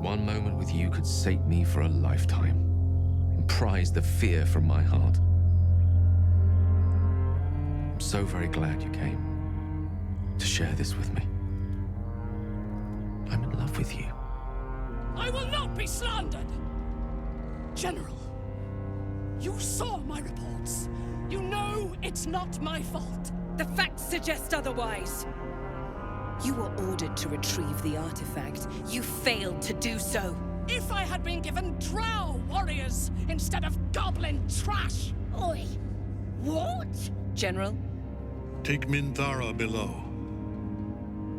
One moment with you could sate me for a lifetime, and prize the fear from my heart. I'm so very glad you came to share this with me. I'm in love with you. I will not be slandered! General, you saw my reports. You know it's not my fault. The facts suggest otherwise. You were ordered to retrieve the artifact. You failed to do so. If I had been given drow warriors instead of goblin trash! Oi! What? General? Take Minthara below.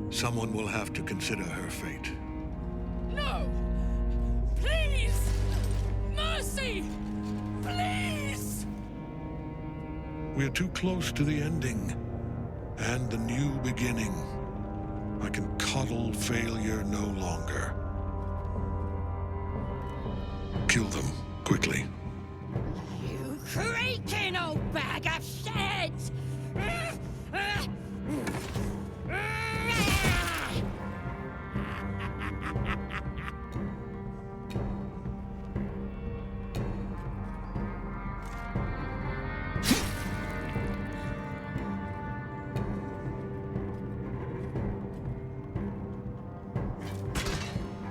Someone will have to consider her fate. No! Please! Mercy! Please! We're too close to the ending, and the new beginning. I can coddle failure no longer. Kill them, quickly. You creaking old bag of shit!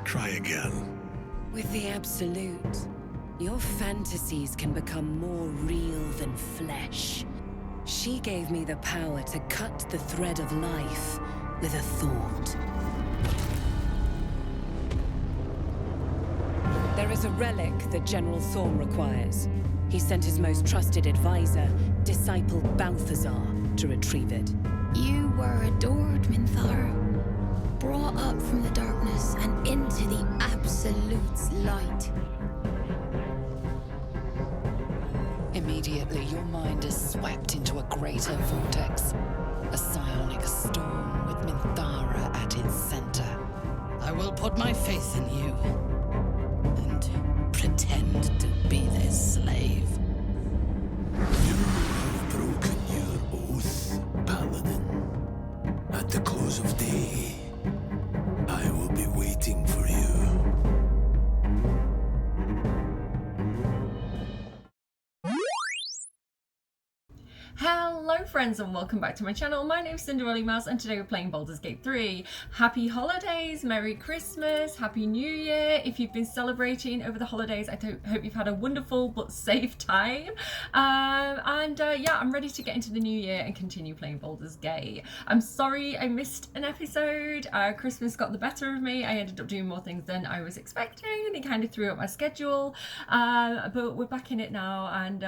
Try again. With the Absolute, your fantasies can become more real than flesh. She gave me the power to cut the thread of life with a thought. There is a relic that General Thorm requires. He sent his most trusted advisor, disciple Balthazar, to retrieve it. You were adored, Minthara. Brought up from the darkness and into the Absolute's light. Immediately, your mind is swept into a greater vortex. A psionic storm with Minthara at its center. I will put my faith in you and pretend to be their slave. You have broken your oath, Paladin. At the close of day, I will be waiting for you. Hello friends and welcome back to my channel. My name is Cinderellimouse and today we're playing Baldur's Gate 3. Happy holidays, Merry Christmas, Happy New Year. If you've been celebrating over the holidays, I hope you've had a wonderful but safe time. Yeah, I'm ready to get into the new year and continue playing Baldur's Gate. I'm sorry I missed an episode. Christmas got the better of me. I ended up doing more things than I was expecting and it kind of threw up my schedule. But we're back in it now and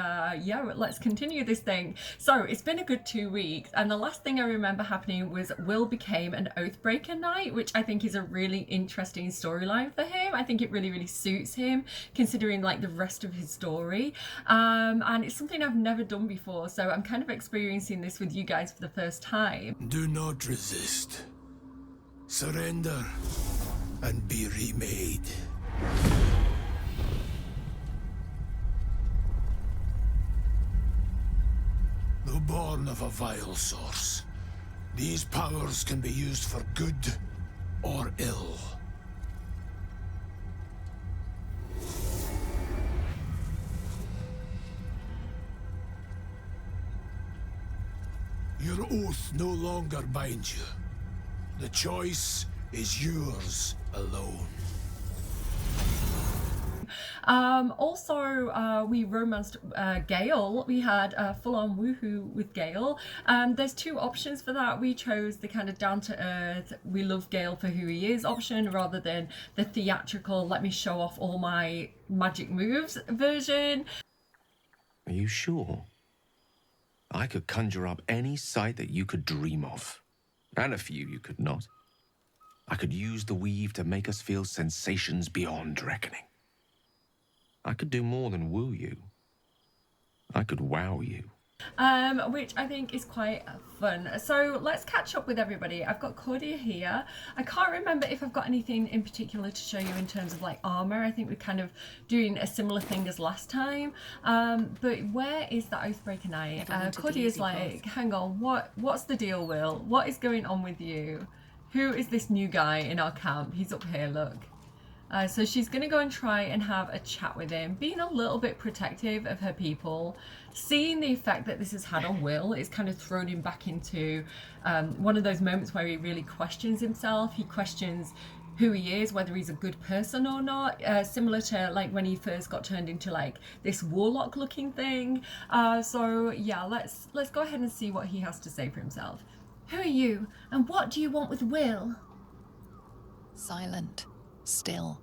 yeah, let's continue this thing. So it's been a good 2 weeks and the last thing I remember happening was Will became an Oathbreaker Knight, which I think is a really interesting storyline for him. I think it really suits him considering like the rest of his story, and it's something I've never done before, so I'm kind of experiencing this with you guys for the first time. Do not resist. Surrender and be remade. Though born of a vile source, these powers can be used for good or ill. Your oath no longer binds you. The choice is yours alone. Also, we romanced Gale. We had a full-on woohoo with Gale. There's two options for that. We chose the kind of down-to-earth, we love Gale for who he is option rather than the theatrical, let me show off all my magic moves version. Are you sure? I could conjure up any sight that you could dream of, and a few you could not. I could use the weave to make us feel sensations beyond reckoning. I could do more than woo you. I could wow you. Which I think is quite fun. So let's catch up with everybody. I've got Cordia here. I can't remember if I've got anything in particular to show you in terms of like armor. I think we're kind of doing a similar thing as last time. But where is that Oathbreaker Knight? Cordia's like, hang on, what's the deal, Will? What is going on with you? Who is this new guy in our camp? He's up here, look. So she's going to go and try and have a chat with him, being a little bit protective of her people. Seeing the effect that this has had on Will, it's kind of thrown him back into one of those moments where he really questions himself. He questions who he is, whether he's a good person or not, similar to like when he first got turned into like this warlock looking thing. So yeah, let's go ahead and see what he has to say for himself. Who are you, and what do you want with Will? Silent, still.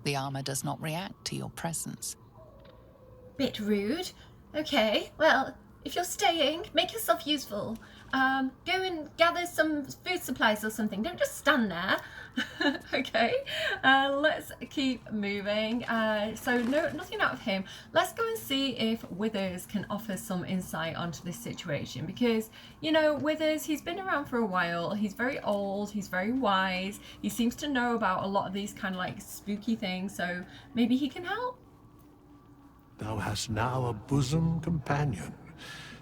The armor does not react to your presence. Bit rude. Okay, well, if you're staying, make yourself useful. Go and gather some food supplies or something. Don't just stand there. Okay, let's keep moving. So nothing out of him. Let's go and see if Withers can offer some insight onto this situation, because, you know, Withers, he's been around for a while. He's very old. He's very wise. He seems to know about a lot of these kind of like spooky things, so maybe he can help. Thou hast now a bosom companion.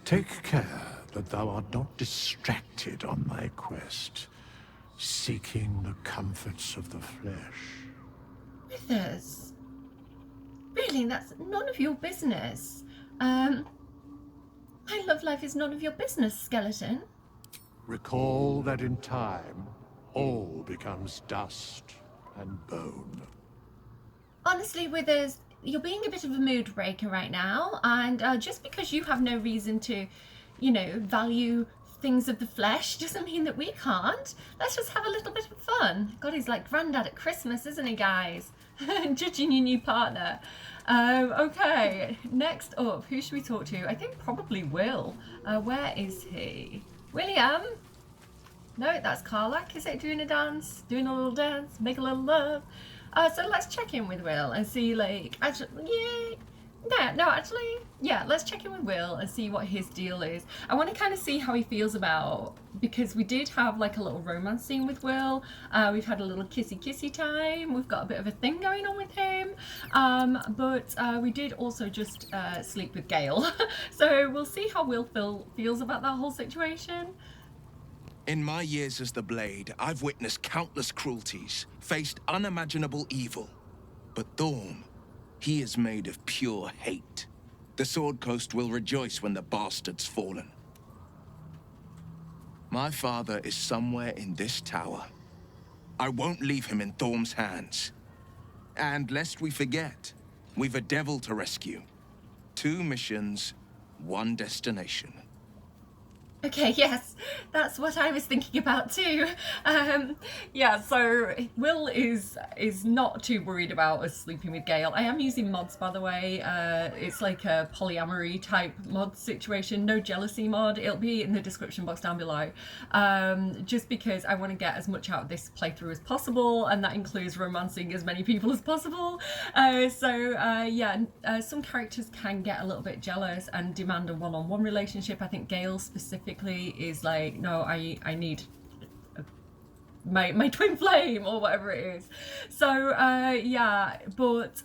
Take care that thou art not distracted on thy quest, seeking the comforts of the flesh. Withers? Really, that's none of your business. My love life is none of your business, skeleton. Recall that in time, all becomes dust and bone. Honestly, Withers, you're being a bit of a mood breaker right now, and just because you have no reason to, you know, value things of the flesh doesn't mean that we can't. Let's just have a little bit of fun. God, he's like granddad at Christmas, isn't he, guys? Judging your new partner. Okay, next up, who should we talk to? I think probably Will. Where is he? William? No, that's Karlach, is it? Doing a dance? Doing a little dance? Make a little love? So let's check in with Will and see, like, actually, yeah, let's check in with Will and see what his deal is. I want to kind of see how he feels about, because we did have like a little romance scene with Will. We've had a little kissy time. We've got a bit of a thing going on with him. But we did also just sleep with Gale. So we'll see how Will feels about that whole situation. In my years as the Blade, I've witnessed countless cruelties, faced unimaginable evil. But Thorm, he is made of pure hate. The Sword Coast will rejoice when the bastard's fallen. My father is somewhere in this tower. I won't leave him in Thorm's hands. And lest we forget, we've a devil to rescue. 2 missions, 1 destination. Okay, yes, that's what I was thinking about too. Yeah, so Will is not too worried about us sleeping with Gale. I am using mods, by the way. It's like a polyamory type mod situation, no jealousy mod. It'll be in the description box down below. Just because I want to get as much out of this playthrough as possible, and that includes romancing as many people as possible. Yeah, some characters can get a little bit jealous and demand a one-on-one relationship. I think Gale specifically is like, no, I need my twin flame or whatever it is. So yeah, but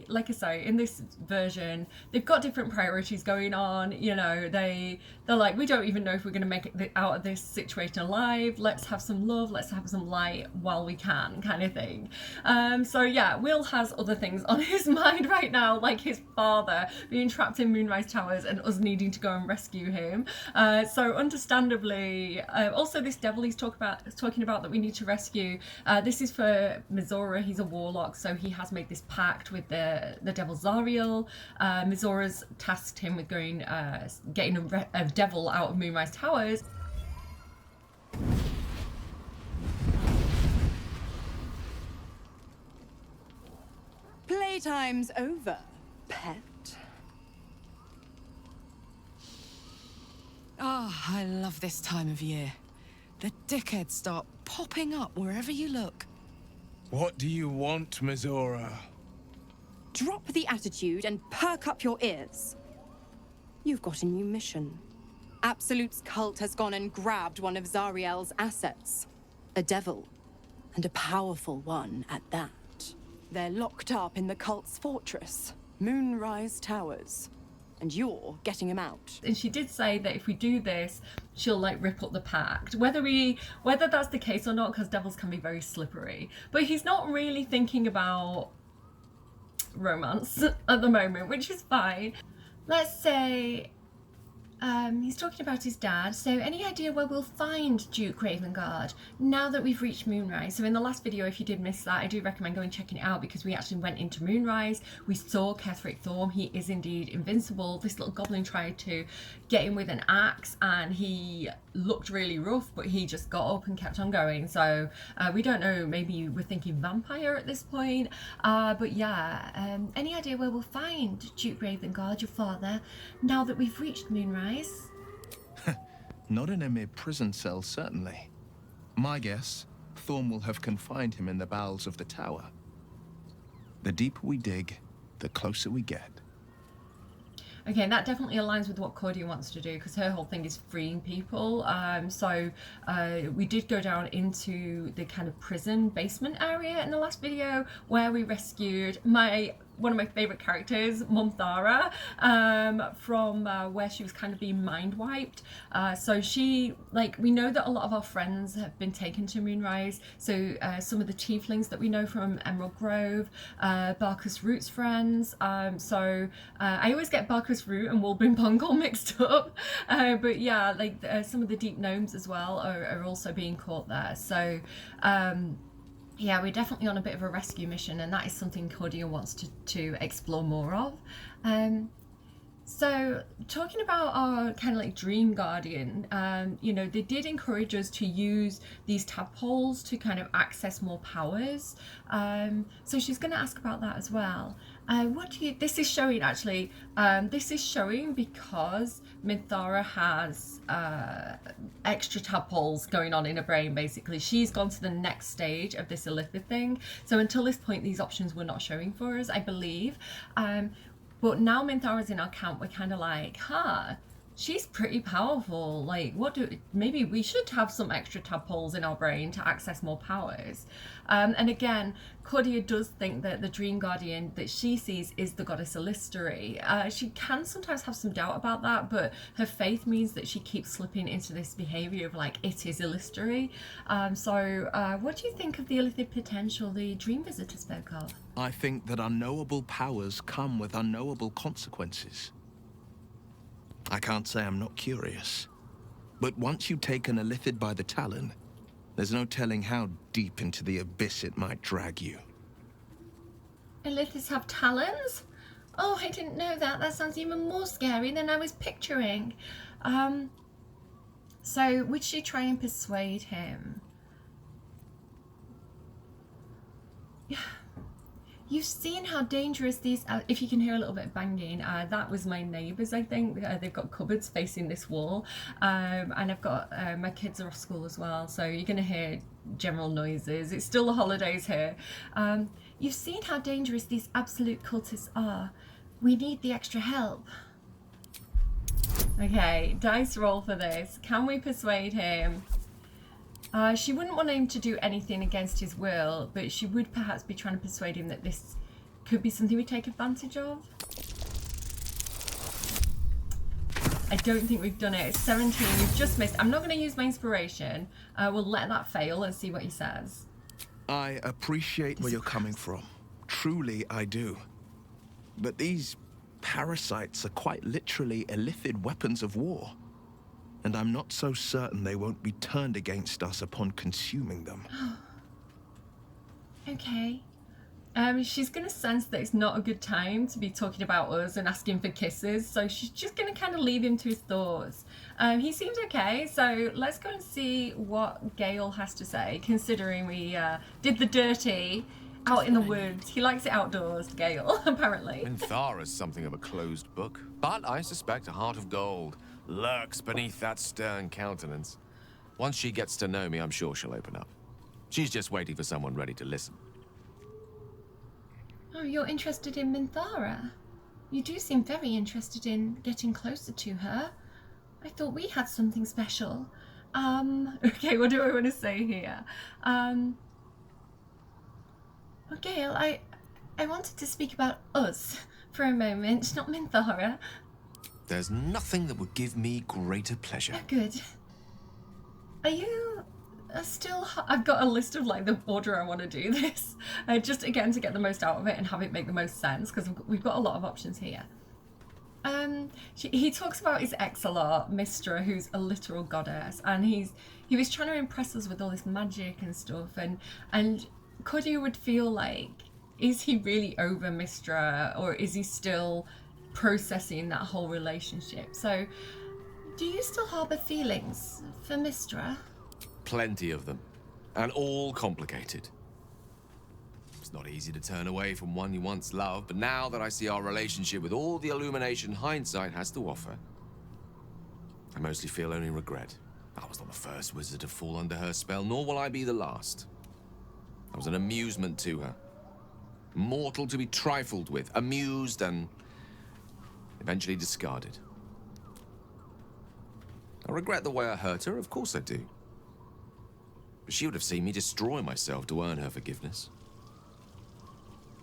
like I say, in this version they've got different priorities going on. You know, they're like, we don't even know if we're going to make it out of this situation alive. Let's have some love, let's have some light while we can, kind of thing. So yeah, Will has other things on his mind right now, like his father being trapped in Moonrise Towers and us needing to go and rescue him. So understandably, also this devil he's talking about that we need to rescue, this is for Mizora. He's a warlock, so he has made this pact with the devil Zariel. Mizora's tasked him with going getting a devil out of Moonrise Towers. Playtime's over, pet. Ah, I love this time of year. The dickheads start popping up wherever you look. What do you want, Mizora? Drop the attitude and perk up your ears. You've got a new mission. Absolute's cult has gone and grabbed one of Zariel's assets. A devil, and a powerful one at that. They're locked up in the cult's fortress, Moonrise Towers. and you're getting him out. And she did say that if we do this, she'll like rip up the pact. Whether that's the case or not, because devils can be very slippery. But he's not really thinking about romance at the moment, which is fine. Let's say he's talking about his dad. So any idea where we'll find Duke Ravengard now that we've reached Moonrise? So in the last video, if you did miss that, I do recommend going and checking it out, because we actually went into Moonrise. We saw Ketheric Thorm. He is indeed invincible. This little goblin tried to get him with an axe and he looked really rough, but he just got up and kept on going. So we don't know, maybe we're thinking vampire at this point. But yeah, any idea where we'll find Duke Ravengard, your father, now that we've reached Moonrise? Not in a mere prison cell, certainly. My guess, Thorm will have confined him in the bowels of the tower. The deeper we dig, the closer we get. Okay, that definitely aligns with what Cordia wants to do, because her whole thing is freeing people. So we did go down into the kind of prison basement area in the last video, where we rescued one of my favourite characters, Monthara, from where she was kind of being mind wiped. So she, we know that a lot of our friends have been taken to Moonrise. So some of the tieflings that we know from Emerald Grove, Barkus Root's friends. So I always get Barkus Root and Wulbrin Pongal mixed up. But yeah, some of the deep gnomes as well are also being caught there. So yeah, we're definitely on a bit of a rescue mission, and that is something Cordia wants to explore more of. So talking about our kind of dream guardian, you know, they did encourage us to use these tadpoles to kind of access more powers. So she's going to ask about that as well. This is showing actually, this is showing because Minthara has extra tadpoles going on in her brain, basically. She's gone to the next stage of this illithid thing. So until this point, these options were not showing for us, I believe. But now Minthara's in our camp, we're kind of like, she's pretty powerful. Maybe we should have some extra tadpoles in our brain to access more powers. And again, Cordia does think that the Dream Guardian that she sees is the goddess Illistery. She can sometimes have some doubt about that, but her faith means that she keeps slipping into this behavior of it is Illistery. So what do you think of the illithid potential the Dream Visitor spoke of? I think that unknowable powers come with unknowable consequences. I can't say I'm not curious, but once you take an illithid by the talon, there's no telling how deep into the abyss it might drag you. Illithids have talons? Oh, I didn't know that. That sounds even more scary than I was picturing. So would she try and persuade him? You've seen how dangerous these are. If you can hear a little bit of banging, that was my neighbours, I think. They've got cupboards facing this wall. And I've got, my kids are off school as well, so you're going to hear general noises. It's still the holidays here. You've seen how dangerous these absolute cultists are. We need the extra help. Okay, dice roll for this. Can we persuade him? She wouldn't want him to do anything against his will, but she would perhaps be trying to persuade him that this could be something we take advantage of. I don't think we've done it. It's 17, we've just missed. I'm not going to use my inspiration. We'll let that fail and see what he says. I appreciate where you're coming from. Truly, I do. But these parasites are quite literally illithid weapons of war. And I'm not so certain they won't be turned against us upon consuming them. Okay. She's going to sense that it's not a good time to be talking about us and asking for kisses, so she's just going to kind of leave him to his thoughts. He seems okay, so let's go and see what Gale has to say, considering we did the dirty out in the woods. He likes it outdoors, Gale, apparently. Minthara's something of a closed book, but I suspect a heart of gold lurks beneath that stern countenance. Once she gets to know me, I'm sure she'll open up. She's just waiting for someone ready to listen. Oh, you're interested in Minthara? You do seem very interested in getting closer to her. I thought we had something special. Okay, what do I want to say here? Well, Gale, I wanted to speak about us for a moment, not Minthara. There's nothing that would give me greater pleasure. Good. Are you still... I've got a list of like the order I want to do this. Just again to get the most out of it and have it make the most sense, because we've got a lot of options here. He talks about his ex a lot, Mistra, who's a literal goddess, and he was trying to impress us with all this magic and stuff, and Cuddy would feel like, is he really over Mistra, or is he still processing that whole relationship? So, do you still harbour feelings for Mistra? Plenty of them, and all complicated. It's not easy to turn away from one you once loved, but now that I see our relationship with all the illumination hindsight has to offer, I mostly feel only regret. I was not the first wizard to fall under her spell, nor will I be the last. I was an amusement to her. Mortal to be trifled with, amused and eventually discarded. I regret the way I hurt her, of course I do. But she would have seen me destroy myself to earn her forgiveness.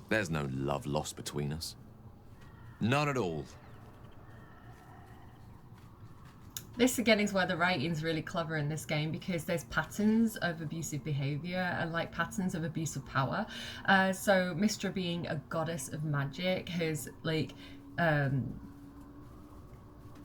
There's no love lost between us. None at all. This again is where the writing's really clever in this game, because there's patterns of abusive behaviour and like patterns of abuse of power. So Mistra, being a goddess of magic, has like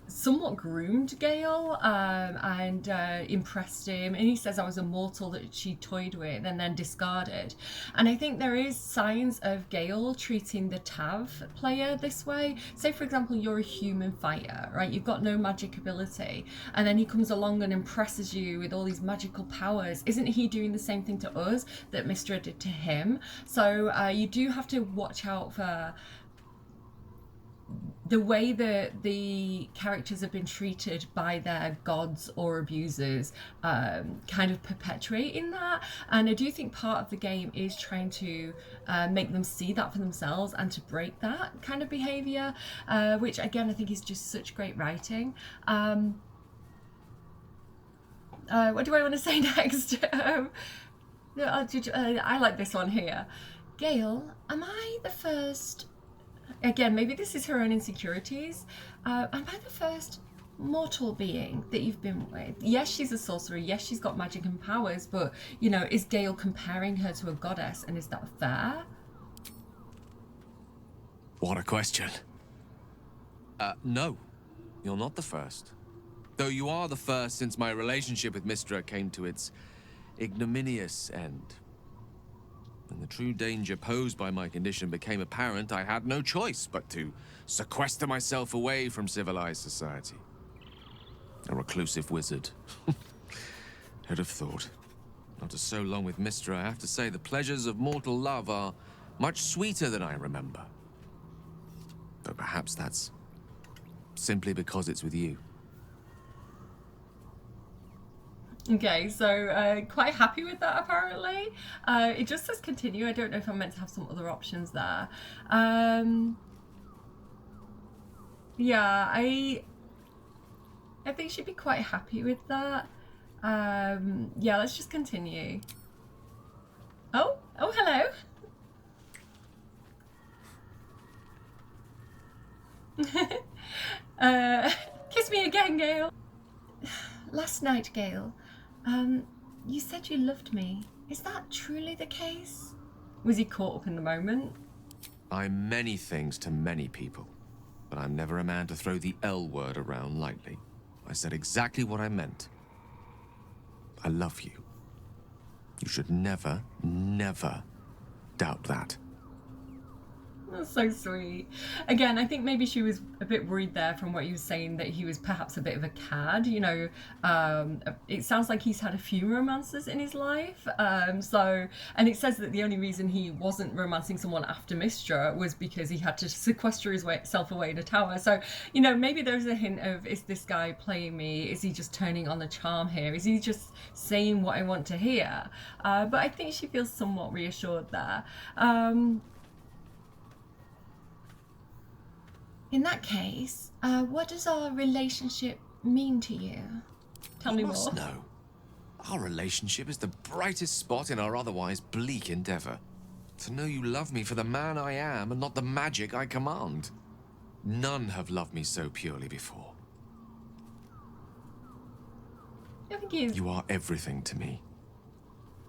somewhat groomed Gale and impressed him, and he says I was a mortal that she toyed with and then discarded. And I think there is signs of Gale treating the Tav player this way. Say for example you're a human fighter, right? You've got no magic ability, and then he comes along and impresses you with all these magical powers. Isn't he doing the same thing to us that Mistra did to him? So you do have to watch out for the way that the characters have been treated by their gods or abusers, kind of perpetuating that. And I do think part of the game is trying to make them see that for themselves and to break that kind of behaviour, which again I think is just such great writing. What do I want to say next? I like this one here. Gale, am I the first... Again, maybe this is her own insecurities. Am I the first mortal being that you've been with? Yes, she's a sorcerer. Yes, she's got magic and powers. But, you know, is Gale comparing her to a goddess? And is that fair? What a question. No, you're not the first. Though you are the first since my relationship with Mistra came to its ignominious end. When the true danger posed by my condition became apparent, I had no choice but to sequester myself away from civilized society. A reclusive wizard. Who'd have thought? After so long with Mistra, I have to say the pleasures of mortal love are much sweeter than I remember. Though perhaps that's simply because it's with you. Okay, so quite happy with that apparently. It just says continue. I don't know if I'm meant to have some other options there. Yeah, I think she'd be quite happy with that. Yeah, let's just continue. Oh, hello. Kiss me again, Gale. Last night, Gale, you said you loved me. Is that truly the case? Was he caught up in the moment? I'm many things to many people, but I'm never a man to throw the L word around lightly. I said exactly what I meant. I love you. You should never, never doubt that. That's so sweet. Again, I think maybe she was a bit worried there from what he was saying, that he was perhaps a bit of a cad, you know. It sounds like he's had a few romances in his life. And it says that the only reason he wasn't romancing someone after Mistra was because he had to sequester himself away in a tower. So, you know, maybe there's a hint of, is this guy playing me? Is he just turning on the charm here? Is he just saying what I want to hear? But I think she feels somewhat reassured there. In that case, what does our relationship mean to you? Tell me more. You must know. Our relationship is the brightest spot in our otherwise bleak endeavor. To know you love me for the man I am and not the magic I command. None have loved me so purely before. I think he's... You are everything to me.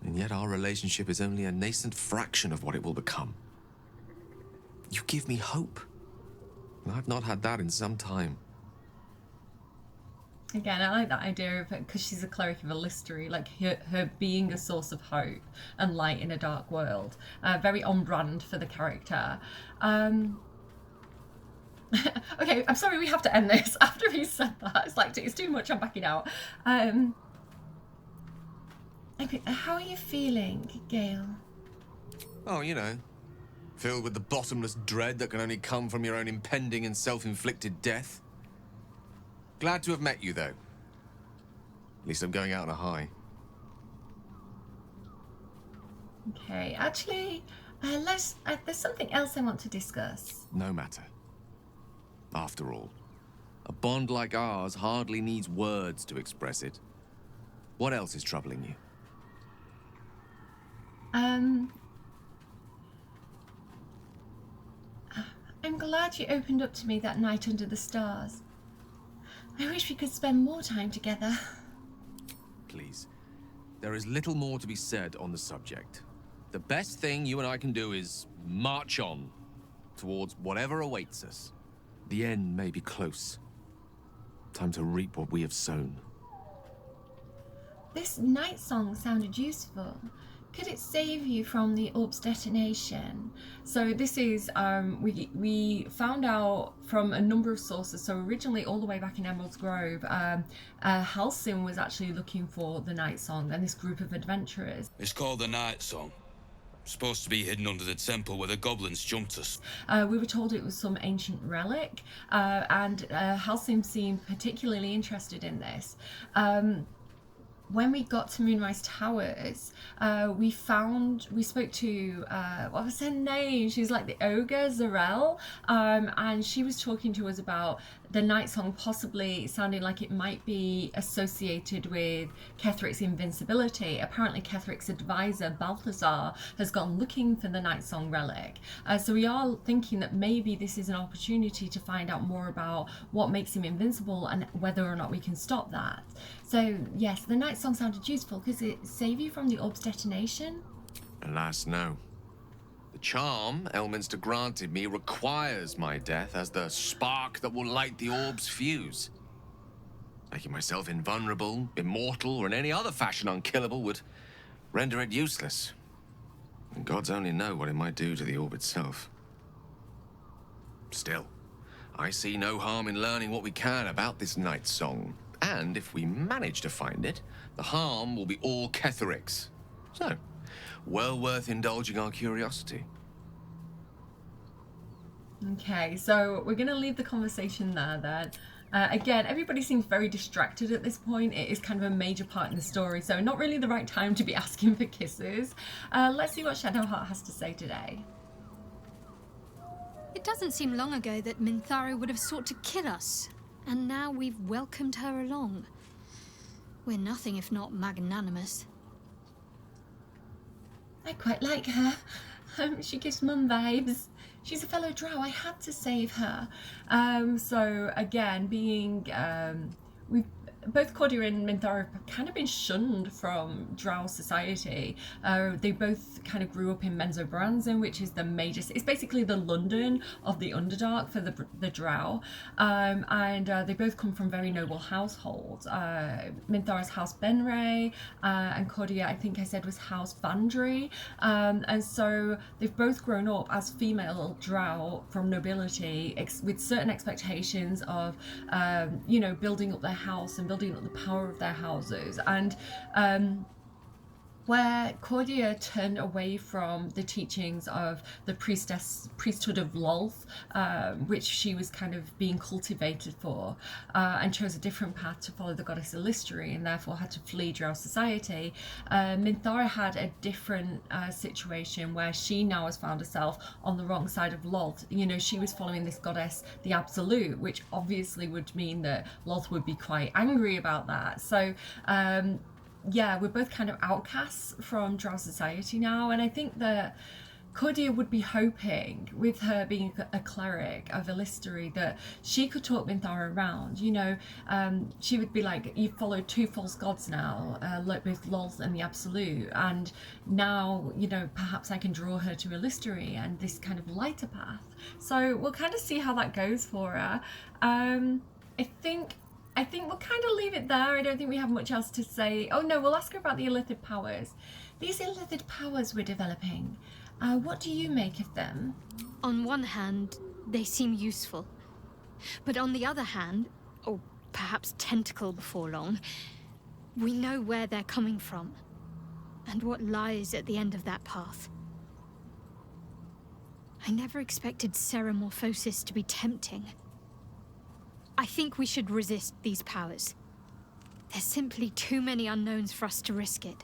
And yet our relationship is only a nascent fraction of what it will become. You give me hope. I've not had that in some time. Again, I like that idea of it because she's a cleric of Illustory, like her being a source of hope and light in a dark world. Very on brand for the character. Okay, I'm sorry, we have to end this after he said that. It's like, it's too much, I'm backing out. Okay, how are you feeling, Gale? Oh, you know, filled with the bottomless dread that can only come from your own impending and self-inflicted death. Glad to have met you, though. At least I'm going out on a high. Okay, actually, there's something else I want to discuss. No matter. After all, a bond like ours hardly needs words to express it. What else is troubling you? I'm glad you opened up to me that night under the stars. I wish we could spend more time together. Please. There is little more to be said on the subject. The best thing you and I can do is march on towards whatever awaits us. The end may be close. Time to reap what we have sown. This night song sounded useful. Could it save you from the orb's detonation? So this is, we found out from a number of sources. So originally, all the way back in Emerald's Grove, Halsin was actually looking for the night song and this group of adventurers. It's called the night song. Supposed to be hidden under the temple where the goblins jumped us. We were told it was some ancient relic, and Halsin seemed particularly interested in this. When we got to Moonrise Towers, we spoke to, what was her name? She was like the ogre, Zarel, and she was talking to us about the night song possibly sounding like it might be associated with Ketheric's invincibility. Apparently Ketheric's advisor, Balthazar, has gone looking for the night song relic. So we are thinking that maybe this is an opportunity to find out more about what makes him invincible and whether or not we can stop that. So yes, the night song sounded useful. Could it save you from the orb's detonation? Alas, no. The charm Elminster granted me requires my death as the spark that will light the orb's fuse. Making myself invulnerable, immortal, or in any other fashion unkillable would render it useless. And gods only know what it might do to the orb itself. Still, I see no harm in learning what we can about this night song. And if we manage to find it, the harm will be all Ketheric's. So, well worth indulging our curiosity. Okay, so we're going to leave the conversation there then. Again, everybody seems very distracted at this point. It is kind of a major part in the story, so not really the right time to be asking for kisses. Let's see what Shadowheart has to say today. It doesn't seem long ago that Minthara would have sought to kill us, and now we've welcomed her along. We're nothing if not magnanimous. I quite like her. She gives Mum vibes. She's a fellow drow. I had to save her. So again, being we've both Cordia and Minthara have kind of been shunned from drow society. They both kind of grew up in Menzoberranzan, which is the major, it's basically the London of the Underdark for the drow. And they both come from very noble households. Minthara's House Benray, and Cordia, I think I said, was House Vandry. And so they've both grown up as female drow from nobility with certain expectations of, you know, building up their house and building up the power of their houses. And where Cordia turned away from the teachings of the priesthood of Lolth, which she was kind of being cultivated for, and chose a different path to follow the goddess Illustory, and therefore had to flee drow society, Minthara had a different situation where she now has found herself on the wrong side of Lolth. You know, she was following this goddess, the Absolute, which obviously would mean that Lolth would be quite angry about that. So yeah, we're both kind of outcasts from drow society now, and I think that Cordia would be hoping, with her being a cleric of Illistery, that she could talk Minthara around. You know, she would be like, you've followed two false gods now, with Lols and the Absolute, and now, you know, perhaps I can draw her to Illistery and this kind of lighter path. So we'll kind of see how that goes for her. I think we'll kind of leave it there. I don't think we have much else to say. Oh no, we'll ask her about the illithid powers. These illithid powers we're developing, what do you make of them? On one hand, they seem useful. But on the other hand, or perhaps tentacle before long, we know where they're coming from and what lies at the end of that path. I never expected Ceremorphosis to be tempting. I think we should resist these powers. There's simply too many unknowns for us to risk it.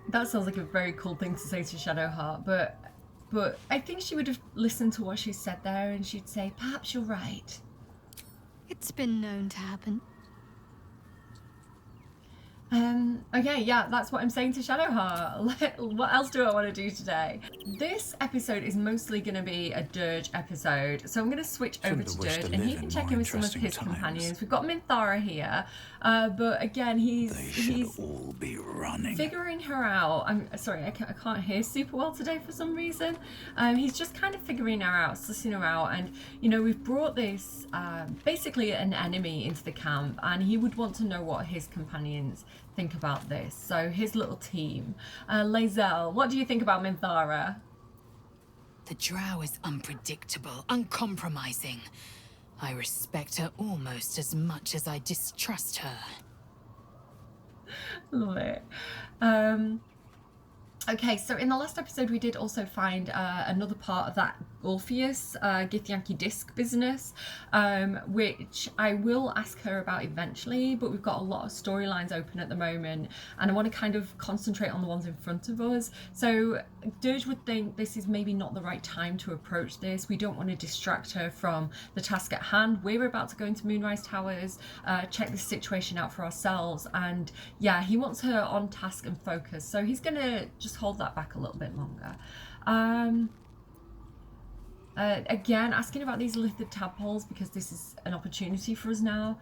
That sounds like a very cool thing to say to Shadowheart, but I think she would have listened to what she said there and she'd say, perhaps you're right. It's been known to happen. Okay, yeah, that's what I'm saying to Shadowheart. What else do I want to do today? This episode is mostly going to be a Dirge episode, so I'm going to switch over to Dirge and he can check in with some of his companions. We've got Minthara here, but again, he's all be running. Figuring her out. I'm sorry, I can't hear super well today for some reason. He's just kind of figuring her out, sussing her out, and you know, we've brought this basically an enemy into the camp, and he would want to know what his companions think about this. So his little team. Lae'zel, what do you think about Minthara? The drow is unpredictable, uncompromising. I respect her almost as much as I distrust her. Love it. Okay, so in the last episode we did also find another part of that Orpheus Githyanki disc business, which I will ask her about eventually, but we've got a lot of storylines open at the moment and I want to kind of concentrate on the ones in front of us. So Dirge would think this is maybe not the right time to approach this. We don't want to distract her from the task at hand. We're about to go into Moonrise Towers, check the situation out for ourselves, and yeah, he wants her on task and focus, so he's gonna just hold that back a little bit longer. Again, asking about these illithid tadpoles because this is an opportunity for us now.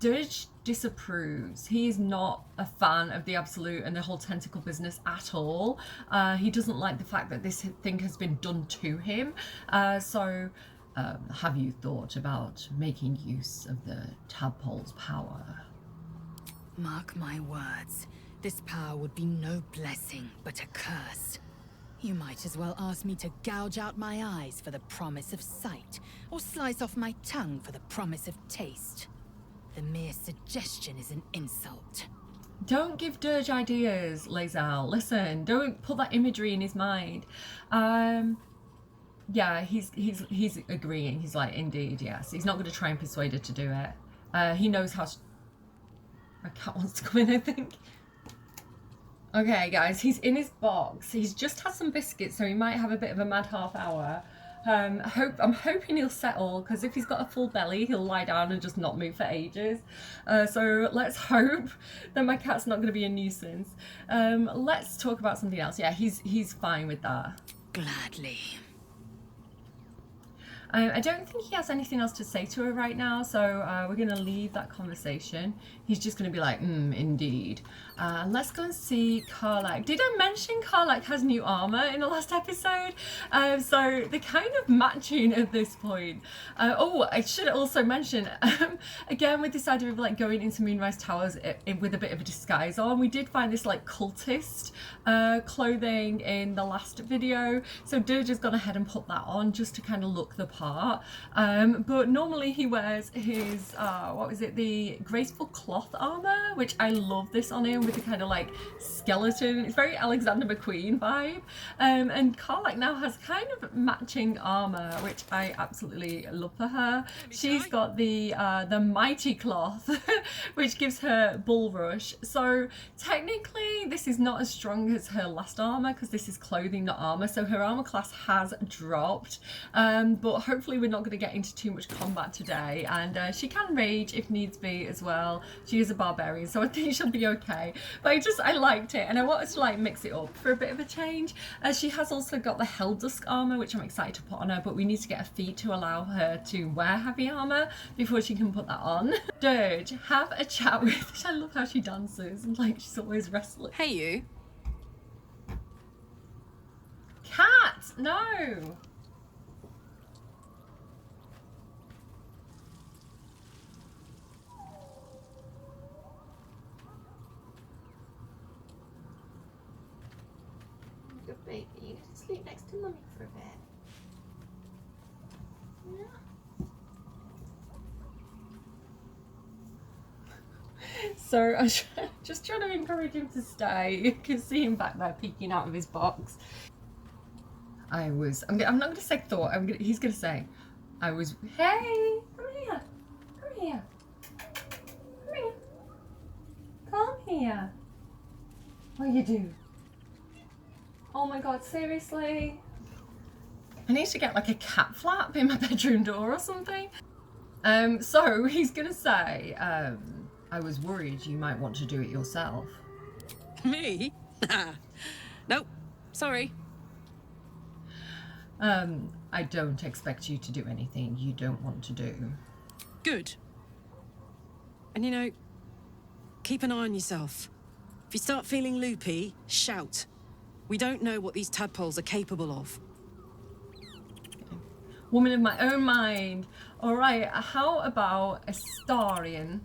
Dirge disapproves. He is not a fan of the Absolute and the whole tentacle business at all. He doesn't like the fact that this thing has been done to him. So have you thought about making use of the tadpole's power? Mark my words, this power would be no blessing, but a curse. You might as well ask me to gouge out my eyes for the promise of sight, or slice off my tongue for the promise of taste. The mere suggestion is an insult. Don't give Dirge ideas, Lae'zel. Listen, don't put that imagery in his mind. Yeah, he's agreeing. He's like, indeed, yes. He's not going to try and persuade her to do it. He knows how. My cat wants to come in, I think. Okay, guys, he's in his box. He's just had some biscuits, so he might have a bit of a mad half hour. I'm hoping he'll settle, because if he's got a full belly, he'll lie down and just not move for ages. So let's hope that my cat's not going to be a nuisance. Let's talk about something else. Yeah, he's fine with that. Gladly. I don't think he has anything else to say to her right now, so we're going to leave that conversation. He's just going to be like, indeed. Let's go and see Karlach. Did I mention Karlach has new armor in the last episode? So they're kind of matching at this point. Oh, I should also mention, again, with this idea of like going into Moonrise Towers with a bit of a disguise on, we did find this like cultist clothing in the last video. So Dirge has gone ahead and put that on just to kind of look the part. But normally he wears his, what was it, the graceful cloth armor, which I love this on him with the kind of like skeleton. It's very Alexander McQueen vibe. And Karlach now has kind of matching armor, which I absolutely love for her. She's got the mighty cloth, which gives her bull rush. So technically this is not as strong as her last armor because this is clothing, not armor. So her armor class has dropped, but hopefully we're not going to get into too much combat today, and she can rage if needs be as well. She is a barbarian, so I think she'll be okay. But I liked it, and I wanted to like mix it up for a bit of a change. She has also got the Helldusk armor, which I'm excited to put on her, but we need to get a feat to allow her to wear heavy armor before she can put that on. Dirge, have a chat with. I love how she dances and like she's always wrestling. Hey, you. Cat, no. Good baby, you get to sleep next to mummy for a bit. Yeah. So I'm just trying to encourage him to stay. You can see him back there peeking out of his box. I'm not going to say thought. He's going to say, I was. Hey, come here, come here, come here, come here. What you do? Oh my God, seriously? I need to get like a cat flap in my bedroom door or something. So he's going to say, I was worried you might want to do it yourself. Me? Nope, sorry. I don't expect you to do anything you don't want to do. Good. And you know, keep an eye on yourself. If you start feeling loopy, shout. We don't know what these tadpoles are capable of. Woman of my own mind. Alright, how about Astarion?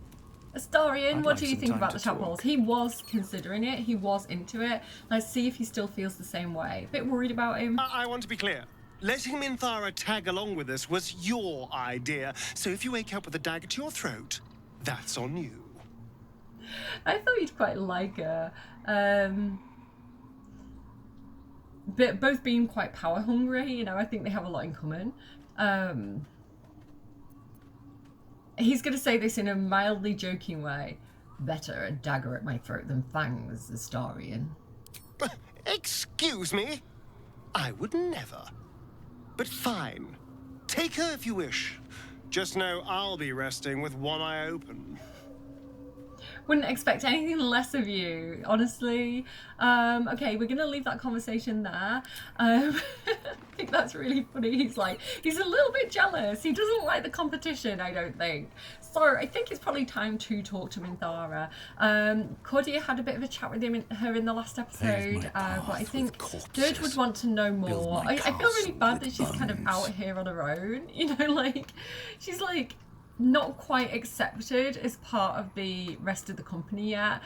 Astarion, what do you think about the tadpoles? He was considering it, he was into it. Let's see if he still feels the same way. A bit worried about him. I want to be clear. Letting Minthara tag along with us was your idea, so if you wake up with a dagger to your throat, that's on you. I thought you'd quite like her. But both being quite power hungry, you know, I think they have a lot in common. He's going to say this in a mildly joking way. Better a dagger at my throat than fangs, Astarion. Excuse me? I would never. But fine. Take her if you wish. Just know I'll be resting with one eye open. Wouldn't expect anything less of you, honestly. Okay, we're gonna leave that conversation there. I think that's really funny. He's a little bit jealous. He doesn't like the competition, I don't think. So I think it's probably time to talk to Minthara. Cordia had a bit of a chat with her in the last episode, but I think Dirge would want to know more. I feel really bad that she's kind of out here on her own. You know, like, she's like, not quite accepted as part of the rest of the company yet,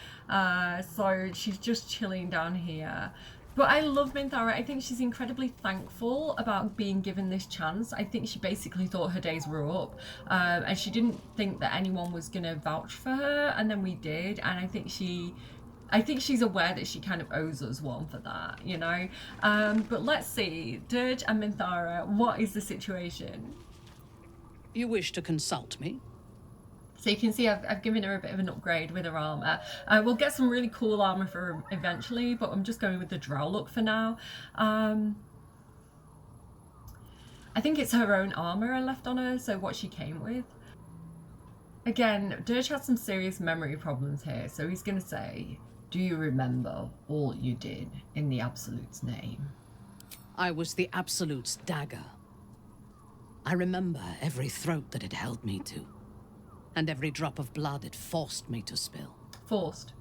so she's just chilling down here. But I love Minthara. I think she's incredibly thankful about being given this chance. I think she basically thought her days were up, and she didn't think that anyone was gonna vouch for her, and then we did, and I think she's aware that she kind of owes us one for that, you know. But let's see, Dirge and Minthara, what is the situation? You wish to consult me? So you can see I've given her a bit of an upgrade with her armour. We'll get some really cool armour for her eventually, but I'm just going with the drow look for now. I think it's her own armour I left on her, so what she came with. Again, Dirge has some serious memory problems here, so he's going to say, do you remember all you did in the Absolute's name? I was the Absolute's dagger. I remember every throat that it held me to, and every drop of blood it forced me to spill. Forced?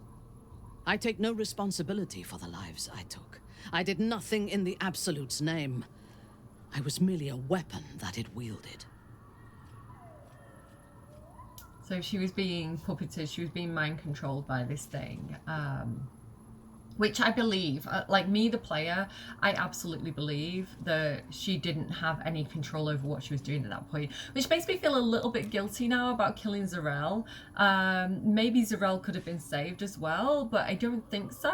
I take no responsibility for the lives I took. I did nothing in the Absolute's name. I was merely a weapon that it wielded. So she was being puppeted, she was being mind controlled by this thing. Which I believe, like me, the player, I absolutely believe that she didn't have any control over what she was doing at that point, which makes me feel a little bit guilty now about killing Z'rell. Maybe Z'rell could have been saved as well, but I don't think so.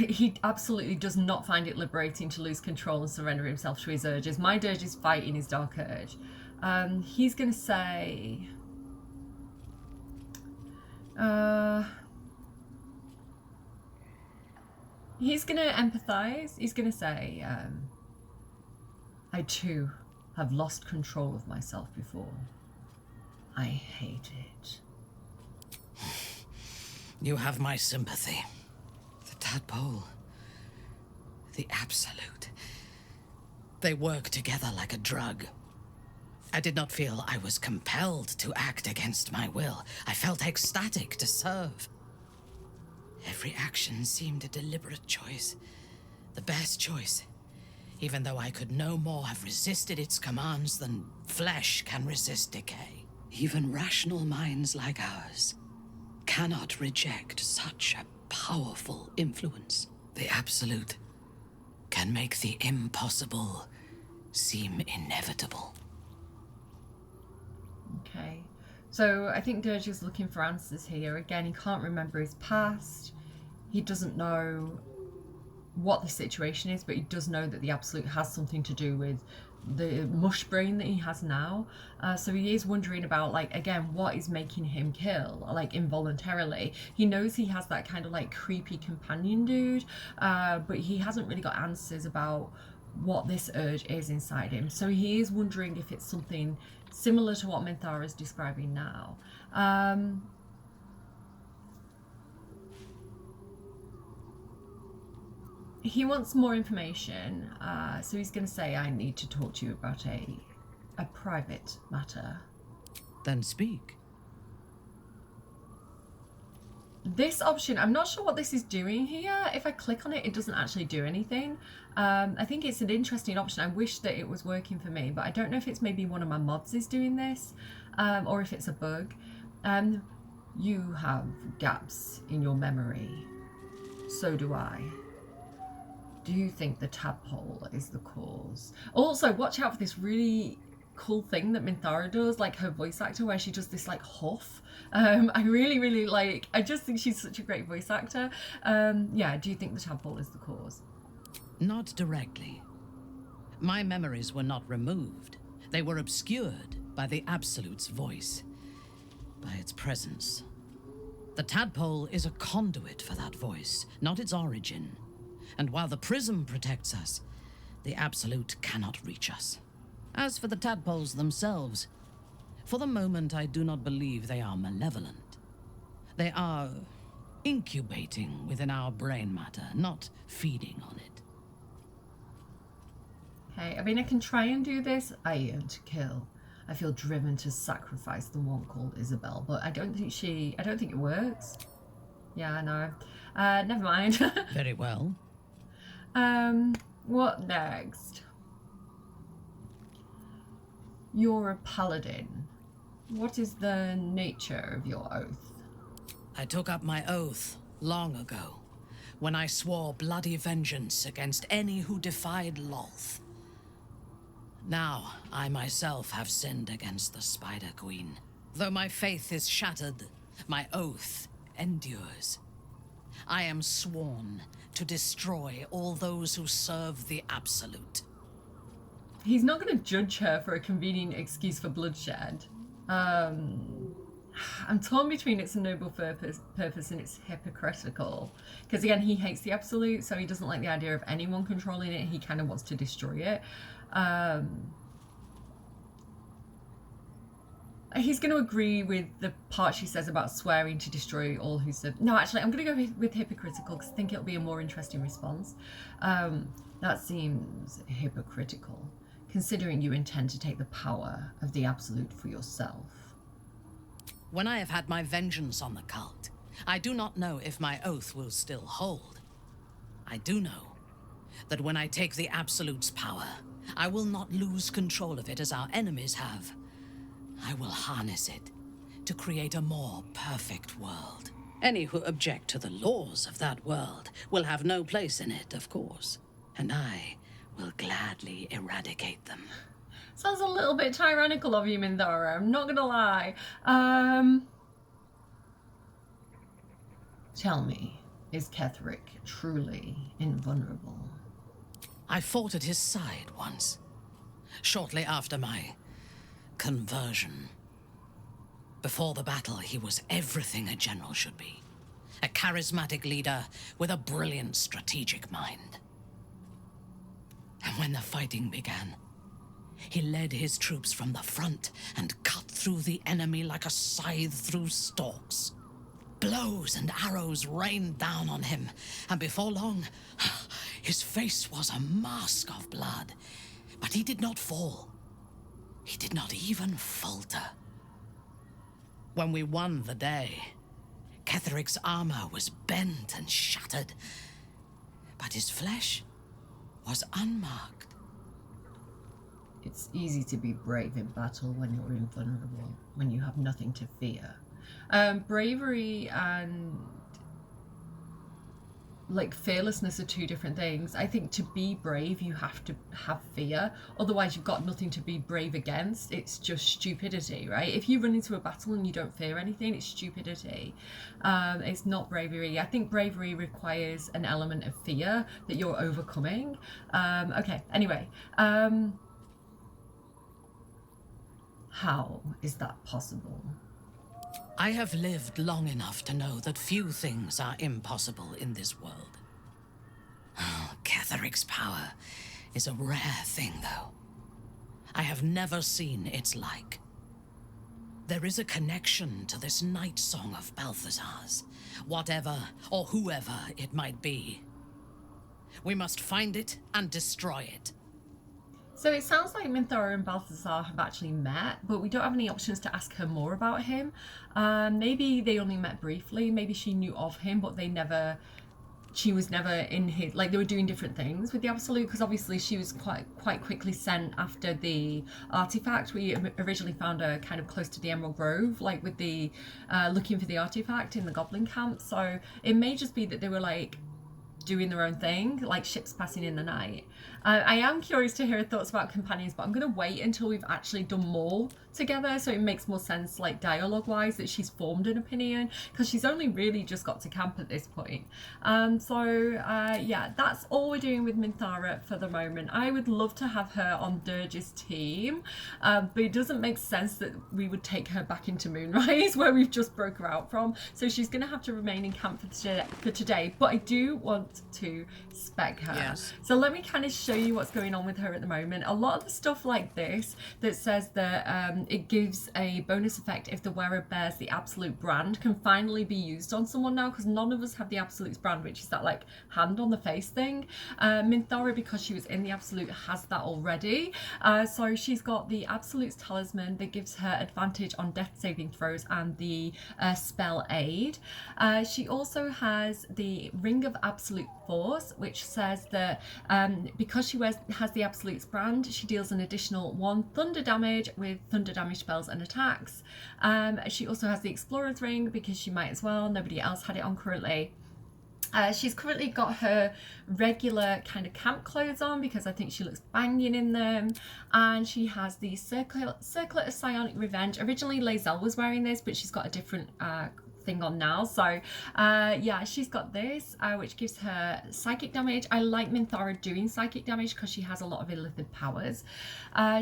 He absolutely does not find it liberating to lose control and surrender himself to his urges. My Dirge is fighting his dark urge. He's going to say... He's going to empathize. He's going to say, I too have lost control of myself before. I hate it. You have my sympathy. The tadpole, the absolute. They work together like a drug. I did not feel I was compelled to act against my will. I felt ecstatic to serve. Every action seemed a deliberate choice. The best choice. Even though I could no more have resisted its commands than flesh can resist decay. Even rational minds like ours cannot reject such a powerful influence. The absolute can make the impossible seem inevitable. Okay. So I think Dirge is looking for answers here. Again, he can't remember his past. He doesn't know what the situation is, but he does know that the absolute has something to do with the mush brain that he has now. So he is wondering about, like, again, what is making him kill, like, involuntarily. He knows he has that kind of, like, creepy companion dude, but he hasn't really got answers about what this urge is inside him. So he is wondering if it's something similar to what Minthara is describing now. He wants more information, so he's going to say, I need to talk to you about a private matter. Then speak. This option, I'm not sure what this is doing here. If I click on it, it doesn't actually do anything. I think it's an interesting option. I wish that it was working for me, but I don't know if it's maybe one of my mods is doing this, or if it's a bug. You have gaps in your memory. So do I. Do you think the tadpole is the cause? Also, watch out for this really cool thing that Minthara does, like her voice actor, where she does this like huff. I really like, I just think she's such a great voice actor. Yeah, do you think the tadpole is the cause? Not directly. My memories were not removed. They were obscured by the Absolute's voice, by its presence. The tadpole is a conduit for that voice, not its origin. And while the prism protects us, the Absolute cannot reach us. As for the tadpoles themselves, for the moment I do not believe they are malevolent. They are incubating within our brain matter, not feeding on it. Okay, I mean, I can try and do this. I yearn to kill. I feel driven to sacrifice the one called Isabel, but I don't think it works. Yeah, no. Never mind. Very well. What next? You're a paladin. What is the nature of your oath? I took up my oath long ago, when I swore bloody vengeance against any who defied Lolth. Now, I myself have sinned against the Spider Queen. Though my faith is shattered, my oath endures. I am sworn to destroy all those who serve the Absolute. He's not going to judge her for a convenient excuse for bloodshed. I'm torn between it's a noble purpose and it's hypocritical. Because again, he hates the Absolute, so he doesn't like the idea of anyone controlling it. He kind of wants to destroy it. He's going to agree with the part she says about swearing to destroy all who serve. No, actually, I'm going to go with hypocritical because I think it'll be a more interesting response. That seems hypocritical, considering you intend to take the power of the Absolute for yourself. When I have had my vengeance on the cult, I do not know if my oath will still hold. I do know that when I take the Absolute's power, I will not lose control of it as our enemies have. I will harness it to create a more perfect world. Any who object to the laws of that world will have no place in it, of course, and I will gladly eradicate them. Sounds a little bit tyrannical of you, Minthara, I'm not gonna lie. Tell me, is Ketheric truly invulnerable? I fought at his side once, shortly after my conversion. Before the battle, he was everything a general should be. A charismatic leader with a brilliant strategic mind. And when the fighting began, he led his troops from the front and cut through the enemy like a scythe through stalks. Blows and arrows rained down on him, and before long, his face was a mask of blood. But he did not fall. He did not even falter. When we won the day, Ketheric's armor was bent and shattered, but his flesh was unmarked. It's easy to be brave in battle when you're invulnerable, when you have nothing to fear. Bravery and like fearlessness are two different things. I think to be brave you have to have fear, otherwise you've got nothing to be brave against. It's just stupidity, right? If you run into a battle and you don't fear anything, it's stupidity. It's not bravery. I think bravery requires an element of fear that you're overcoming. Okay, anyway, how is that possible? I have lived long enough to know that few things are impossible in this world. Oh, Ketheric's power is a rare thing, though. I have never seen its like. There is a connection to this night song of Balthazar's, whatever or whoever it might be. We must find it and destroy it. So it sounds like Minthara and Balthazar have actually met, but we don't have any options to ask her more about him. Maybe they only met briefly, maybe she knew of him, but she was never in his, like they were doing different things with the Absolute, because obviously she was quite quickly sent after the artifact. We originally found her kind of close to the Emerald Grove, like with the, looking for the artifact in the Goblin camp. So it may just be that they were like doing their own thing, like ships passing in the night. I am curious to hear her thoughts about companions, but I'm going to wait until we've actually done more together, so it makes more sense, like dialogue wise, that she's formed an opinion, because she's only really just got to camp at this point. Yeah, that's all we're doing with Minthara for the moment. I would love to have her on Dirge's team, but it doesn't make sense that we would take her back into Moonrise where we've just broke her out from, so she's going to have to remain in camp for today. But I do want to spec her. Yes. So let me kind of show you what's going on with her at the moment. A lot of the stuff like this that says that it gives a bonus effect if the wearer bears the Absolute brand can finally be used on someone now, because none of us have the Absolute's brand, which is that like hand on the face thing. Minthara, because she was in the Absolute, has that already. So she's got the Absolute's talisman that gives her advantage on death saving throws and the spell aid. She also has the Ring of Absolute Force, which says that because she has the Absolute's brand, she deals an additional 1 thunder damage with thunder damage spells and attacks. She also has the Explorer's Ring because she might as well, nobody else had it on currently. She's currently got her regular kind of camp clothes on because I think she looks banging in them, and she has the Circlet of Psionic Revenge. Originally Lae'zel was wearing this, but she's got a different thing on now. So yeah, she's got this, which gives her psychic damage. I like Minthara doing psychic damage because she has a lot of illithid powers.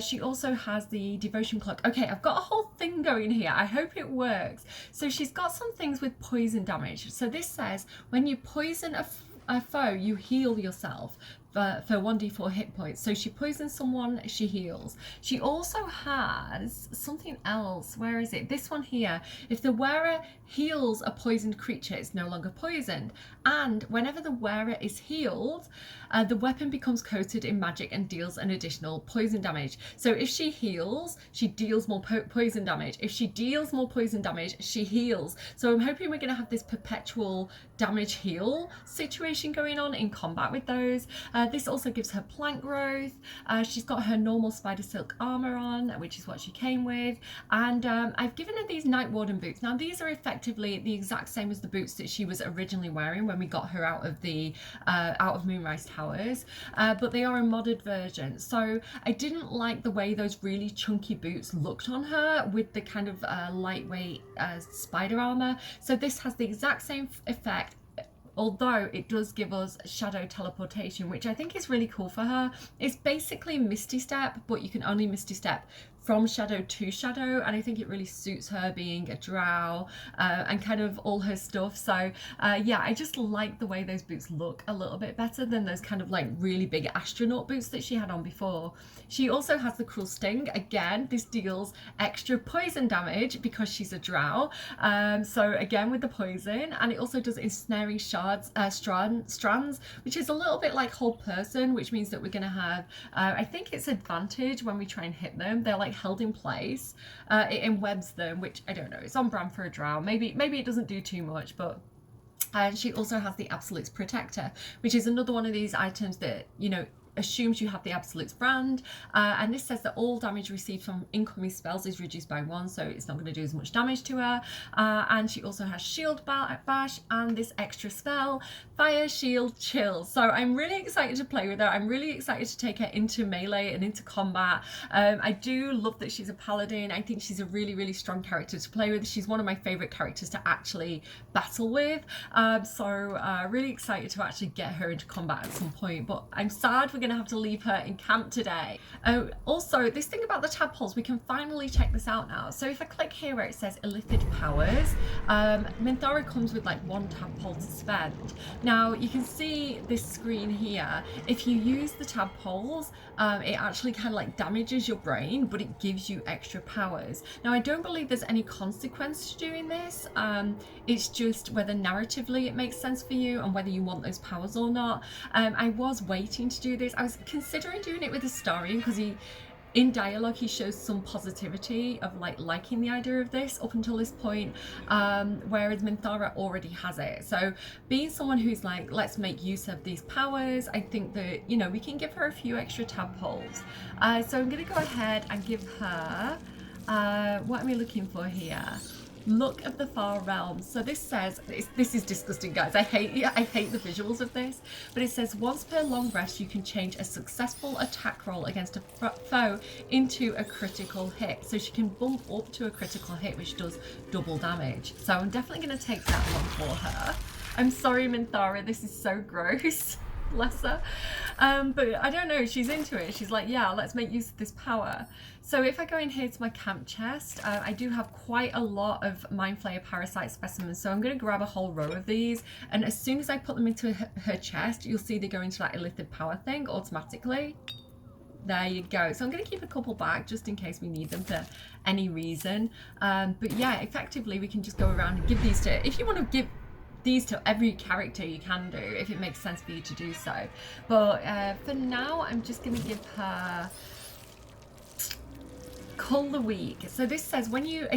She also has the Devotion Cloak. Okay, I've got a whole thing going here. I hope it works. So she's got some things with poison damage. So this says when you poison a foe, you heal yourself for 1d4 hit points. So she poisons someone, she heals. She also has something else. Where is it? This one here. If the wearer heals a poisoned creature, it's no longer poisoned. And whenever the wearer is healed, the weapon becomes coated in magic and deals an additional poison damage. So if she heals, she deals more poison damage. If she deals more poison damage, she heals. So I'm hoping we're going to have this perpetual damage heal situation going on in combat with those. This also gives her plank growth. She's got her normal spider silk armor on, which is what she came with. And I've given her these Night Warden boots. Now these are effectively the exact same as the boots that she was originally wearing when we got her out of Moonrise Towers, but they are a modded version. So I didn't like the way those really chunky boots looked on her with the kind of lightweight spider armor. So this has the exact same effect, although it does give us shadow teleportation, which I think is really cool for her. It's basically Misty Step, but you can only Misty Step from shadow to shadow, and I think it really suits her being a drow and kind of all her stuff. So yeah, I just like the way those boots look a little bit better than those kind of like really big astronaut boots that she had on before. She also has the cruel sting. Again, this deals extra poison damage because she's a drow, so again with the poison, and it also does ensnaring strands, which is a little bit like hold person, which means that we're going to have I think it's advantage when we try and hit them. They're like held in place. It enwebs them, which I don't know, it's on brand for a drow. Maybe it doesn't do too much, but and she also has the Absolute's Protector, which is another one of these items that, you know, assumes you have the Absolute's brand, and this says that all damage received from incoming spells is reduced by 1, so it's not going to do as much damage to her. And she also has Shield Bash and this extra spell, Fire Shield Chill. So I'm really excited to play with her. I'm really excited to take her into melee and into combat. I do love that she's a paladin. I think she's a really strong character to play with. She's one of my favorite characters to actually battle with. So really excited to actually get her into combat at some point, but I'm sad we're going to have to leave her in camp today. Also, this thing about the tadpoles, we can finally check this out now. So if I click here where it says Illithid Powers, Minthara comes with like 1 tadpole to spend. Now you can see this screen here. If you use the tadpoles, it actually kind of like damages your brain, but it gives you extra powers. Now I don't believe there's any consequence to doing this. It's just whether narratively it makes sense for you and whether you want those powers or not. I was waiting to do this. I was considering doing it with Astarion because in dialogue he shows some positivity of like liking the idea of this up until this point, whereas Minthara already has it. So being someone who's like, let's make use of these powers, I think that, you know, we can give her a few extra tadpoles. So I'm going to go ahead and give her what am I looking for here? Look of the Far Realms. So this says, this is disgusting, guys. I hate the visuals of this, but it says once per long rest you can change a successful attack roll against a foe into a critical hit. So she can bump up to a critical hit, which does double damage. So I'm definitely going to take that one for her. I'm sorry, Minthara, this is so gross. Bless her. But I don't know, she's into it. She's like, yeah, let's make use of this power. So if I go in here to my camp chest, I do have quite a lot of Mind Flayer parasite specimens, so I'm going to grab a whole row of these, and as soon as I put them into her chest, you'll see they go into that Illithid power thing automatically. There you go. So I'm going to keep a couple back just in case we need them for any reason. But yeah, effectively we can just go around and give these to, if you want to give these to every character you can do, if it makes sense for you to do so. But for now, I'm just going to give her Cull the Weak. So this says when you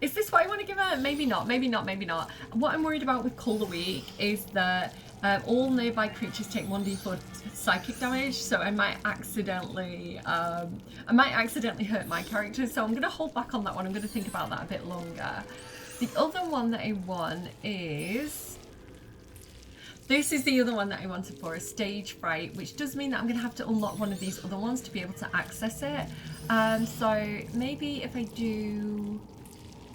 is this what I want to give her? Maybe not, maybe not, maybe not. What I'm worried about with Cull the Weak is that all nearby creatures take 1d4 psychic damage, so I might accidentally hurt my character, so I'm going to hold back on that one. I'm going to think about that a bit longer. The other one that I want is, this is the other one that I wanted for a Stage Fright, which does mean that I'm going to have to unlock one of these other ones to be able to access it. So maybe if I do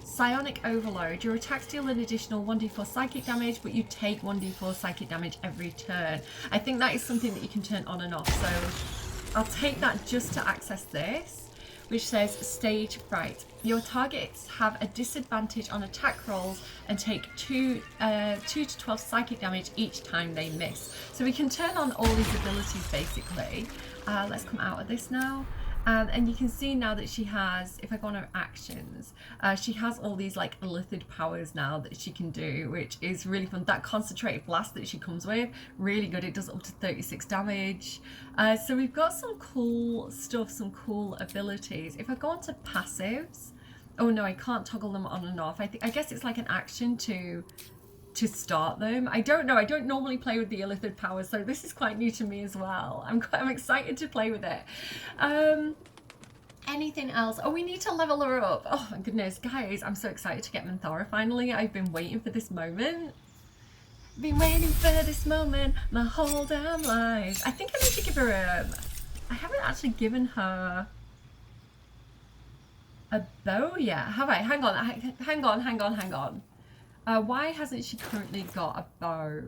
Psionic Overload, your attacks deal an additional 1d4 psychic damage, but you take 1d4 psychic damage every turn. I think that is something that you can turn on and off, so I'll take that just to access this, which says Stage Fright. Your targets have a disadvantage on attack rolls and take 2 to 12 psychic damage each time they miss. So we can turn on all these abilities basically. Let's come out of this now. And you can see now that she has, if I go on her actions, she has all these like Illithid powers now that she can do, which is really fun. That concentrated blast that she comes with, really good. It does up to 36 damage. So we've got some cool stuff, some cool abilities. If I go on to passives, oh no, I can't toggle them on and off. I guess it's like an action to start them. I don't know. I don't normally play with the Illithid powers, so this is quite new to me as well. I'm excited to play with it. Anything else? Oh, we need to level her up. Oh my goodness, guys, I'm so excited to get Minthara finally. I've been waiting for this moment. Been waiting for this moment my whole damn life. I think I need to give her I haven't actually given her a bow yet, have I? Hang on. Why hasn't she currently got a bow?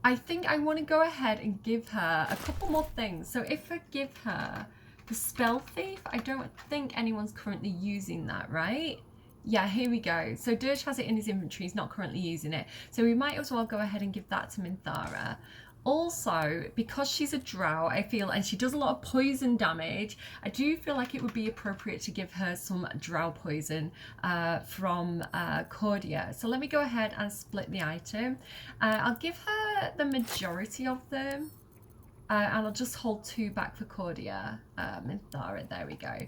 I think I want to go ahead and give her a couple more things. So if I give her The Spell Thief, I don't think anyone's currently using that, right? Yeah, here we go. So Dirge has it in his inventory, he's not currently using it. So we might as well go ahead and give that to Minthara. Also, because she's a drow, I feel, and she does a lot of poison damage, I do feel like it would be appropriate to give her some drow poison from Cordia. So let me go ahead and split the item. I'll give her the majority of them. And I'll just hold 2 back for Cordia. Minthara, there we go.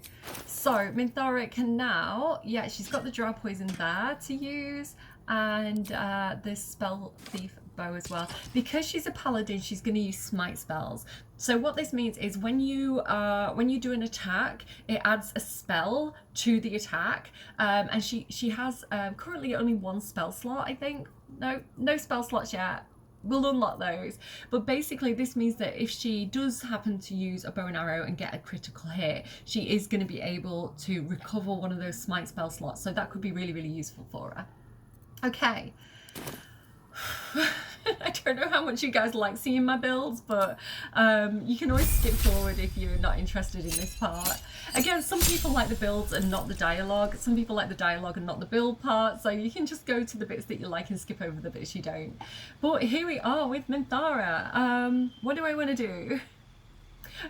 So Minthara can now, yeah, she's got the drow poison there to use, and the Spell Thief bow as well. Because she's a paladin, she's going to use smite spells. So what this means is when you do an attack, it adds a spell to the attack, and she has currently only 1 spell slot, I think. No spell slots yet. We'll unlock those, but basically this means that if she does happen to use a bow and arrow and get a critical hit, she is going to be able to recover one of those smite spell slots, so that could be really, really useful for her. Okay. I don't know how much you guys like seeing my builds, but you can always skip forward if you're not interested in this part. Again, some people like the builds and not the dialogue. Some people like the dialogue and not the build part, so you can just go to the bits that you like and skip over the bits you don't. But here we are with Minthara. What do I want to do?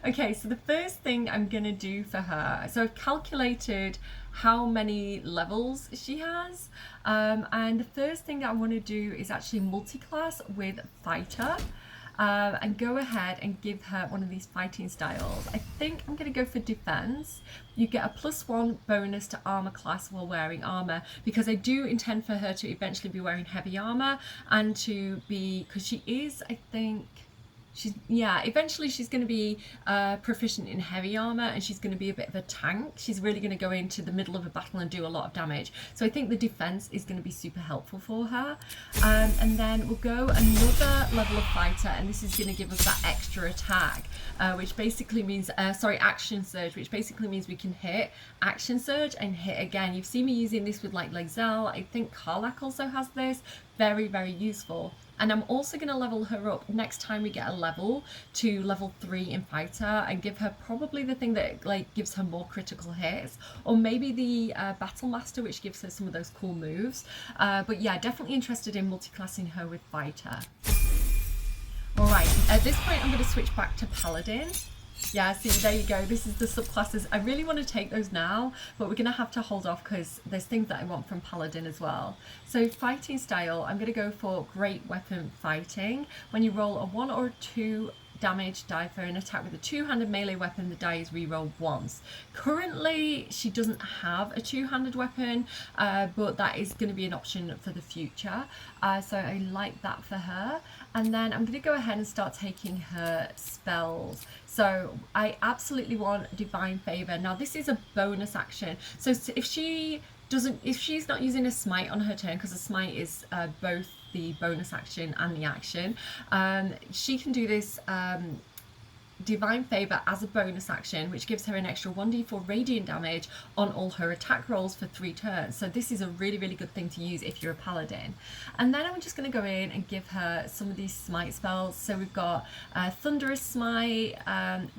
Okay, so the first thing I'm going to do for her, so I've calculated how many levels she has, and the first thing that I want to do is actually multi-class with Fighter, and go ahead and give her one of these fighting styles. I think I'm going to go for Defense. You get a +1 bonus to armor class while wearing armor, because I do intend for her to eventually be wearing heavy armor, and to be, because she is, I think, eventually she's going to be proficient in heavy armor, and she's going to be a bit of a tank. She's really going to go into the middle of a battle and do a lot of damage. So I think the defense is going to be super helpful for her. And then we'll go another level of fighter, and this is going to give us that extra attack, which basically means, action surge, which basically means we can hit, action surge, and hit again. You've seen me using this with like Lae'zel. I think Karlach also has this. Very, very useful. And I'm also going to level her up next time we get a level to level 3 in Fighter, and give her probably the thing that like gives her more critical hits, or maybe the Battle Master, which gives her some of those cool moves. But yeah, definitely interested in multi-classing her with Fighter. Alright, at this point I'm going to switch back to Paladin. Yeah, see, there you go. This is the subclasses. I really want to take those now, but we're going to have to hold off because there's things that I want from Paladin as well. So fighting style, I'm going to go for Great Weapon Fighting. When you roll a 1 or 2 damage die for an attack with a 2-handed melee weapon, the die is re-rolled once. Currently, she doesn't have a 2-handed weapon, but that is going to be an option for the future. So I like that for her. And then I'm going to go ahead and start taking her spells. So I absolutely want Divine Favor. Now this is a bonus action. So if she's not using a smite on her turn, because a smite is both the bonus action and the action, she can do this Divine Favor as a bonus action, which gives her an extra 1d4 radiant damage on all her attack rolls for 3 turns. So this is a really, really good thing to use if you're a paladin. And then I'm just going to go in and give her some of these smite spells. So we've got Thunderous Smite,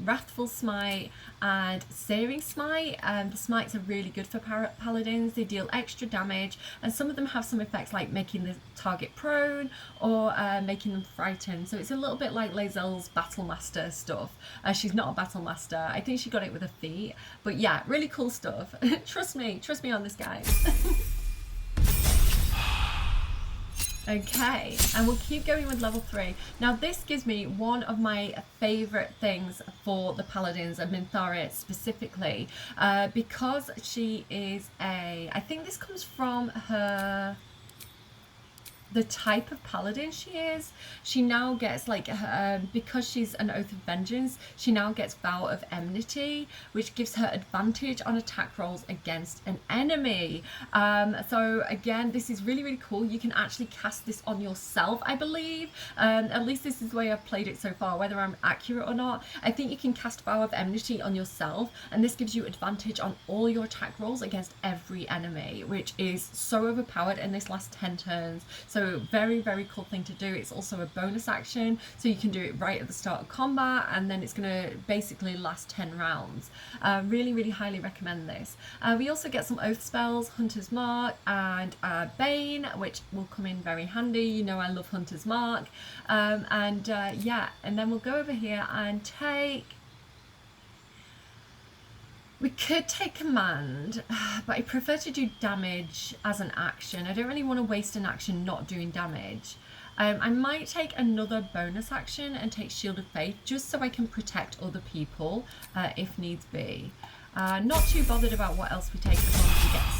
Wrathful Smite, and Searing Smite. The smites are really good for paladins. They deal extra damage, and some of them have some effects like making the target prone or making them frightened. So it's a little bit like Lae'zel's Battle Master stuff. She's not a Battle Master. I think she got it with a feat. But yeah, really cool stuff. Trust me on this, guys. Okay, and we'll keep going with level 3. Now this gives me one of my favourite things for the paladins, and Minthara specifically, because she is I think this comes from her, the type of paladin she is. She now gets like, because she's an Oath of Vengeance, she now gets Vow of Enmity, which gives her advantage on attack rolls against an enemy. So again, this is really, really cool. You can actually cast this on yourself, I believe. At least this is the way I've played it so far, whether I'm accurate or not. I think you can cast Vow of Enmity on yourself, and this gives you advantage on all your attack rolls against every enemy, which is so overpowered, and this lasts 10 turns. So So very, very cool thing to do. It's also a bonus action, so you can do it right at the start of combat, and then it's going to basically last 10 rounds. Really, really highly recommend this. We also get some oath spells, Hunter's Mark and Bane, which will come in very handy. You know I love Hunter's Mark. Yeah, and then we'll go over here and take... We could take command, but I prefer to do damage as an action. I don't really want to waste an action not doing damage. I might take another bonus action and take Shield of Faith, just so I can protect other people if needs be. Not too bothered about what else we take as long as we get the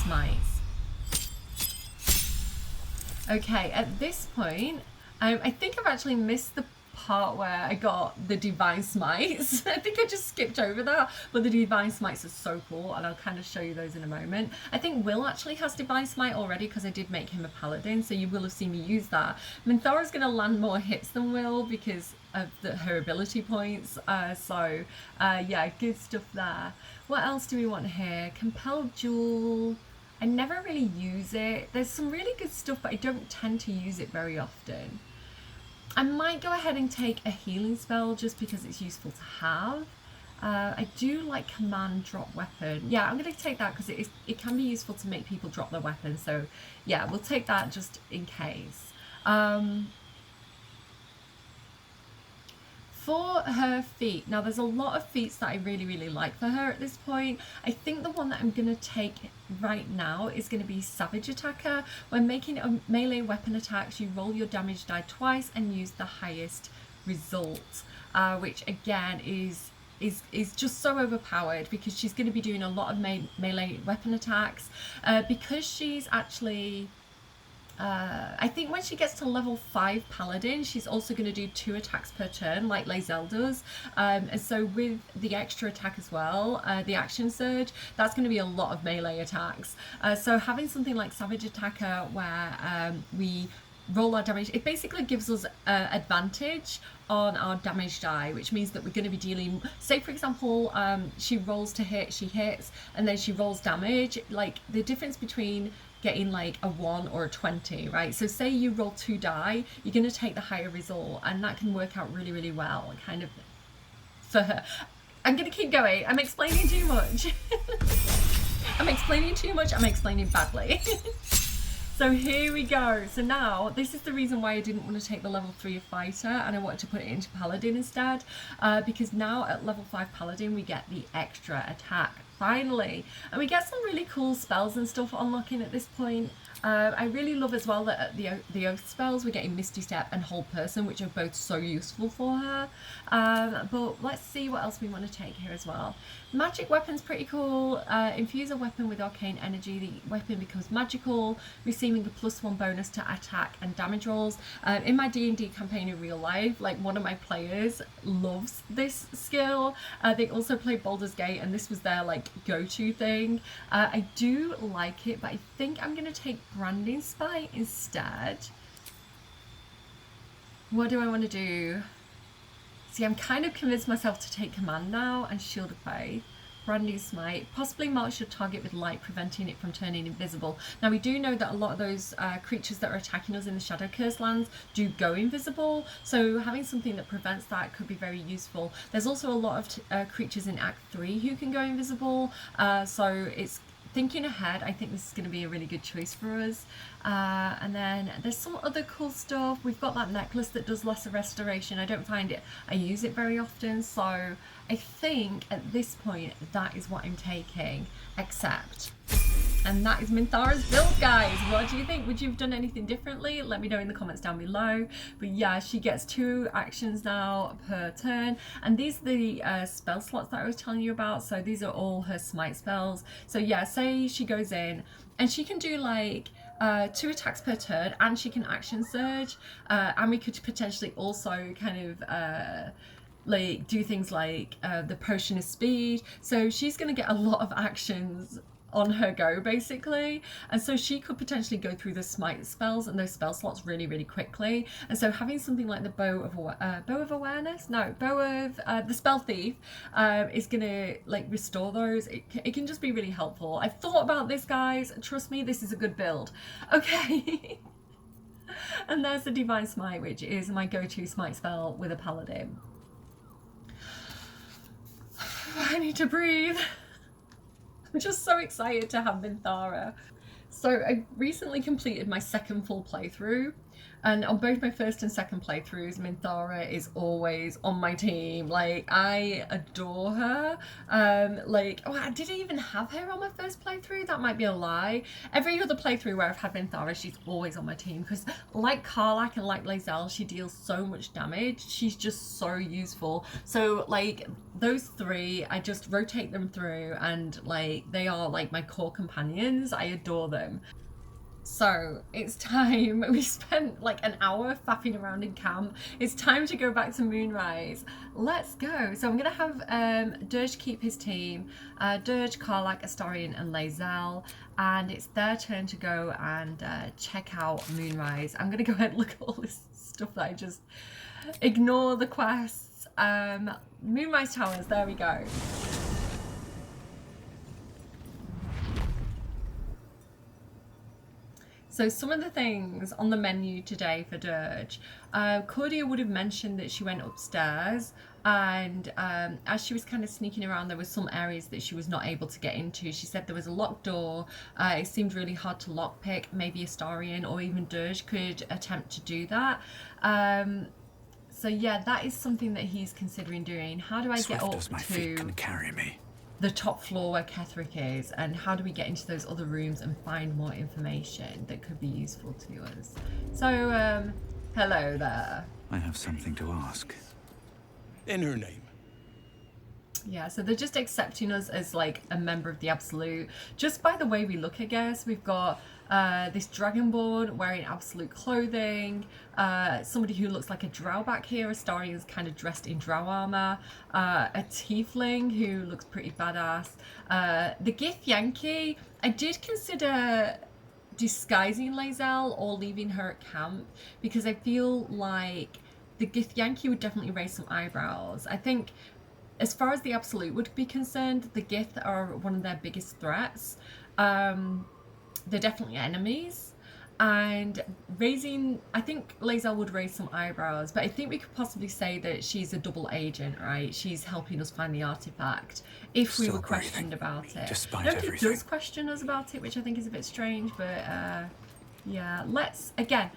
smites. Okay, at this point, I think I've actually missed the part where I got the Divine Smites. I think I just skipped over that, but the Divine Smites are so cool, and I'll kind of show you those in a moment. I think Will actually has Divine Smite already because I did make him a paladin, so you will have seen me use that. Minthara's going to land more hits than Will because of her ability points, yeah, good stuff there. What else do we want here? Compelled Jewel. I never really use it. There's some really good stuff, but I don't tend to use it very often. I might go ahead and take a healing spell just because it's useful to have. I do like command drop weapon. Yeah, I'm going to take that because it can be useful to make people drop their weapon. So yeah, we'll take that just in case. For her feat, now there's a lot of feats that I really, really like for her at this point. I think the one that I'm going to take right now is going to be Savage Attacker. When making a melee weapon attacks, you roll your damage die twice and use the highest result, which again is just so overpowered because she's going to be doing a lot of melee weapon attacks. Because she's actually... I think when she gets to level 5 Paladin, she's also going to do 2 attacks per turn, like Lae'zel does. And so with the extra attack as well, the Action Surge, that's going to be a lot of melee attacks. So having something like Savage Attacker where we roll our damage, it basically gives us advantage on our damage die, which means that we're going to be dealing, say for example, she rolls to hit, she hits, and then she rolls damage. Like the difference between getting like a 1 or a 20, right? So say you roll 2 die, you're going to take the higher result, and that can work out really, really well, kind of, for her. I'm going to keep going. I'm explaining too much. I'm explaining too much. I'm explaining badly. So here we go. So now, this is the reason why I didn't want to take the level 3 of Fighter, and I wanted to put it into Paladin instead, because now at level 5 Paladin, we get the extra attack. Finally, and we get some really cool spells and stuff unlocking at this point. I really love as well that at the Oath spells we're getting Misty Step and Hold Person, which are both so useful for her. But let's see what else we want to take here as well. Magic weapon's pretty cool. Infuse a weapon with arcane energy. The weapon becomes magical, receiving a +1 bonus to attack and damage rolls. In my D&D campaign in real life, like one of my players loves this skill. They also play Baldur's Gate, and this was their like go-to thing. I do like it, but I think I'm going to take Branding Spite instead. What do I want to do? See, I'm kind of convinced myself to take Command now and Shield of Faith. Branding Smite possibly marks your target with light, preventing it from turning invisible. Now we do know that a lot of those creatures that are attacking us in the Shadow Curse lands do go invisible, so having something that prevents that could be very useful. There's also a lot of creatures in Act 3 who can go invisible, so it's thinking ahead. I think this is going to be a really good choice for us. And then there's some other cool stuff. We've got that necklace that does lesser restoration. I don't find it, I use it very often, so I think at this point that is what I'm taking, except, and that is Minthara's build, guys. What do you think? Would you have done anything differently? Let me know in the comments down below. But yeah, she gets 2 actions now per turn, and these are the spell slots that I was telling you about. So these are all her smite spells. So yeah, say she goes in and she can do like 2 attacks per turn, and she can action surge, and we could potentially also kind of like do things like the potion of speed. So she's going to get a lot of actions on her go basically, and so she could potentially go through the smite spells and those spell slots really, really quickly. And so having something like the bow of awareness, no, bow of the spell thief is gonna like restore those. It can just be really helpful. I've thought about this, guys. Trust me, this is a good build. Okay. And there's the Divine Smite, which is my go-to smite spell with a paladin. I need to breathe. I'm just so excited to have Minthara. So I recently completed my second full playthrough, and on both my first and second playthroughs, Minthara is always on my team. Like, I adore her. Like, oh, I didn't even have her on my first playthrough. That might be a lie. Every other playthrough where I've had Minthara, she's always on my team, because like Karlach and like Lae'zel, she deals so much damage. She's just so useful. So like those three, I just rotate them through, and like they are like my core companions. I adore them. So it's time. We spent like an hour faffing around in camp. It's time to go back to Moonrise. Let's go. So I'm gonna have Dirge keep his team, Dirge, Karlach, Astarion and Lae'zel, and it's their turn to go and check out Moonrise. I'm gonna go ahead and look at all this stuff that I just ignore the quests. Moonrise Towers, there we go. So some of the things on the menu today for Dirge, Cordia would have mentioned that she went upstairs, and as she was kind of sneaking around, there was some areas that she was not able to get into. She said there was a locked door. It seemed really hard to lockpick. Maybe Astarion or even Dirge could attempt to do that. So yeah, that is something that he's considering doing. How do I get up my feet can carry me. The top floor where Ketheric is, and how do we get into those other rooms and find more information that could be useful to us? So, hello there. I have something to ask. In her name. Yeah, so they're just accepting us as like a member of the Absolute. Just by the way we look, I guess. We've got this Dragonborn wearing Absolute clothing, somebody who looks like a drow back here. Astarion's kind of dressed in drow armor, a tiefling who looks pretty badass. The Githyanki, I did consider disguising Lae'zel or leaving her at camp, because I feel like the Githyanki would definitely raise some eyebrows. I think as far as the Absolute would be concerned, the Gith are one of their biggest threats. They're definitely enemies, and I think Lae'zel would raise some eyebrows, but I think we could possibly say that she's a double agent, right? She's helping us find the artifact if we were questioned about it. Despite Nobody everything. does question us about it, which I think is a bit strange, but yeah, let's, again,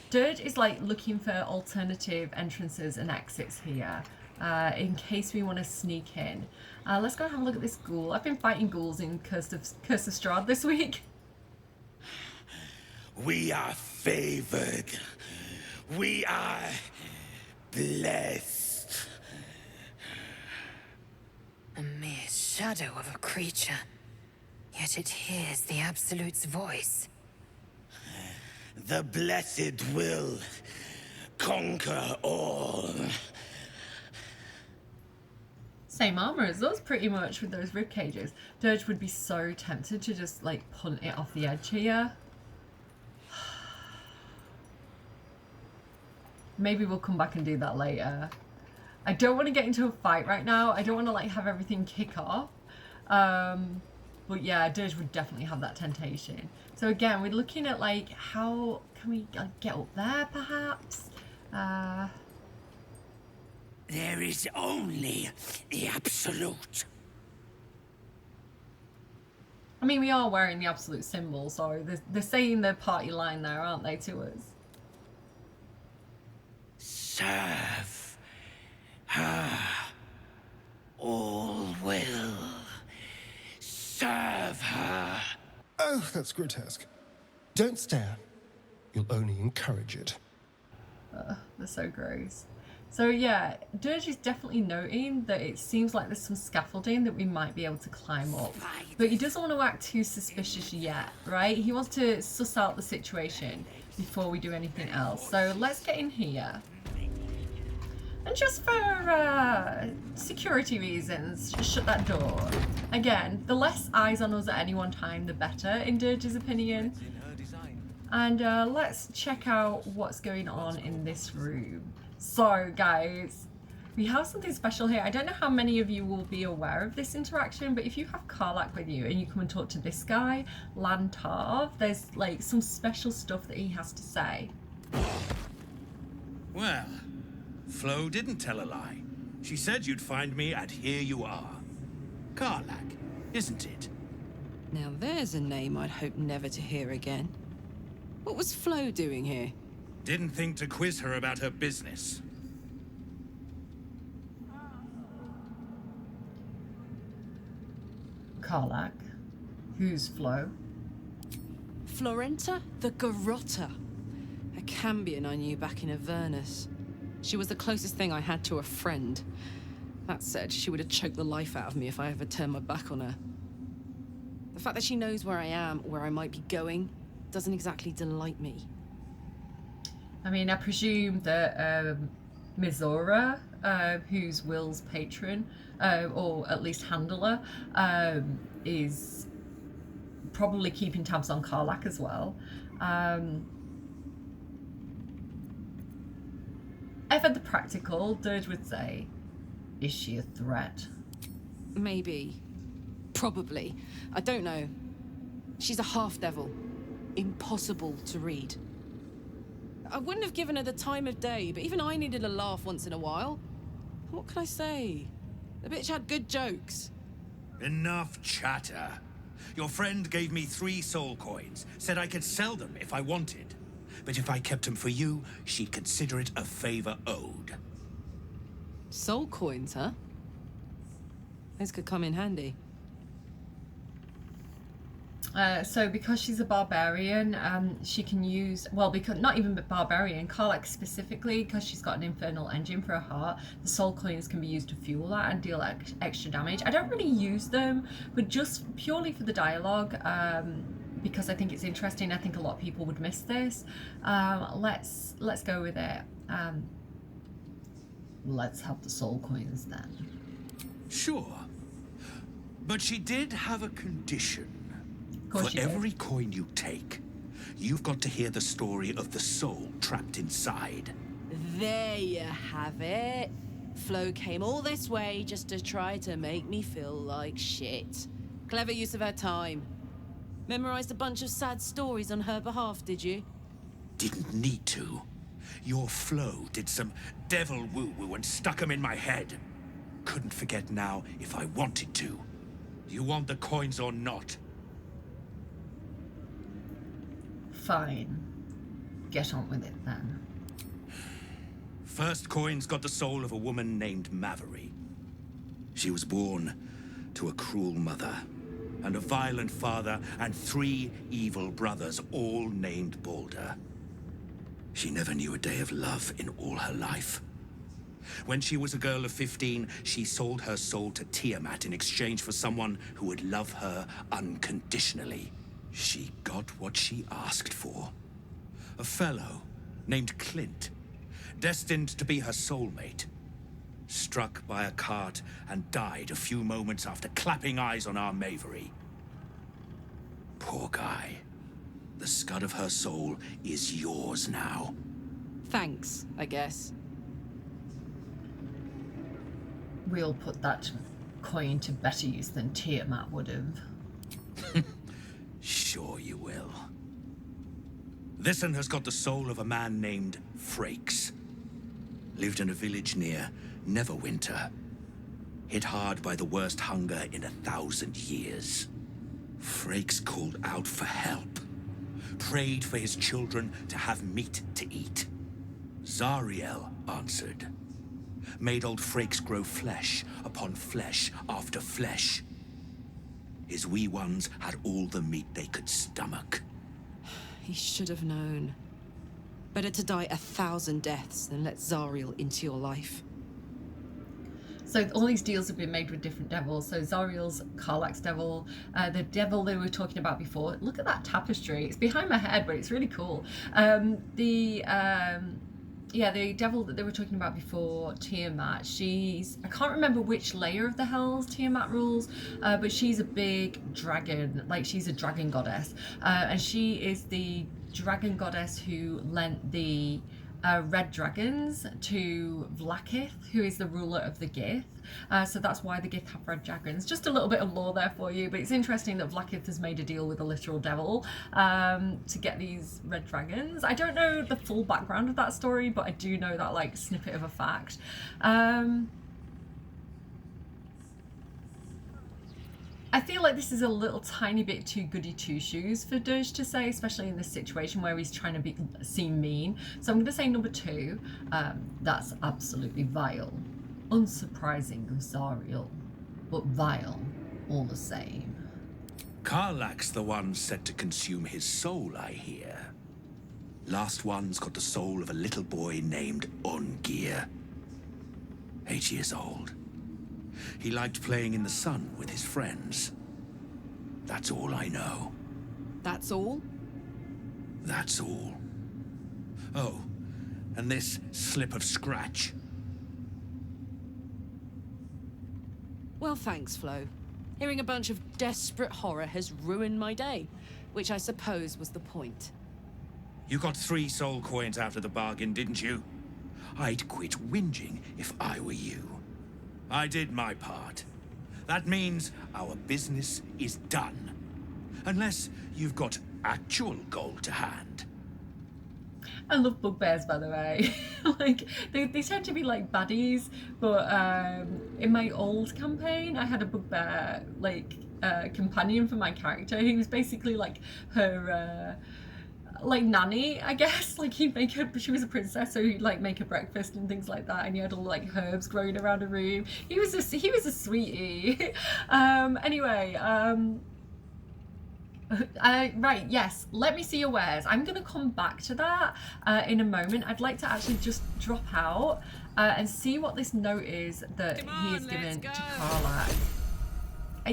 Dirge is like looking for alternative entrances and exits here. In case we want to sneak in. Let's go and have a look at this ghoul. I've been fighting ghouls in Curse of Strahd this week. We are favored. We are blessed. A mere shadow of a creature, yet it hears the Absolute's voice. The blessed will conquer all. Same armor as us, pretty much, with those rib cages. Dirge would be so tempted to just like punt it off the edge here. Maybe we'll come back and do that later. I don't want to get into a fight right now. I don't want to like have everything kick off. But yeah, Dirge would definitely have that temptation. So again, we're looking at like, how can we get up there perhaps? There is only the Absolute. I mean, we are wearing the Absolute symbol, so they're saying the party line there, aren't they, to us? Serve her. All will serve her. Oh, that's grotesque. Don't stare. You'll only encourage it. They're so gross. So yeah, Dirge is definitely noting that it seems like there's some scaffolding that we might be able to climb up. But he doesn't want to act too suspicious yet, right? He wants to suss out the situation before we do anything else. So let's get in here. And just for security reasons, just shut that door. Again, the less eyes on us at any one time, the better, in Dirge's opinion. And let's check out what's going on in this room. So guys, we have something special here. I don't know how many of you will be aware of this interaction, but if you have Karlach with you and you come and talk to this guy, Lantarv, there's like some special stuff that he has to say. Well, Flo didn't tell a lie. She said you'd find me, and here you are. Karlach, isn't it? Now there's a name I'd hope never to hear again. What was Flo doing here? Didn't think to quiz her about her business. Karlach. Who's Flo? Florenta the Garotta. A Cambion I knew back in Avernus. She was the closest thing I had to a friend. That said, she would have choked the life out of me if I ever turned my back on her. The fact that she knows where I am, where I might be going, doesn't exactly delight me. I mean, I presume that Mizora, who's Will's patron, or at least handler, is probably keeping tabs on Karlach as well. Ever the practical, Dirge would say, is she a threat? Maybe. Probably. I don't know. She's a half-devil. Impossible to read. I wouldn't have given her the time of day, but even I needed a laugh once in a while. What can I say? The bitch had good jokes. Enough chatter. Your friend gave me 3 soul coins, said I could sell them if I wanted. But if I kept them for you, she'd consider it a favor owed. Soul coins, huh? Those could come in handy. So because she's a barbarian, she can use, well, because not even barbarian, Karlach specifically, because she's got an infernal engine for her heart, the soul coins can be used to fuel that and deal extra damage. I don't really use them, but just purely for the dialogue, because I think it's interesting. I think a lot of people would miss this. Let's go with it. Let's have the soul coins then. Sure. But she did have a condition. For every coin you take, you've got to hear the story of the soul trapped inside. There you have it. Flo came all this way just to try to make me feel like shit. Clever use of her time. Memorized a bunch of sad stories on her behalf, did you? Didn't need to. Your Flo did some devil woo-woo and stuck 'em in my head. Couldn't forget now if I wanted to. You want the coins or not? Fine. Get on with it then. First coin's got the soul of a woman named Mavery. She was born to a cruel mother and a violent father and 3 evil brothers, all named Baldur. She never knew a day of love in all her life. When she was a girl of 15, she sold her soul to Tiamat in exchange for someone who would love her unconditionally. She got what she asked for. A fellow named Clint, destined to be her soulmate. Struck by a cart and died a few moments after clapping eyes on our Mavery. Poor guy. The scud of her soul is yours now. Thanks, I guess. We'll put that coin to better use than Tiamat would have. Sure you will. This one has got the soul of a man named Frakes. Lived in a village near Neverwinter. Hit hard by the worst hunger in 1,000 years. Frakes called out for help. Prayed for his children to have meat to eat. Zariel answered. Made old Frakes grow flesh upon flesh after flesh. His wee ones had all the meat they could stomach. He should have known. Better to die 1,000 deaths than let Zariel into your life. So all these deals have been made with different devils. So Zariel's Karlach's devil, the devil they were talking about before. Look at that tapestry. It's behind my head, but it's really cool. The devil that they were talking about before, Tiamat, I can't remember which layer of the hells Tiamat rules, but she's a big dragon, like she's a dragon goddess. And she is the dragon goddess who lent the red dragons to Vlaakith, who is the ruler of the Gith. So that's why the Gith have red dragons. Just a little bit of lore there for you, but it's interesting that Vlaakith has made a deal with a literal devil to get these red dragons. I don't know the full background of that story, but I do know that like snippet of a fact. I feel like this is a little tiny bit too goody two-shoes for Dirge to say, especially in this situation where he's trying to seem mean. So I'm going to say number 2. That's absolutely vile. Unsurprising of Zariel, but vile all the same. Karlach's the one set to consume his soul, I hear. Last one's got the soul of a little boy named Ungir. 8 years old. He liked playing in the sun with his friends. That's all I know. That's all? That's all. Oh, and this slip of scratch. Well, thanks, Flo. Hearing a bunch of desperate horror has ruined my day, which I suppose was the point. You got 3 soul coins out of the bargain, didn't you? I'd quit whinging if I were you. I did my part. That means our business is done. Unless you've got actual gold to hand. I love bugbears, by the way. Like, they tend to be like baddies, but in my old campaign, I had a bugbear, like, companion for my character. He was basically like her, like, nanny, I guess. Like, he'd make her, she was a princess, so he'd like make her breakfast and things like that, and he had all like herbs growing around a room. He was a sweetie. Anyway, right, yes, let me see your wares. I'm gonna come back to that in a moment. I'd like to actually just drop out and see what this note is that he has given to Karlach.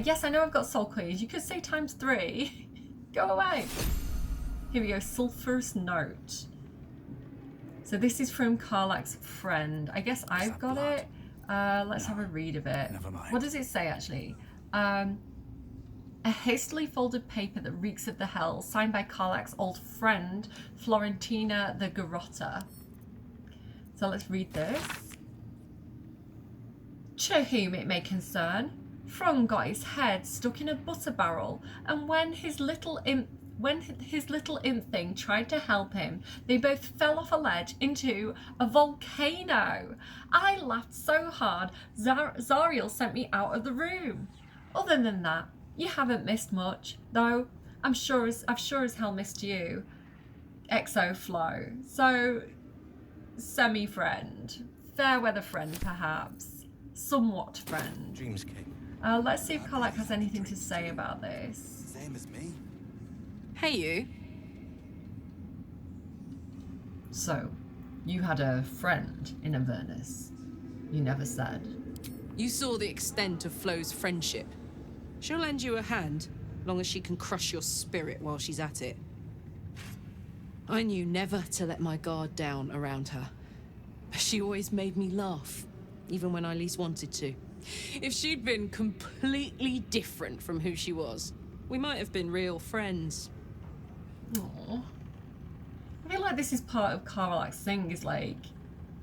Yes, I know I've got soul coins. You could say ×3. Go away. Here we go, sulphurous note. So this is from Karlach's friend. I guess I've got it. Let's have a read of it. Never mind. What does it say, actually? A hastily folded paper that reeks of the hell, signed by Karlach's old friend, Florentina the Garotta. So let's read this. To whom it may concern, Frung got his head stuck in a butter barrel, and when his little imp thing tried to help him, they both fell off a ledge into a volcano. I laughed so hard, Zariel sent me out of the room. Other than that, you haven't missed much, though I've sure as hell missed you. XO Flo. So, semi-friend. Fair weather friend, perhaps. Somewhat friend. Dreams came. Let's see if Karlach has anything to say about this. Same as me. Hey, you. So, you had a friend in Avernus. You never said. You saw the extent of Flo's friendship. She'll lend you a hand, long as she can crush your spirit while she's at it. I knew never to let my guard down around her. She always made me laugh, even when I least wanted to. If she'd been completely different from who she was, we might have been real friends. Aww. I feel like this is part of Karlach's thing, is like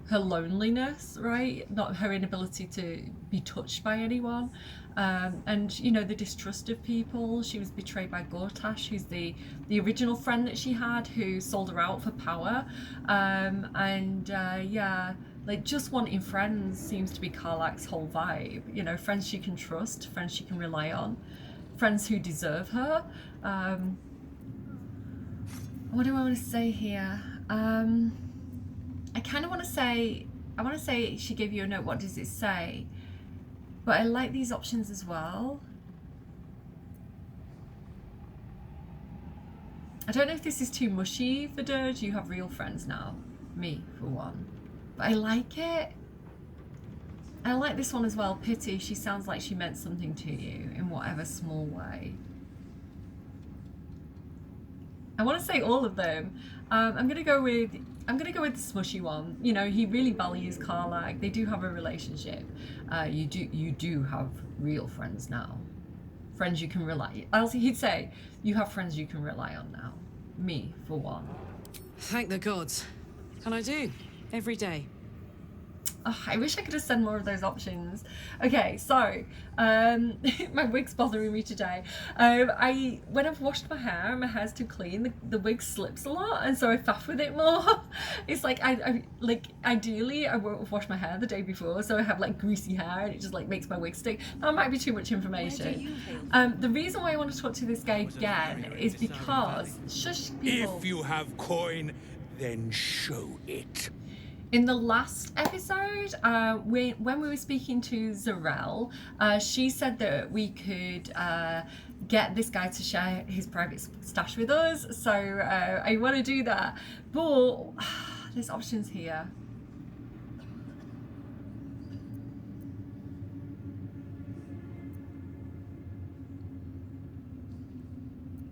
her loneliness, right? Not her inability to be touched by anyone. And, you know, the distrust of people. She was betrayed by Gortash, who's the original friend that she had, who sold her out for power. Yeah, like, just wanting friends seems to be Karlach's whole vibe. You know, friends she can trust, friends she can rely on, friends who deserve her. What do I want to say here? I kind of want to say, she gave you a note, what does it say? But I like these options as well. I don't know if this is too mushy for Dirge. You have real friends now. Me, for one. But I like it. I like this one as well. Pity, she sounds like she meant something to you in whatever small way. I want to say all of them. I'm gonna go with the smushy one. You know, he really values Karlach. They do have a relationship. You do have real friends now. Friends you can rely. He'd say you have friends you can rely on now. Me, for one. Thank the gods. can I do every day? Oh, I wish I could have said more of those options. Okay, so my wig's bothering me today. When I've washed my hair's too clean. The wig slips a lot, and so I faff with it more. It's like I like ideally I won't have washed my hair the day before, so I have like greasy hair, and it just like makes my wig stick. That might be too much information. The reason why I want to talk to this guy again is because shush people. If you have coin, then show it. In the last episode, when we were speaking to Zarel, she said that we could get this guy to share his private stash with us. So I want to do that, but there's options here.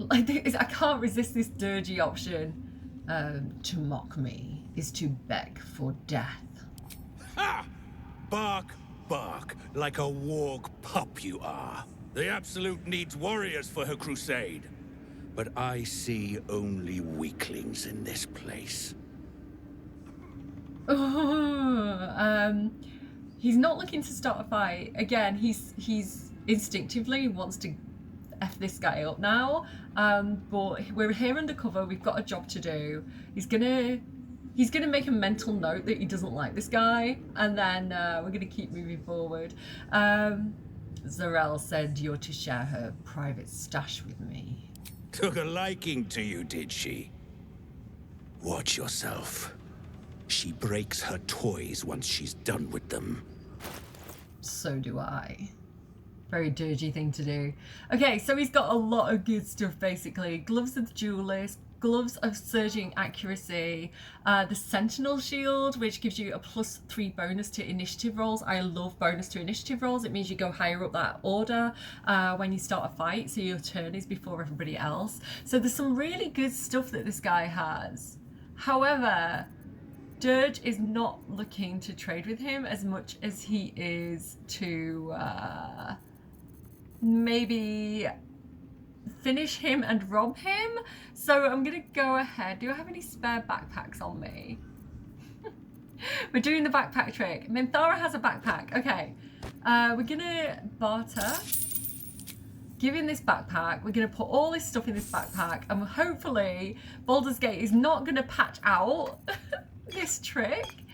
I can't resist this dirgy option. To mock me is to beg for death. Ha! Bark, bark, like a warg pup you are. The Absolute needs warriors for her crusade. But I see only weaklings in this place. Oh, he's not looking to start a fight. Again, he's instinctively wants to F this guy up now. But we're here undercover, we've got a job to do. He's gonna make a mental note that he doesn't like this guy, and then we're gonna keep moving forward. Zarel said you're to share her private stash with me. Took a liking to you, did she? Watch yourself. She breaks her toys once she's done with them. So do I. Very dirgy thing to do. Okay, so he's got a lot of good stuff basically. Gloves of the duelist, gloves of surging accuracy, the sentinel shield, which gives you a +3 bonus to initiative rolls. I love bonus to initiative rolls. It means you go higher up that order when you start a fight, so your turn is before everybody else. So there's some really good stuff that this guy has. However, Dirge is not looking to trade with him as much as he is to maybe finish him and rob him. So I'm gonna go ahead. Do I have any spare backpacks on me? We're doing the backpack trick. Minthara has a backpack. Okay, we're gonna barter. Give him this backpack. We're gonna put all this stuff in this backpack, and hopefully Baldur's Gate is not gonna patch out this trick,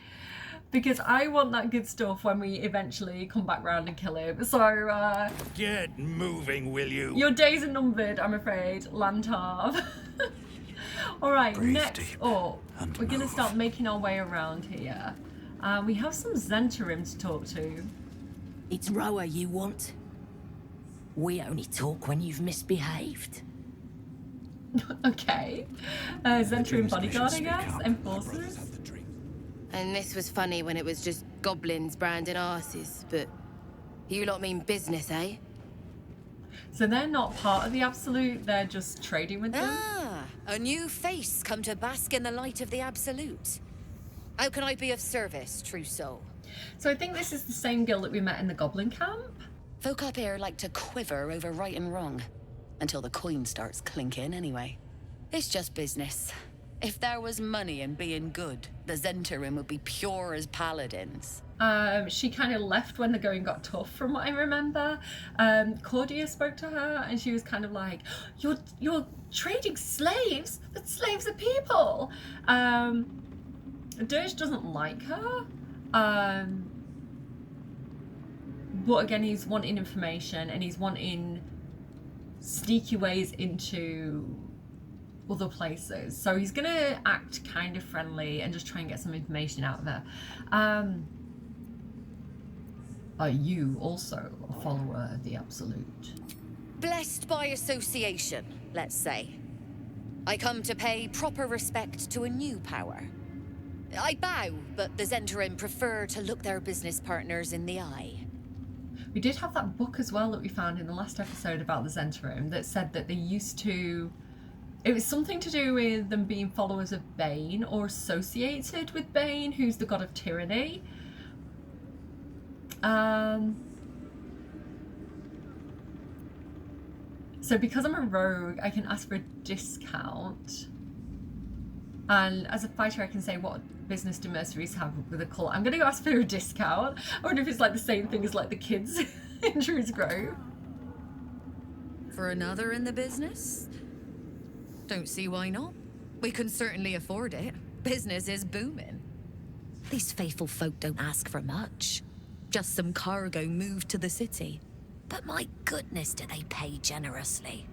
because I want that good stuff when we eventually come back round and kill him. So get moving, will you? Your days are numbered, I'm afraid, Lantarv. All right, next up, we're gonna start making our way around here. We have some Zentarim to talk to. It's Roa you want? We only talk when you've misbehaved. Okay. Zentarim bodyguard, I guess? Enforcers? And this was funny when it was just goblins branding arses, but you lot mean business, eh? So they're not part of the Absolute, they're just trading with them? Ah, a new face come to bask in the light of the Absolute. How can I be of service, true soul? So I think this is the same guild that we met in the Goblin Camp. Folk up here like to quiver over right and wrong. Until the coin starts clinking, anyway. It's just business. If there was money in being good, the Zentarim would be pure as paladins. She kind of left when the going got tough, from what I remember. Cordia spoke to her, and she was kind of like, "You're trading slaves, but slaves are people." Dirge doesn't like her. But again, he's wanting information, and he's wanting sneaky ways into other places. So he's gonna act kind of friendly and just try and get some information out of her. Are you also a follower of the Absolute? Blessed by association, let's say. I come to pay proper respect to a new power. I bow, but the Zentarim prefer to look their business partners in the eye. We did have that book as well that we found in the last episode about the Zentarim that said that they used to... It was something to do with them being followers of Bane or associated with Bane, who's the god of tyranny. So because I'm a rogue, I can ask for a discount. And as a fighter, I can say, what business do mercenaries have with a cult? I'm going to go ask for a discount. I wonder if it's like the same thing as like the kids in Druid's Grove. For another in the business? Don't see why not. We can certainly afford it. Business is booming. These faithful folk don't ask for much. Just some cargo moved to the city. But my goodness, do they pay generously.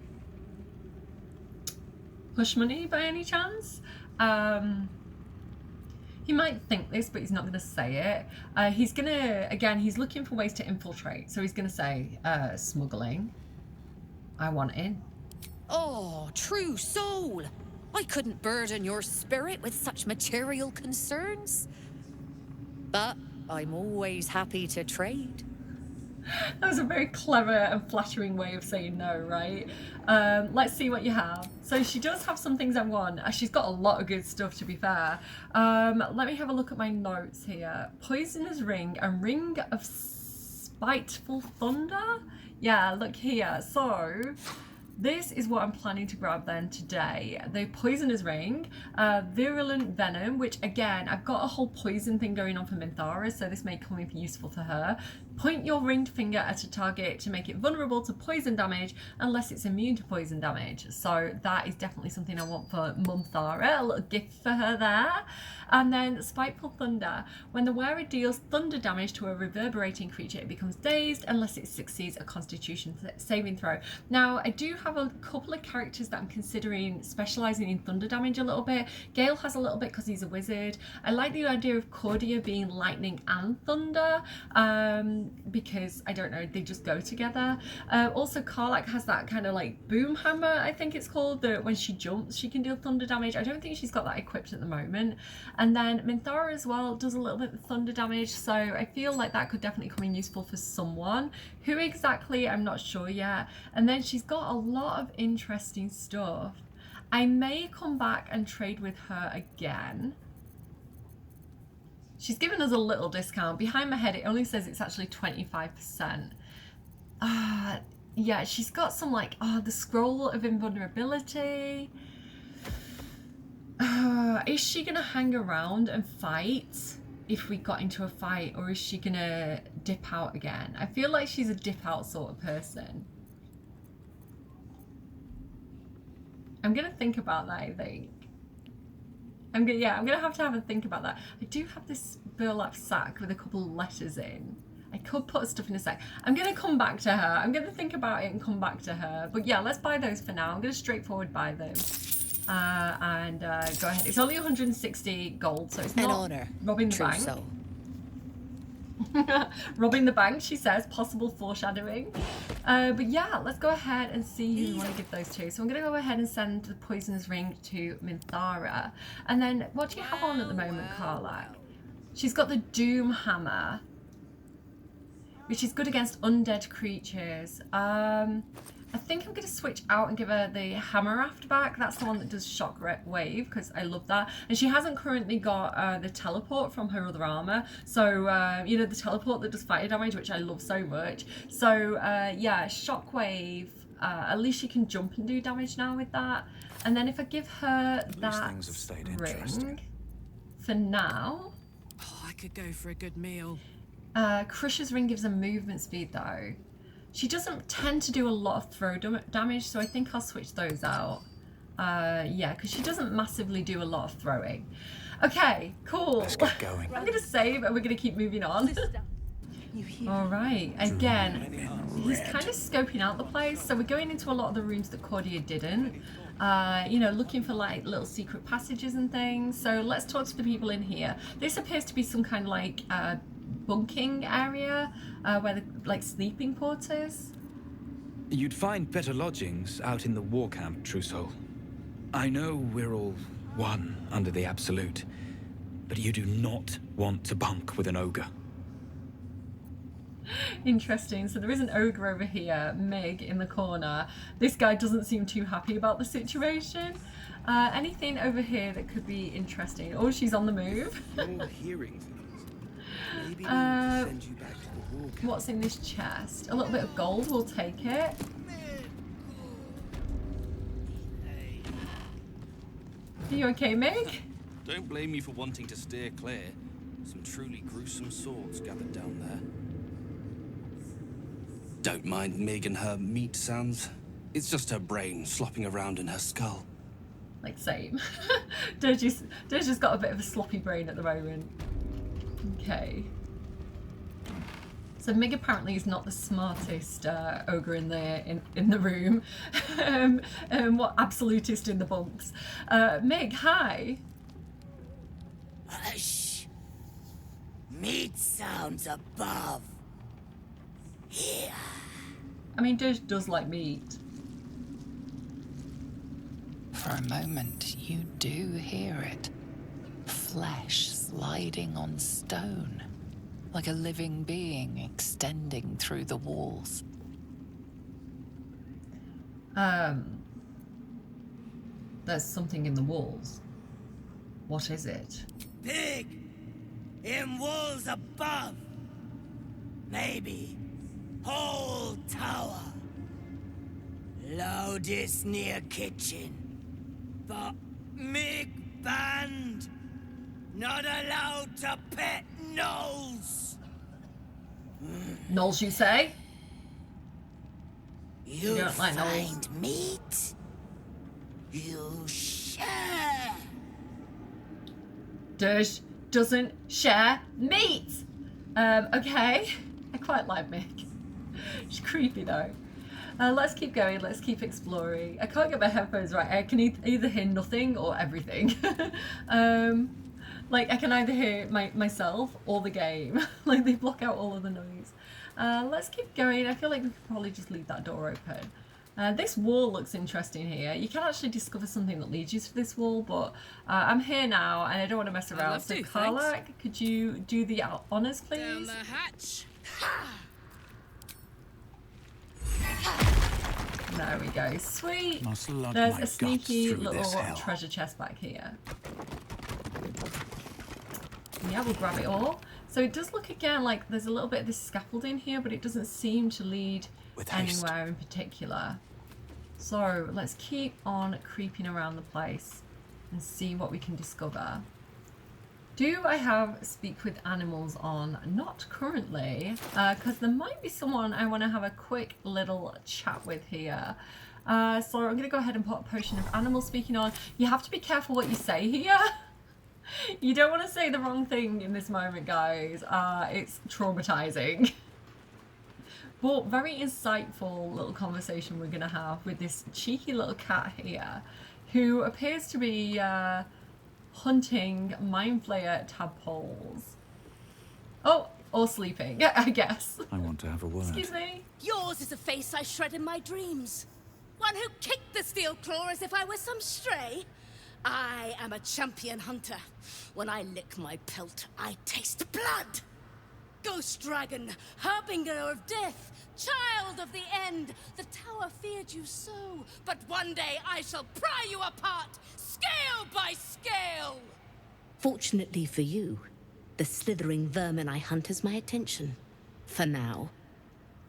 Hush money by any chance? He might think this, but he's not going to say it. He's going to, again, he's looking for ways to infiltrate. So he's going to say, smuggling. I want in. Oh, true soul. I couldn't burden your spirit with such material concerns. But I'm always happy to trade. That was a very clever and flattering way of saying no, right? Let's see what you have. So she does have some things I want. She's got a lot of good stuff, to be fair. Let me have a look at my notes here. Poisoner's Ring and Ring of Spiteful Thunder? Yeah, look here. So this is what I'm planning to grab then today. The Poisoner's Ring, Virulent Venom, which again, I've got a whole poison thing going on for Minthara, so this may come in useful for her. Point your ringed finger at a target to make it vulnerable to poison damage unless it's immune to poison damage. So that is definitely something I want for Minthara, a little gift for her there. And then Spiteful Thunder. When the wearer deals thunder damage to a reverberating creature, it becomes dazed unless it succeeds a Constitution saving throw. Now, I do have a couple of characters that I'm considering specialising in thunder damage a little bit. Gale has a little bit because he's a wizard. I like the idea of Cordia being lightning and thunder, because, I don't know, they just go together. Also, Karlach has that kind of like boom hammer, I think it's called, that when she jumps, she can deal thunder damage. I don't think she's got that equipped at the moment. And then Minthara as well does a little bit of thunder damage, so I feel like that could definitely come in useful for someone. Who exactly, I'm not sure yet. And then she's got a lot of interesting stuff. I may come back and trade with her again. She's given us a little discount. Behind my head, it only says it's actually 25%. Yeah, she's got some like, the Scroll of Invulnerability. Is she gonna hang around and fight if we got into a fight, or is she gonna dip out again? I feel like she's a dip out sort of person. I'm gonna think about that, I think. I'm gonna have to have a think about that. I do have this burlap sack with a couple of letters in. I could put stuff in a sack. I'm gonna come back to her. I'm gonna think about it and come back to her. But yeah, let's buy those for now. I'm gonna straightforward buy them. And go ahead. It's only 160 gold, so it's not robbing the bank. Robbing the bank, she says. Possible foreshadowing. But yeah, let's go ahead and see who we want to give those to. So I'm going to go ahead and send the Poisoner's Ring to Minthara. And then, what do you have on at the moment, Karlach? She's got the Doom Hammer, which is good against undead creatures. I think I'm going to switch out and give her the Hammer Aft back. That's the one that does Shock Wave, because I love that. And she hasn't currently got the teleport from her other armor. So, you know, the teleport that does fire damage, which I love so much. So, yeah, Shock Wave. At least she can jump and do damage now with that. And then if I give her that ring for now. Oh, I could go for a good meal. Crusher's Ring gives her movement speed, though. She doesn't tend to do a lot of throw damage, so I think I'll switch those out. Yeah, because she doesn't massively do a lot of throwing. Okay, cool. Let's get going. I'm going to save and we're going to keep moving on. All right, again, he's kind of scoping out the place. So we're going into a lot of the rooms that Cordia didn't. You know, looking for like little secret passages and things. So let's talk to the people in here. This appears to be some kind of like bunking area where the like sleeping quarters. You'd find better lodgings out in the war camp, True Soul. I know we're all one under the Absolute, but you do not want to bunk with an ogre. Interesting. So there is an ogre over here, Meg, in the corner. This guy doesn't seem too happy about the situation. Anything over here that could be interesting? Oh, she's on the move. What's in this chest? A little bit of gold, we'll take it. Are you okay, Meg? Don't blame me for wanting to steer clear. Some truly gruesome sorts gathered down there. Don't mind Meg and her meat sounds. It's just her brain slopping around in her skull. Like, same. Dirge's got a bit of a sloppy brain at the moment. Okay. So Meg apparently is not the smartest ogre in the room. What absolutist in the bunks? Meg, hi. Hush. Meat sounds above. Here. I mean, Dirge does like meat. For a moment, you do hear it. Flesh sliding on stone, like a living being extending through the walls. There's something in the walls. What is it? Pig! In walls above! Maybe whole tower. Loudest near kitchen. But Mig banned. Not allowed to pet gnolls. Gnolls, you say? You don't like gnolls? find meat. You share. Dirge doesn't share meat. Okay. I quite like Mick. She's creepy though. Let's keep going. Let's keep exploring. I can't get my headphones right. I can either hear nothing or everything. Like I can either hear myself or the game. Like they block out all of the noise. Let's keep going. I feel like we could probably just leave that door open. This wall looks interesting here. You can actually discover something that leads you to this wall, but I'm here now and I don't want to mess around. So Karlak, could you do the honors, please? Down the hatch. There we go. Sweet. Must lug There's my a sneaky guts through little this hell. treasure chest back here. Yeah, we'll grab it all. So it does look again like there's a little bit of this scaffolding here, but it doesn't seem to lead anywhere in particular. So let's keep on creeping around the place and see what we can discover. Do I have speak with animals on? Not currently, because there might be someone I want to have a quick little chat with here. So I'm going to go ahead and put a potion of animal speaking on. You have to be careful what you say here. You don't want to say the wrong thing in this moment, guys. It's traumatizing. But very insightful little conversation we're going to have with this cheeky little cat here, who appears to be hunting mind flayer tadpoles. Oh, or sleeping, I guess. I want to have a word. Excuse me. Yours is a face I shred in my dreams. One who kicked the steel claw as if I were some stray. I am a champion hunter. When I lick my pelt, I taste blood. Ghost dragon, harbinger of death, child of the end. The tower feared you so, but one day I shall pry you apart, scale by scale. Fortunately for you, the slithering vermin I hunt has my attention. For now.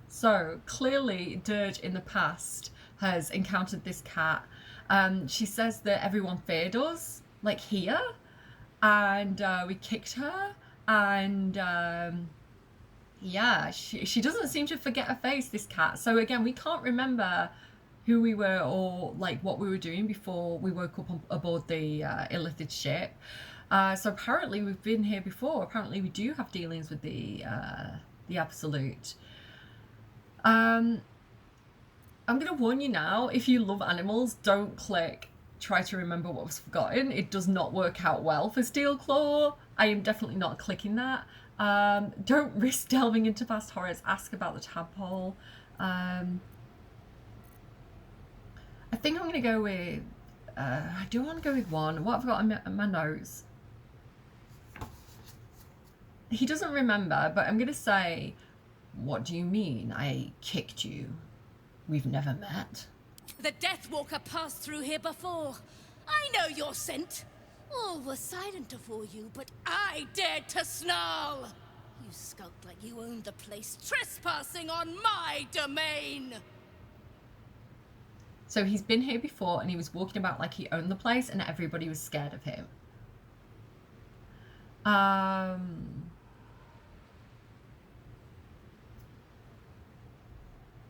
So, clearly, Dirge in the past has encountered this cat. She says that everyone feared us, like here, and we kicked her, and yeah, she doesn't seem to forget her face, this cat. So again, we can't remember who we were or like what we were doing before we woke up aboard the illithid ship. So apparently we've been here before. Apparently we do have dealings with the Absolute. I'm going to warn you now, if you love animals, don't click try to remember what was forgotten. It does not work out well for Steelclaw. I am definitely not clicking that. Don't risk delving into past horrors. Ask about the tadpole. I think I'm going to go with... I do want to go with one. What have I got in my notes? He doesn't remember, but I'm going to say, what do you mean I kicked you? We've never met. The Deathwalker passed through here before. I know your scent. All was silent before you, but I dared to snarl. You skulked like you owned the place, trespassing on my domain. So he's been here before and he was walking about like he owned the place and everybody was scared of him.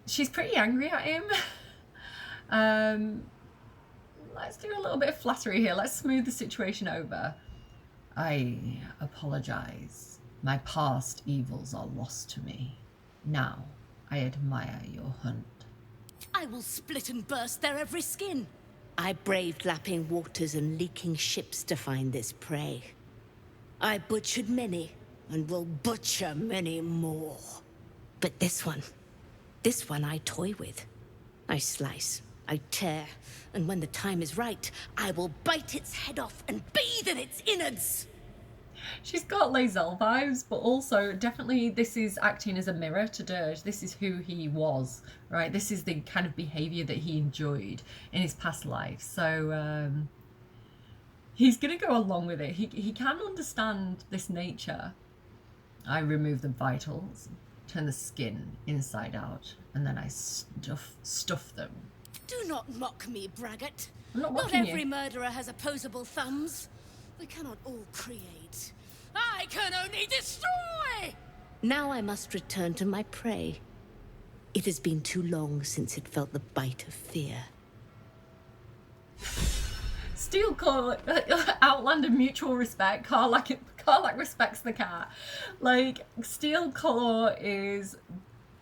She's pretty angry at him. Let's do a little bit of flattery here. Let's smooth the situation over. I apologize. My past evils are lost to me. Now, I admire your hunt. I will split and burst their every skin. I braved lapping waters and leaking ships to find this prey. I butchered many, and will butcher many more. But this one I toy with. I slice, I tear, and when the time is right, I will bite its head off and bathe in its innards. She's got Lae'zel vibes, but also definitely this is acting as a mirror to Dirge. This is who he was, right? This is the kind of behaviour that he enjoyed in his past life. So he's going to go along with it. He can understand this nature. I remove the vitals, turn the skin inside out, and then I stuff them. Do not mock me, braggart. I'm not Not mocking every you. murderer has opposable thumbs. They cannot all create. I can only destroy! Now I must return to my prey. It has been too long since it felt the bite of fear. Steel Claw, Outlander mutual respect. Karlak respects the cat. Like, Steel Claw is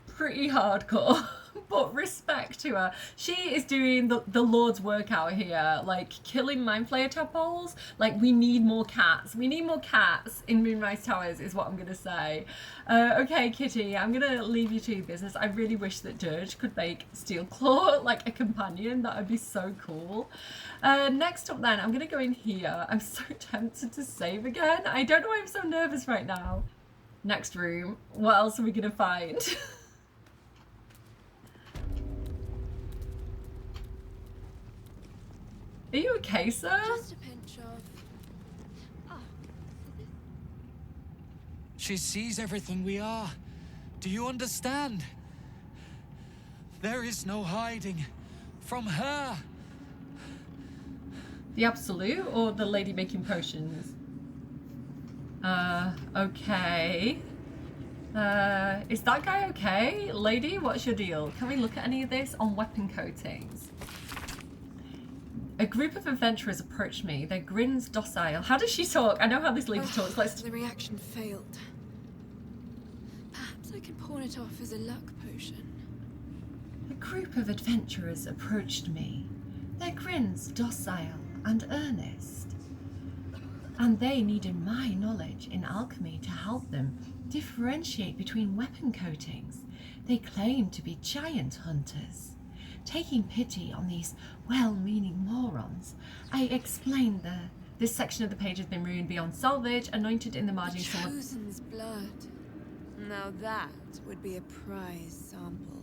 pretty hardcore, but respect to her. She is doing the Lord's work out here, like killing Mind Flayer tadpoles. Like, we need more cats. We need more cats in Moonrise Towers is what I'm gonna say. Okay, Kitty, I'm gonna leave you to your business. I really wish that Dirge could make Steel Claw like a companion. That would be so cool. Next up then, I'm gonna go in here. I'm so tempted to save again. I don't know why I'm so nervous right now. Next room. What else are we gonna find? Are you okay, sir? Just a pinch of... She sees everything we are. Do you understand? There is no hiding from her. The Absolute or the lady making potions? Okay. Is that guy okay? Lady, what's your deal? Can we look at any of this on weapon coatings? A group of adventurers approached me, their grins docile. How does she talk? I know how this lady talks. Let's... The reaction failed. Perhaps I can pawn it off as a luck potion. A group of adventurers approached me, their grins docile and earnest. And they needed my knowledge in alchemy to help them differentiate between weapon coatings. They claimed to be giant hunters. Taking pity on these well-meaning morons, I explained this section of the page has been ruined beyond salvage, anointed in the margin. Chosen's blood. Now that would be a prize sample.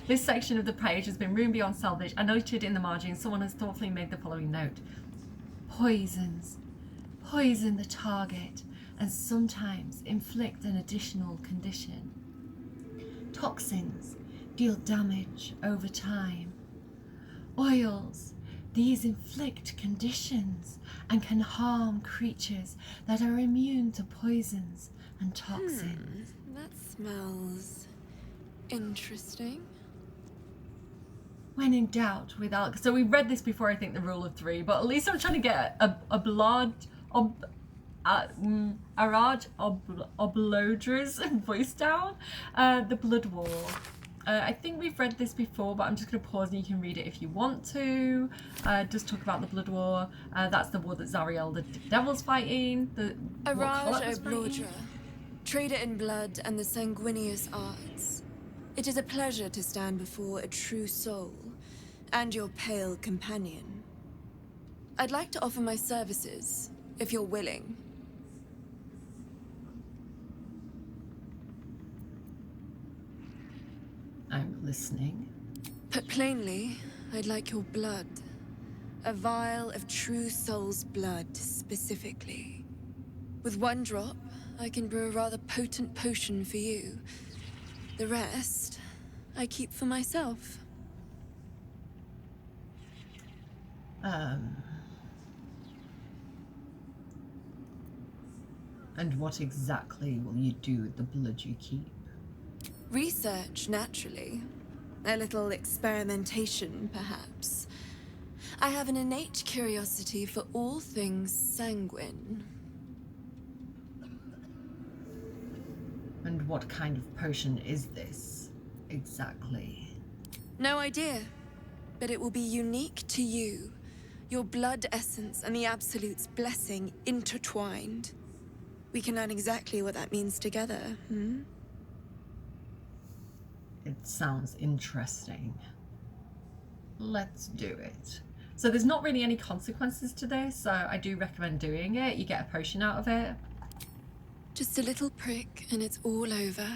This section of the page has been ruined beyond salvage, anointed in the margin. Someone has thoughtfully made the following note. Poisons. Poison the target and sometimes inflict an additional condition. Toxins. Deal damage over time. Oils, these inflict conditions and can harm creatures that are immune to poisons and toxins. That smells interesting. When in doubt with alcohol. So we read this before, I think, the rule of 3, but at least I'm trying to get a blood Araj Oblodra's voice down. The Blood War. I think we've read this before, but I'm just going to pause and you can read it if you want to. Just talk about the Blood War. That's the war that Zariel, the devil's fighting. Araj Oblodra, trader in blood and the sanguineous arts. It is a pleasure to stand before a true soul and your pale companion. I'd like to offer my services, if you're willing. I'm listening. Put plainly, I'd like your blood. A vial of true soul's blood, specifically. With one drop, I can brew a rather potent potion for you. The rest, I keep for myself. And what exactly will you do with the blood you keep? Research, naturally. A little experimentation, perhaps. I have an innate curiosity for all things sanguine. And what kind of potion is this, exactly? No idea, but it will be unique to you. Your blood essence and the Absolute's blessing intertwined. We can learn exactly what that means together, hmm? It sounds interesting. Let's do it. So there's not really any consequences to this, so I do recommend doing it. You get a potion out of it. Just a little prick and it's all over.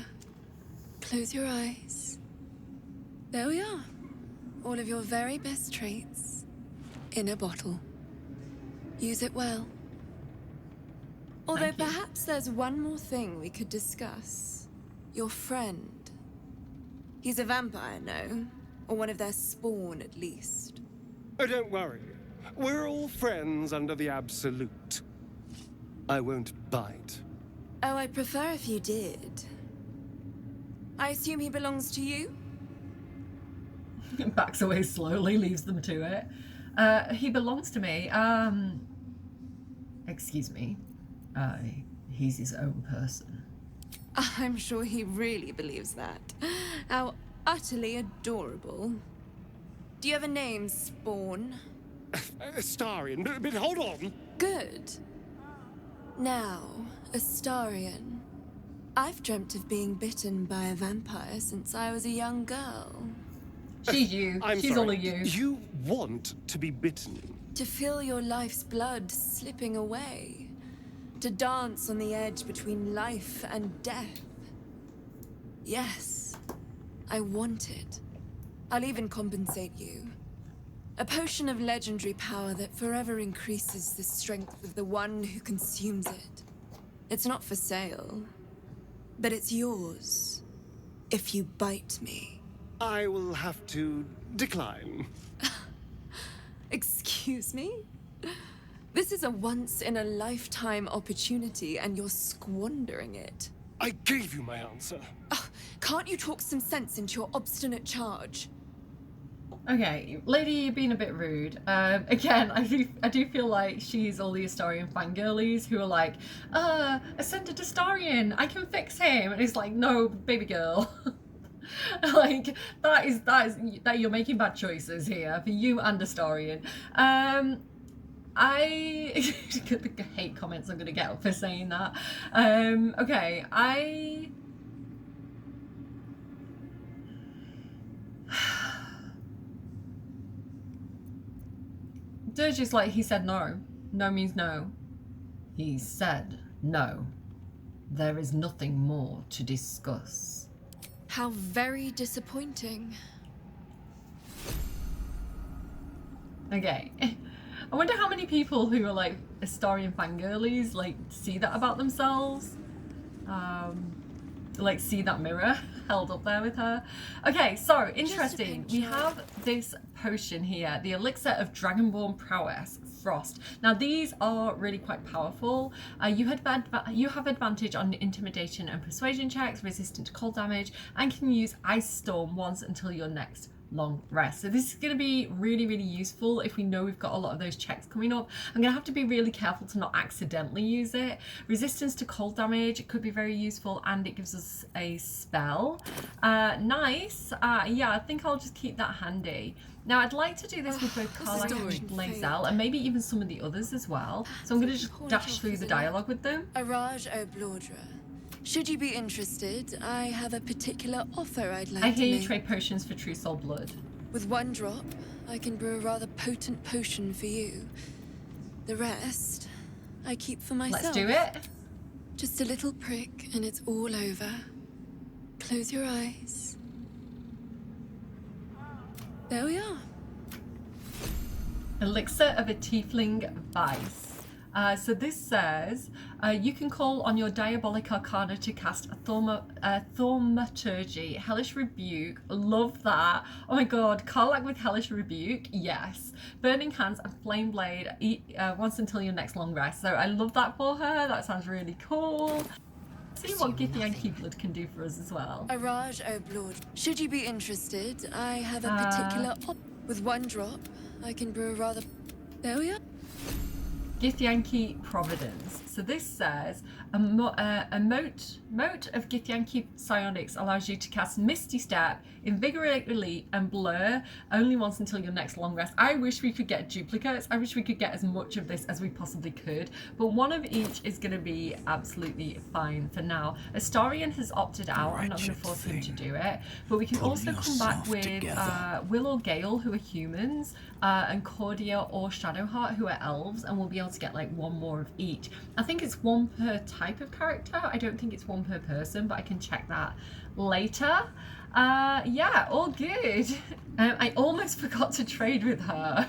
Close your eyes. There we are. All of your very best traits in a bottle. Use it well. Although perhaps there's one more thing we could discuss. Your friend. He's a vampire, no? Or one of their spawn, at least. Oh, don't worry. We're all friends under the Absolute. I won't bite. Oh, I'd prefer if you did. I assume he belongs to you? Backs away slowly, leaves them to it. He belongs to me. Excuse me. He's his own person. I'm sure he really believes that. How utterly adorable. Do you have a name, Spawn? Astarion, but hold on. Good. Now, Astarion. I've dreamt of being bitten by a vampire since I was a young girl. She's you. She's sorry. all of you. You want to be bitten? To feel your life's blood slipping away. To dance on the edge between life and death. Yes, I want it. I'll even compensate you. A potion of legendary power that forever increases the strength of the one who consumes it. It's not for sale, but it's yours if you bite me. I will have to decline. Excuse me? This is a once-in-a-lifetime opportunity, and you're squandering it. I gave you my answer. Can't you talk some sense into your obstinate charge? Okay, lady, you're being a bit rude. Again, I do feel like she's all the Astarion fangirlies who are like, ascended Astarion, I can fix him. And it's like, no, baby girl. Like, that you're making bad choices here for you and Astarion. I the hate comments I'm gonna get for saying that. Okay, Dirge is like, he said no. No means no. He said no. There is nothing more to discuss. How very disappointing. Okay. I wonder how many people who are like Astarion fangirlies like see that about themselves. Like see that mirror held up there with her. Okay, so interesting. We have this potion here, the Elixir of Dragonborn Prowess, Frost. Now these are really quite powerful. You have advantage on intimidation and persuasion checks, resistant to cold damage, and can use Ice Storm once until your next long rest. So this is going to be really, really useful if we know we've got a lot of those checks coming up. I'm going to have to be really careful to not accidentally use it. Resistance to cold damage could be very useful, and it gives us a spell. Nice. Yeah, I think I'll just keep that handy. Now I'd like to do this with both Karlach and Lae'zel, and maybe even some of the others as well. So I'm going to just dash through the dialogue with them. Araj O'Blordra. Should you be interested, I have a particular offer I'd like to make. I hear you trade potions for True Soul Blood. With one drop, I can brew a rather potent potion for you. The rest, I keep for myself. Let's do it. Just a little prick and it's all over. Close your eyes. There we are. Elixir of a Tiefling Vice. So this says, you can call on your Diabolic Arcana to cast a Thaumaturgy, Hellish Rebuke. Love that. Oh my god, Karlach with Hellish Rebuke, yes. Burning Hands and Flame Blade once until your next long rest. So I love that for her. That sounds really cool. See what Githyanki Blood can do for us as well. Araj, oh Blood. Should you be interested, I have a particular with one drop. I can brew a rather... There we are. Githyanki Providence. So this says a mote of Githyanki psionics allows you to cast Misty Step, Invigorate Elite, and Blur only once until your next long rest. I wish we could get duplicates. I wish we could get as much of this as we possibly could, but one of each is going to be absolutely fine for now. Astarion has opted out. I'm not going to force him to do it, but we can also come back with Will or Gale, who are humans, and Cordia or Shadowheart, who are elves, and we'll be able to get like one more of each. I think it's one per type of character. I don't think it's one per person, but I can check that later. Yeah, all good. I almost forgot to trade with her.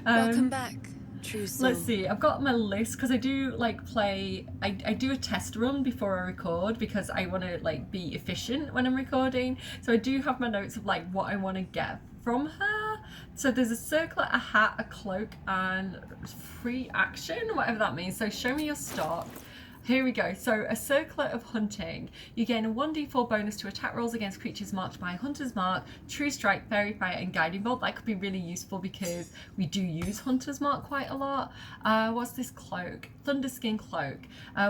Welcome back, True Soul. Let's see, I've got my list because I do like play, I do a test run before I record because I want to like be efficient when I'm recording. So I do have my notes of like what I want to get from her. So there's a circlet, a hat, a cloak, and free action, whatever that means. So show me your stock. Here we go. So a circlet of hunting. You gain a 1d4 bonus to attack rolls against creatures marked by Hunter's Mark, True Strike, Fairy Fire, and Guiding Bolt. That could be really useful because we do use Hunter's Mark quite a lot. What's this cloak? Thunderskin Cloak.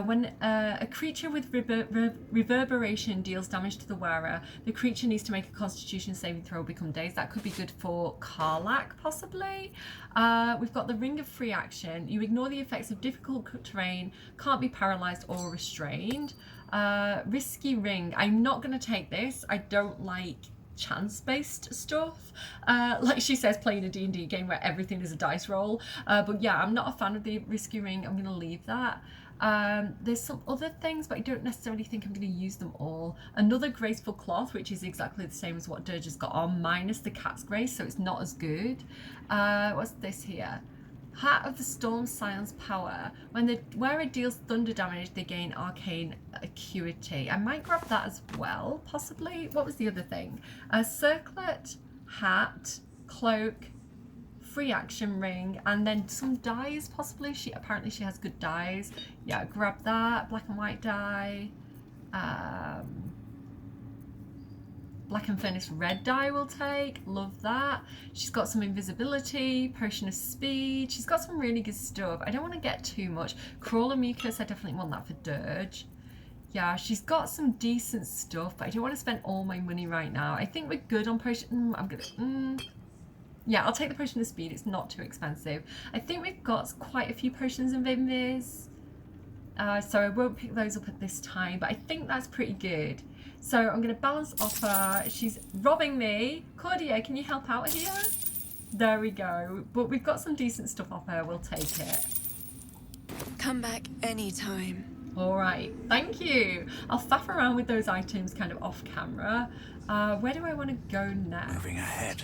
When a creature with reverberation deals damage to the wearer, the creature needs to make a Constitution saving throw or become dazed. That could be good for Karlach, possibly. We've got the Ring of Free Action. You ignore the effects of difficult terrain, can't be paralyzed or restrained. Risky Ring. I'm not going to take this. I don't like chance-based stuff. Like she says, playing a D&D game where everything is a dice roll. But yeah, I'm not a fan of the Risky Ring. I'm going to leave that. There's some other things, but I don't necessarily think I'm going to use them all. Another Graceful Cloth, which is exactly the same as what Dirge has got on, minus the Cat's Grace, so it's not as good. What's this here? Hat of the Storm Scion's Power. When the wearer deals thunder damage, they gain arcane acuity. I might grab that as well, possibly. What was the other thing? A circlet, hat, cloak, free action ring, and then some dyes, possibly. Apparently she has good dyes. Yeah, grab that. Black and white dye. Black and Furnace red dye we'll take. Love that. She's got some invisibility, potion of speed. She's got some really good stuff. I don't want to get too much. Crawler Mucus, I definitely want that for Dirge. Yeah, she's got some decent stuff, but I don't want to spend all my money right now. I think we're good on potion. Yeah, I'll take the potion of speed. It's not too expensive. I think we've got quite a few potions of invis. So I won't pick those up at this time, but I think that's pretty good. So I'm going to balance off her. She's robbing me. Cordia, can you help out here? There we go. But we've got some decent stuff off her. We'll take it. Come back anytime. All right. Thank you. I'll faff around with those items kind of off camera. Where do I want to go next? Moving ahead.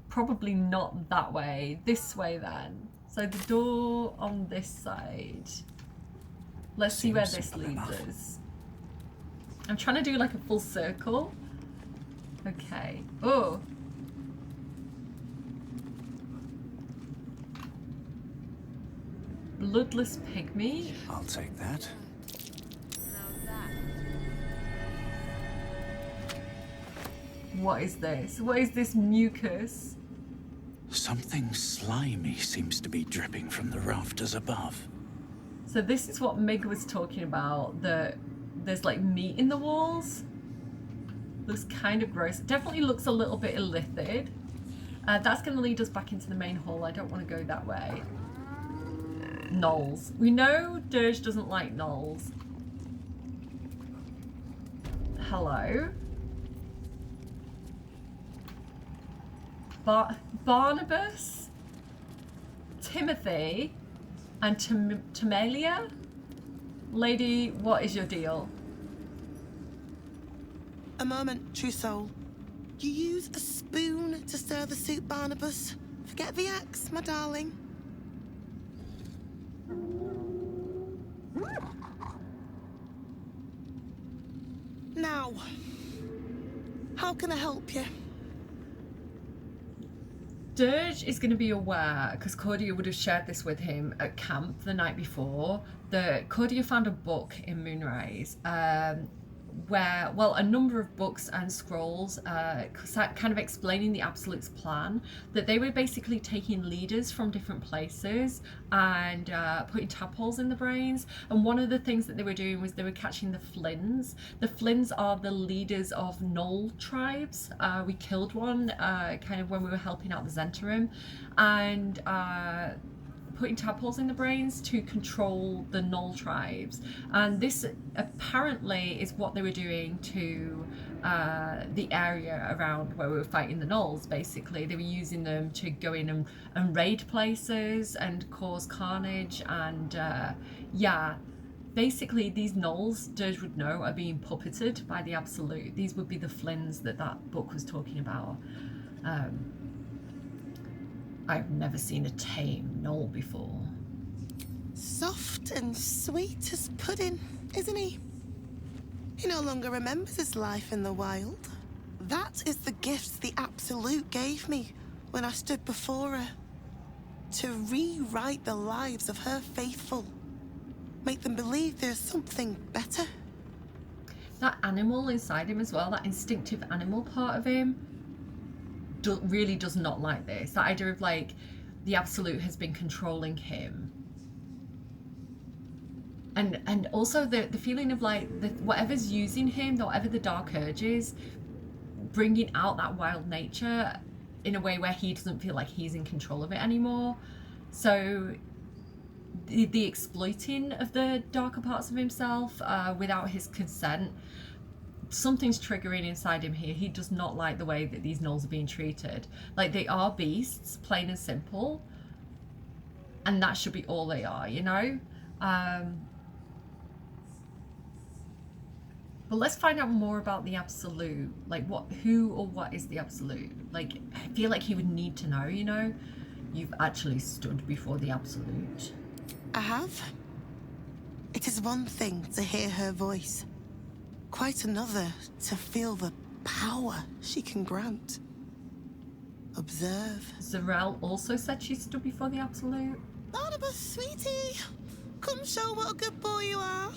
Probably not that way. This way then. So the door on this side. Let's see where this leads us. I'm trying to do like a full circle. Okay. Oh. Bloodless pygmy. I'll take that. What is this? What is this mucus? Something slimy seems to be dripping from the rafters above. So this is what Mig was talking about, that there's like meat in the walls. Looks kind of gross. It definitely looks a little bit illithid. That's going to lead us back into the main hall. I don't want to go that way. Gnolls. We know Dirge doesn't like gnolls. Hello. Barnabas, Timothy, and Tamelia? Lady, what is your deal? A moment, True Soul. You use a spoon to stir the soup, Barnabas. Forget the axe, my darling. Now, how can I help you? Dirge is going to be aware, because Cordia would have shared this with him at camp the night before, that Cordia found a book in Moonrise where, well, a number of books and scrolls kind of explaining the Absolute's plan, that they were basically taking leaders from different places and putting tadpoles in the brains. And one of the things that they were doing was they were catching the Flins. The Flins are the leaders of Gnoll tribes. We killed one kind of when we were helping out the Zentarim, and putting tadpoles in the brains to control the Gnoll tribes. And this apparently is what they were doing to the area around where we were fighting the Gnolls. Basically, they were using them to go in and raid places and cause carnage. And yeah, basically these Gnolls, Dirge would know, are being puppeted by the Absolute. These would be the Flins that book was talking about. I've never seen a tame Gnoll before. Soft and sweet as pudding, isn't he? He no longer remembers his life in the wild. That is the gift the Absolute gave me when I stood before her. To rewrite the lives of her faithful. Make them believe there's something better. That animal inside him as well, that instinctive animal part of him, really does not like this. That idea of like the Absolute has been controlling him, and also the feeling of like whatever's using him, whatever the dark urge is, bringing out that wild nature in a way where he doesn't feel like he's in control of it anymore. So the exploiting of the darker parts of himself without his consent, something's triggering inside him here. He does not like the way that these Gnolls are being treated. Like, they are beasts, plain and simple, and that should be all they are, you know? But let's find out more about the Absolute. Like, who or what is the Absolute? Like, I feel like he would need to know, you know? You've actually stood before the Absolute. I have. It is one thing to hear her voice. Quite another to feel the power she can grant. Observe. Zarel also said she stood before the Absolute. Barnabas, sweetie, come show what a good boy you are.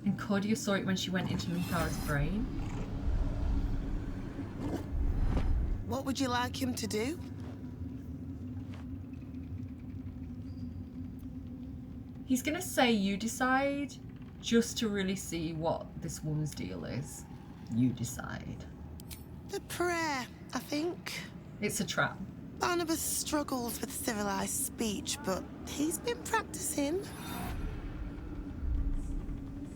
And Cordia saw it when she went into Minthara's brain. What would you like him to do? He's gonna say you decide, just to really see what this woman's deal is. You decide. The prayer, I think. It's a trap. Barnabas struggles with civilized speech, but he's been practicing.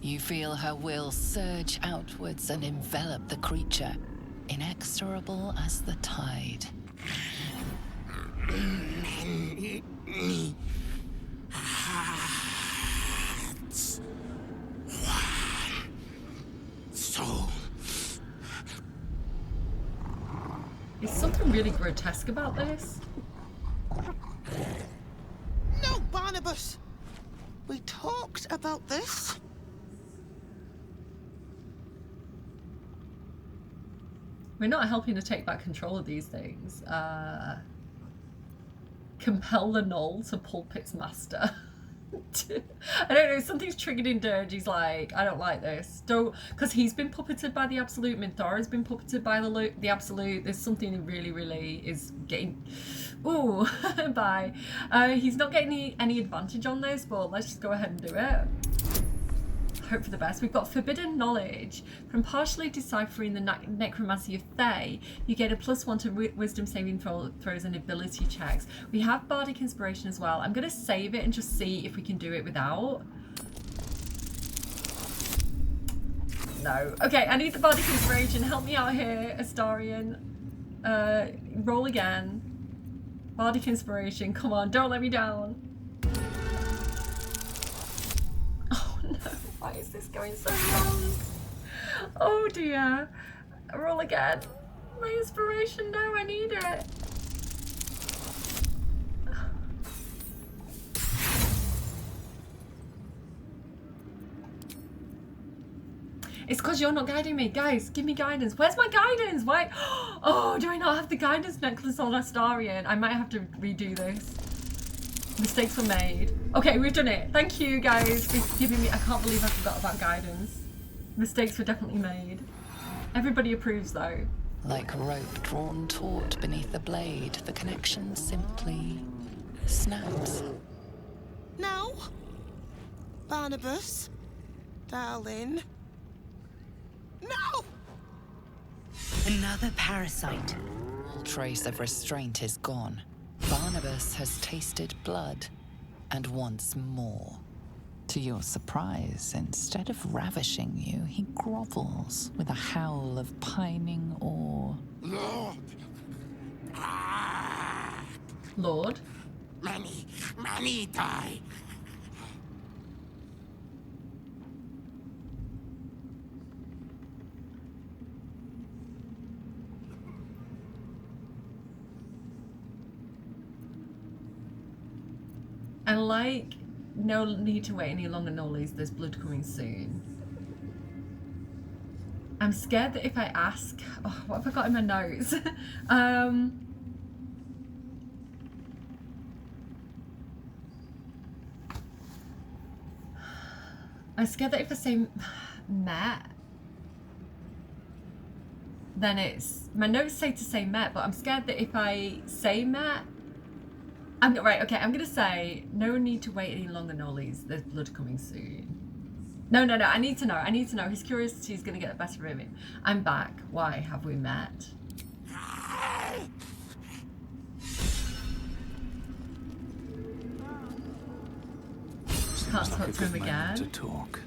You feel her will surge outwards and envelop the creature, inexorable as the tide. Soul. Is something really grotesque about this? No, Barnabas! We talked about this. We're not helping to take back control of these things. Compel the Gnoll to pulpit's master. I don't know, something's triggered in Dirge. He's like, I don't like this. Don't, because he's been puppeted by the Absolute. Minthara's been puppeted by the Absolute. There's something that really is getting, ooh, by. He's not getting any advantage on this, but let's just go ahead and do it. Hope for the best. We've got Forbidden Knowledge. From partially deciphering the necromancy of Thay, you get a +1 to wisdom saving throws and ability checks. We have Bardic Inspiration as well. I'm going to save it and just see if we can do it without. No. Okay, I need the Bardic Inspiration. Help me out here, Astarion. Roll again. Bardic Inspiration. Come on, don't let me down. Oh no. Why is this going so wrong? Oh dear. Roll again. My inspiration, no, I need it. It's because you're not guiding me. Guys, give me guidance. Where's my guidance? Why? Oh, do I not have the guidance necklace on Astarion? I might have to redo this. Mistakes were made. Okay, we've done it. Thank you, guys, for giving me... I can't believe I forgot about guidance. Mistakes were definitely made. Everybody approves, though. Like rope drawn taut beneath the blade, the connection simply snaps. No. Barnabas. Darling. No! Another parasite. All trace of restraint is gone. Barnabas has tasted blood, and wants more. To your surprise, instead of ravishing you, he grovels with a howl of pining awe. Lord! Lord? Many die. I like, no need to wait any longer, Nollies. There's blood coming soon. I'm scared that if I ask, oh, what have I got in my notes? I'm scared that if I say met, then it's, my notes say to say met, but I'm scared that if I say met, right, okay, I'm gonna say, no need to wait any longer, Nollies. There's blood coming soon. No, I need to know. His curiosity is gonna get the better of him. I'm back. Why have we met? Can't talk to him again. To talk.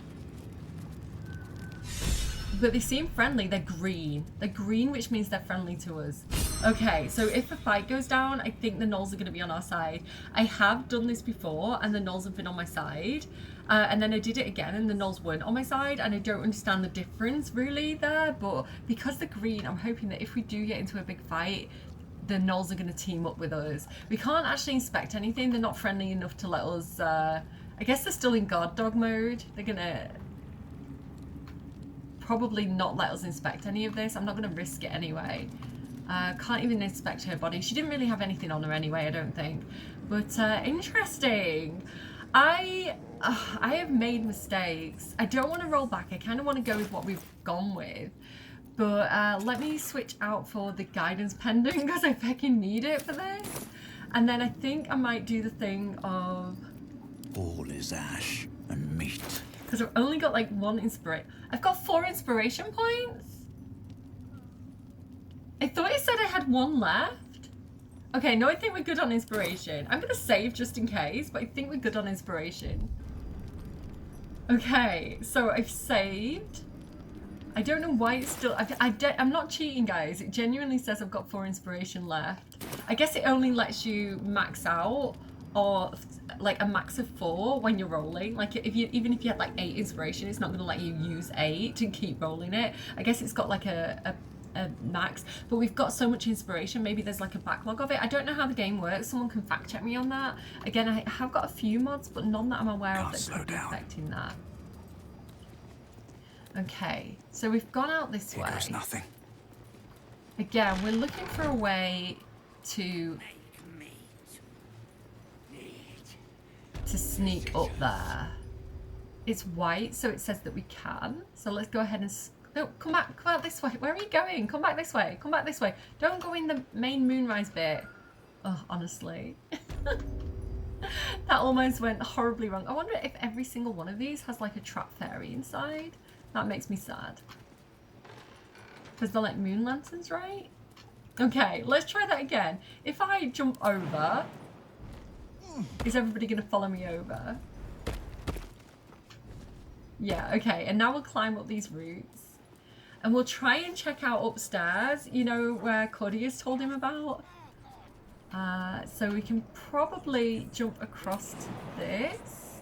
But they seem friendly. They're green. They're green, which means they're friendly to us. Okay, so if a fight goes down, I think the gnolls are going to be on our side. I have done this before, and the gnolls have been on my side. And then I did it again, and the gnolls weren't on my side, and I don't understand the difference, really, there. But because they're green, I'm hoping that if we do get into a big fight, the gnolls are going to team up with us. We can't actually inspect anything. They're not friendly enough to let us... I guess they're still in guard dog mode. They're going to... probably not let us inspect any of this. I'm not going to risk it anyway. Can't even inspect her body. She didn't really have anything on her anyway, I don't think. But interesting. I have made mistakes. I don't want to roll back. I kind of want to go with what we've gone with. But let me switch out for the guidance pendant because I fucking need it for this. And then I think I might do the thing of... all is ash and meat. Because I've only got like one inspiration. I've got 4 inspiration points. I thought it said I had 1 left. Okay, no, I think we're good on inspiration. I'm going to save just in case, but I think we're good on inspiration. Okay, so I've saved. I don't know why it's still... I'm not cheating, guys. It genuinely says I've got 4 inspiration left. I guess it only lets you max out, or like a max of 4 when you're rolling. Like even if you had like 8 inspiration, it's not going to let you use 8 to keep rolling it. I guess it's got like a max, but we've got so much inspiration, maybe there's like a backlog of it. I don't know how the game works. Someone can fact check me on that. Again, I have got a few mods, but none that I'm aware of that could be affecting that. Okay, so we've gone out this way. There's nothing. Again, we're looking for a way to sneak up there. It's white, so it says that we can. So let's go ahead and... No, come out this way. Where are you going? Come back this way. Come back this way. Don't go in the main moonrise bit. Oh, honestly. That almost went horribly wrong. I wonder if every single one of these has like a trap fairy inside. That makes me sad. Because they're like moon lanterns, right? Okay, let's try that again. If I jump over, is everybody going to follow me over? Yeah, okay. And now we'll climb up these routes. And we'll try and check out upstairs, you know, where Claudius told him about. So we can probably jump across to this.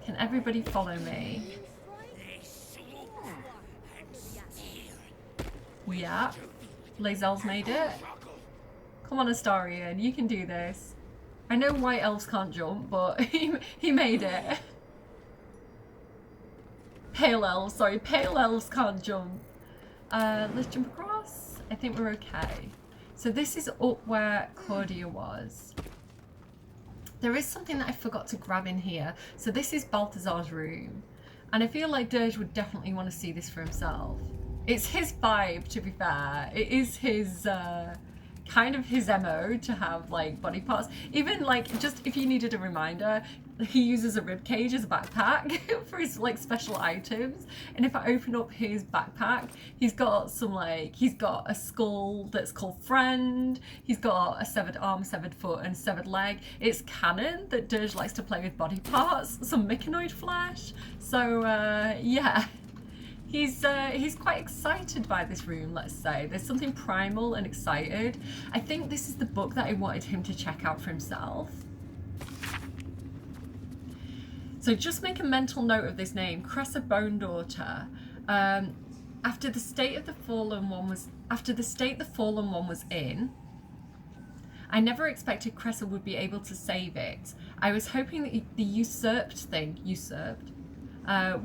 Can everybody follow me? Yeah. Lae'zel's made it. Come on, Astarion, you can do this. I know white elves can't jump, but he made it. pale elves, sorry, pale elves can't jump. Let's jump across. I think we're okay. So this is up where Cordia was. There is something that I forgot to grab in here. So this is Balthazar's room. And I feel like Dirge would definitely want to see this for himself. It's his vibe, to be fair. It is his, kind of his MO to have, like, body parts. Even, like, just if you needed a reminder, he uses a ribcage as a backpack for his, like, special items. And if I open up his backpack, he's got some, like, he's got a skull that's called Friend. He's got a severed arm, severed foot, and severed leg. It's canon that Dirge likes to play with body parts, some myconoid flesh. So, yeah. He's quite excited by this room, let's say. There's something primal and excited. I think this is the book that I wanted him to check out for himself. So just make a mental note of this name, Cressa Bone Daughter. After the state the fallen one was in, I never expected Cressa would be able to save it. I was hoping that the usurped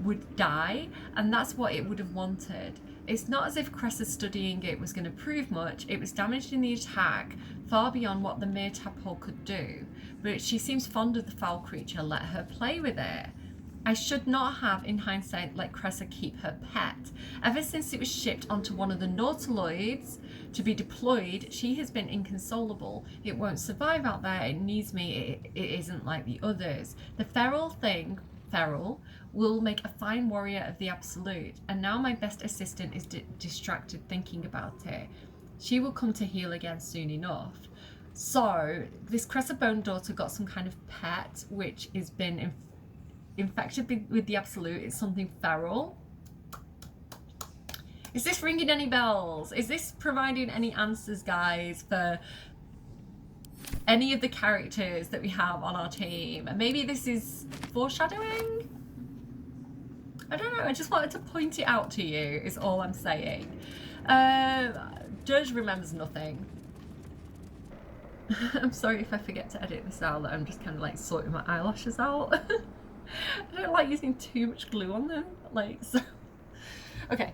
would die, and that's what it would have wanted. It's not as if Cressa studying it was going to prove much. It was damaged in the attack, far beyond what the mere tadpole could do. But she seems fond of the foul creature, let her play with it. I should not have, in hindsight, let Cressa keep her pet. Ever since it was shipped onto one of the Nautiloids to be deployed, she has been inconsolable. It won't survive out there, it needs me, it isn't like the others. The feral will make a fine warrior of the Absolute, and now my best assistant is distracted thinking about it. She will come to heal again soon enough. So, this Cressa Bone Daughter got some kind of pet, which has been infected with the Absolute. It's something feral. Is this ringing any bells? Is this providing any answers, guys, for any of the characters that we have on our team? Maybe this is foreshadowing? I don't know, I just wanted to point it out to you, is all I'm saying. Dirge remembers nothing. I'm sorry if I forget to edit this out, that I'm just kind of like sorting my eyelashes out. I don't like using too much glue on them, like, so. Okay.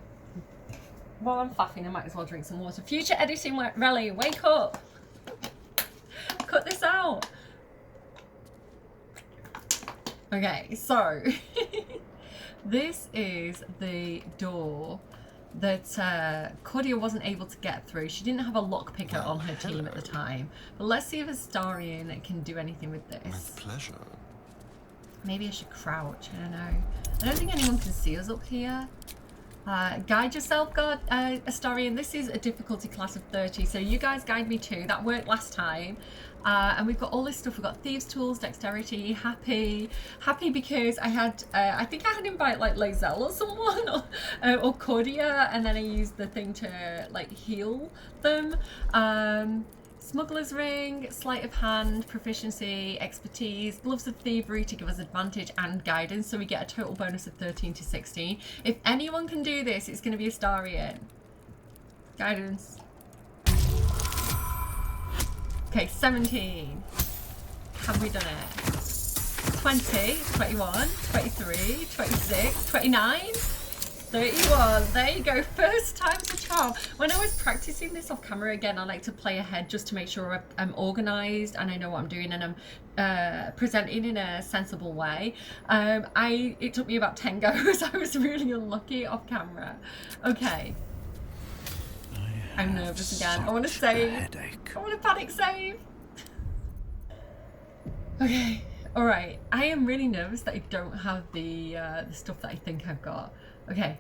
While I'm faffing, I might as well drink some water. Future editing, Relly, wake up! Cut this out! Okay, so this is the door that Cordia wasn't able to get through. She didn't have a lockpicker on her team at the time. But let's see if Astarion can do anything with this. With pleasure. Maybe I should crouch, I don't know. I don't think anyone can see us up here. Guide yourself, God, Astarion. This is a difficulty class of 30, so you guys guide me too. That worked last time. And we've got all this stuff. We've got Thieves' Tools, Dexterity, Happy because I had, I think I had invite like Lae'zel or someone, or Cordia, and then I used the thing to like heal them. Smuggler's Ring, Sleight of Hand, Proficiency, Expertise, Gloves of Thievery to give us advantage and guidance, so we get a total bonus of 13 to 16. If anyone can do this, it's going to be Astarion. Guidance. Okay, 17. Have we done it? 20, 21, 23, 26, 29, 31. There you go. First time's a charm. When I was practicing this off camera again, I like to play ahead just to make sure I'm organized and I know what I'm doing and I'm presenting in a sensible way. It took me about 10 goes. I was really unlucky off camera. Okay. I'm nervous again. I want to save. I want to panic save. Okay. All right. I am really nervous that I don't have the stuff that I think I've got. Okay.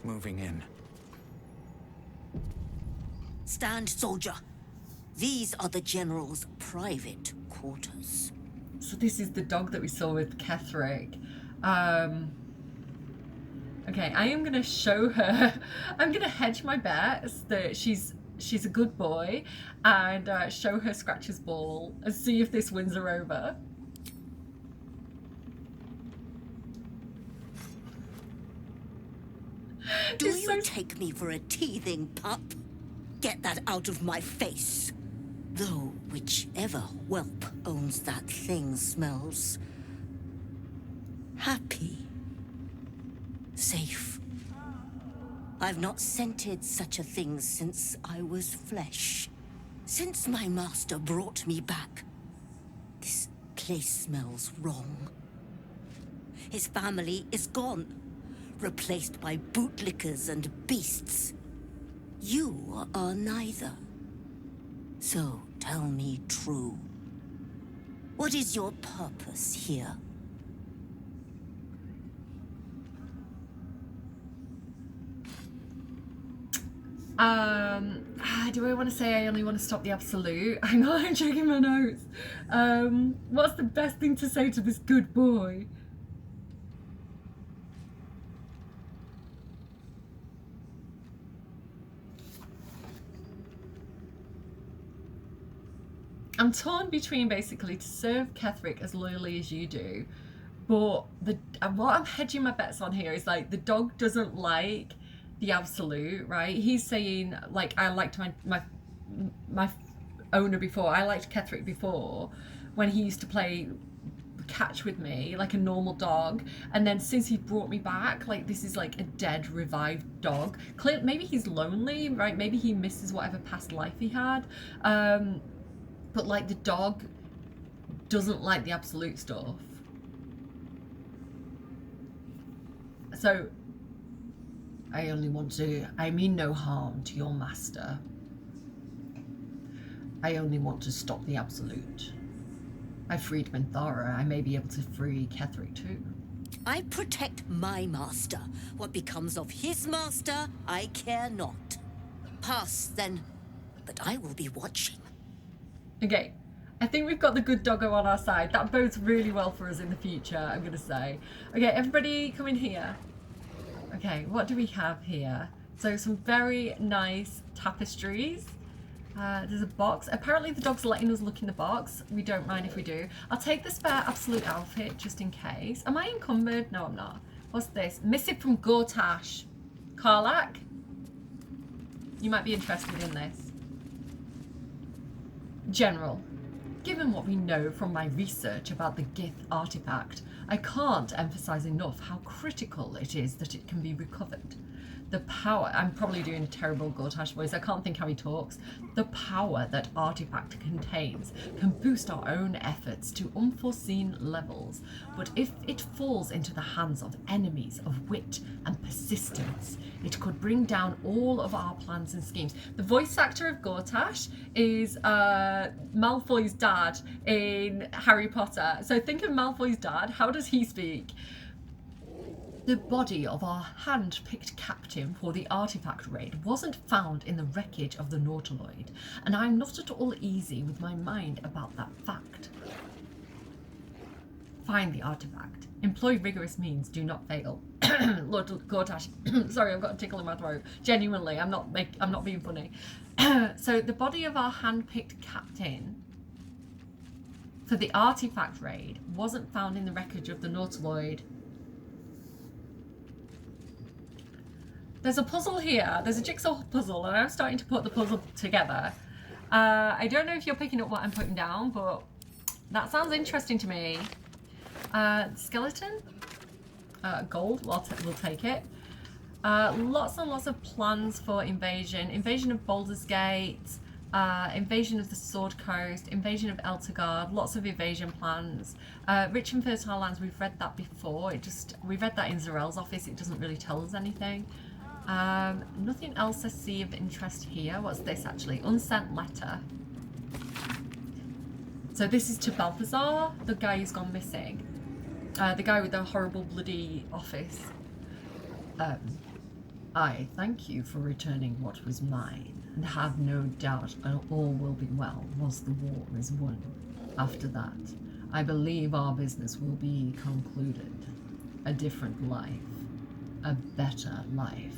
Moving in. Stand, soldier. These are the General's private quarters. So this is the dog that we saw with Ketheric. Okay, I am gonna show her. I'm gonna hedge my bets that she's a good boy, and show her Scratcher's ball and see if this wins her over. Do you take me for a teething pup? Get that out of my face. Though whichever whelp owns that thing smells happy, safe. I've not scented such a thing since I was flesh. Since my master brought me back, this place smells wrong. His family is gone, replaced by bootlickers and beasts. You are neither. So tell me true. What is your purpose here? Do I want to say I only want to stop the absolute? I know I'm checking my notes. What's the best thing to say to this good boy? I'm torn between basically to serve Ketheric as loyally as you do, but what I'm hedging my bets on here is like the dog doesn't like the absolute, right? He's saying like I liked my owner before. I liked Ketheric before when he used to play catch with me like a normal dog, and then since he brought me back, like this is like a dead revived dog. Maybe he's lonely, right? Maybe he misses whatever past life he had. But like the dog doesn't like the absolute stuff. So I mean no harm to your master. I only want to stop the absolute. I freed Minthara. I may be able to free Ketheric too. I protect my master. What becomes of his master, I care not. Pass then, but I will be watching. Okay, I think we've got the good doggo on our side. That bodes really well for us in the future, I'm gonna say. Okay, everybody come in here. Okay, what do we have here? So some very nice tapestries. There's a box. Apparently the dog's letting us look in the box. We don't mind if we do. I'll take the spare absolute outfit just in case. Am I encumbered? No, I'm not. What's this? Missive from Gortash. Karlach? You might be interested in this. General, given what we know from my research about the Gith artifact, I can't emphasize enough how critical it is that it can be recovered. The power, I'm probably doing a terrible Gortash voice, I can't think how he talks. The power that artifact contains can boost our own efforts to unforeseen levels, but if it falls into the hands of enemies of wit and persistence, it could bring down all of our plans and schemes. The voice actor of Gortash is Malfoy's dad in Harry Potter. So think of Malfoy's dad, how does he speak? The body of our hand-picked captain for the artifact raid wasn't found in the wreckage of the Nautiloid, and I'm not at all easy with my mind about that fact. Find the artifact. Employ rigorous means, do not fail. Lord Gortash, sorry, I've got a tickle in my throat. Genuinely, I'm not being funny. So the body of our hand-picked captain for the artifact raid wasn't found in the wreckage of the Nautiloid. There's a puzzle here. There's a jigsaw puzzle, and I'm starting to put the puzzle together. I don't know if you're picking up what I'm putting down, but that sounds interesting to me. Skeleton? Gold, we'll take it. Lots and lots of plans for invasion. Invasion of Baldur's Gate, invasion of the Sword Coast, invasion of Eltergard, lots of evasion plans. Rich and Fertile Lands, we've read that before. We read that in Zarel's office, it doesn't really tell us anything. Nothing else I see of interest here. What's this actually? Unsent letter. So this is to Balthazar, the guy who's gone missing. The guy with the horrible bloody office. I thank you for returning what was mine, and have no doubt all will be well once the war is won. After that, I believe our business will be concluded. A different life, a better life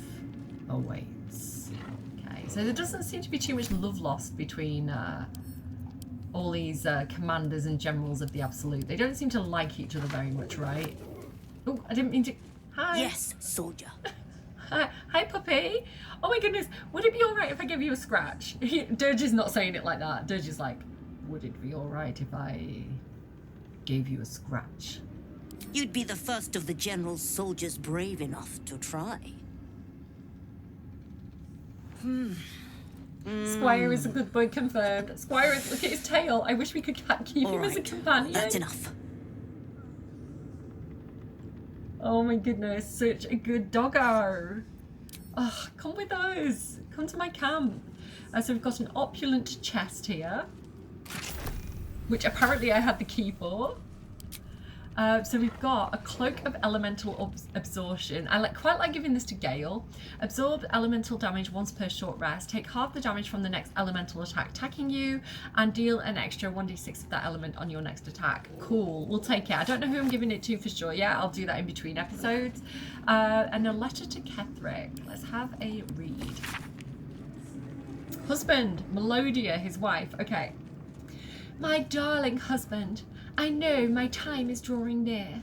awaits. Okay, so there doesn't seem to be too much love lost between all these commanders and generals of the Absolute. They don't seem to like each other very much, right? Oh, I didn't mean to... Hi. Yes, soldier. Hi, puppy. Oh my goodness. Would it be all right if I give you a scratch? Dirge is not saying it like that. Dirge is like, would it be all right if I gave you a scratch? You'd be the first of the General's soldiers brave enough to try. Squire is a good boy, confirmed. Squire, look at his tail. I wish we could keep him as a companion. That's enough. Oh my goodness, such a good doggo. Oh, come with us. Come to my camp. So we've got an opulent chest here, which apparently I had the key for. So we've got a Cloak of Elemental Absorption. I quite like giving this to Gale. Absorb elemental damage once per short rest. Take half the damage from the next elemental attack attacking you, and deal an extra 1d6 of that element on your next attack. Cool, we'll take it. I don't know who I'm giving it to for sure yet. I'll do that in between episodes. And a letter to Ketheric. Let's have a read. Husband, Melodia, his wife. Okay. My darling husband, I know my time is drawing near.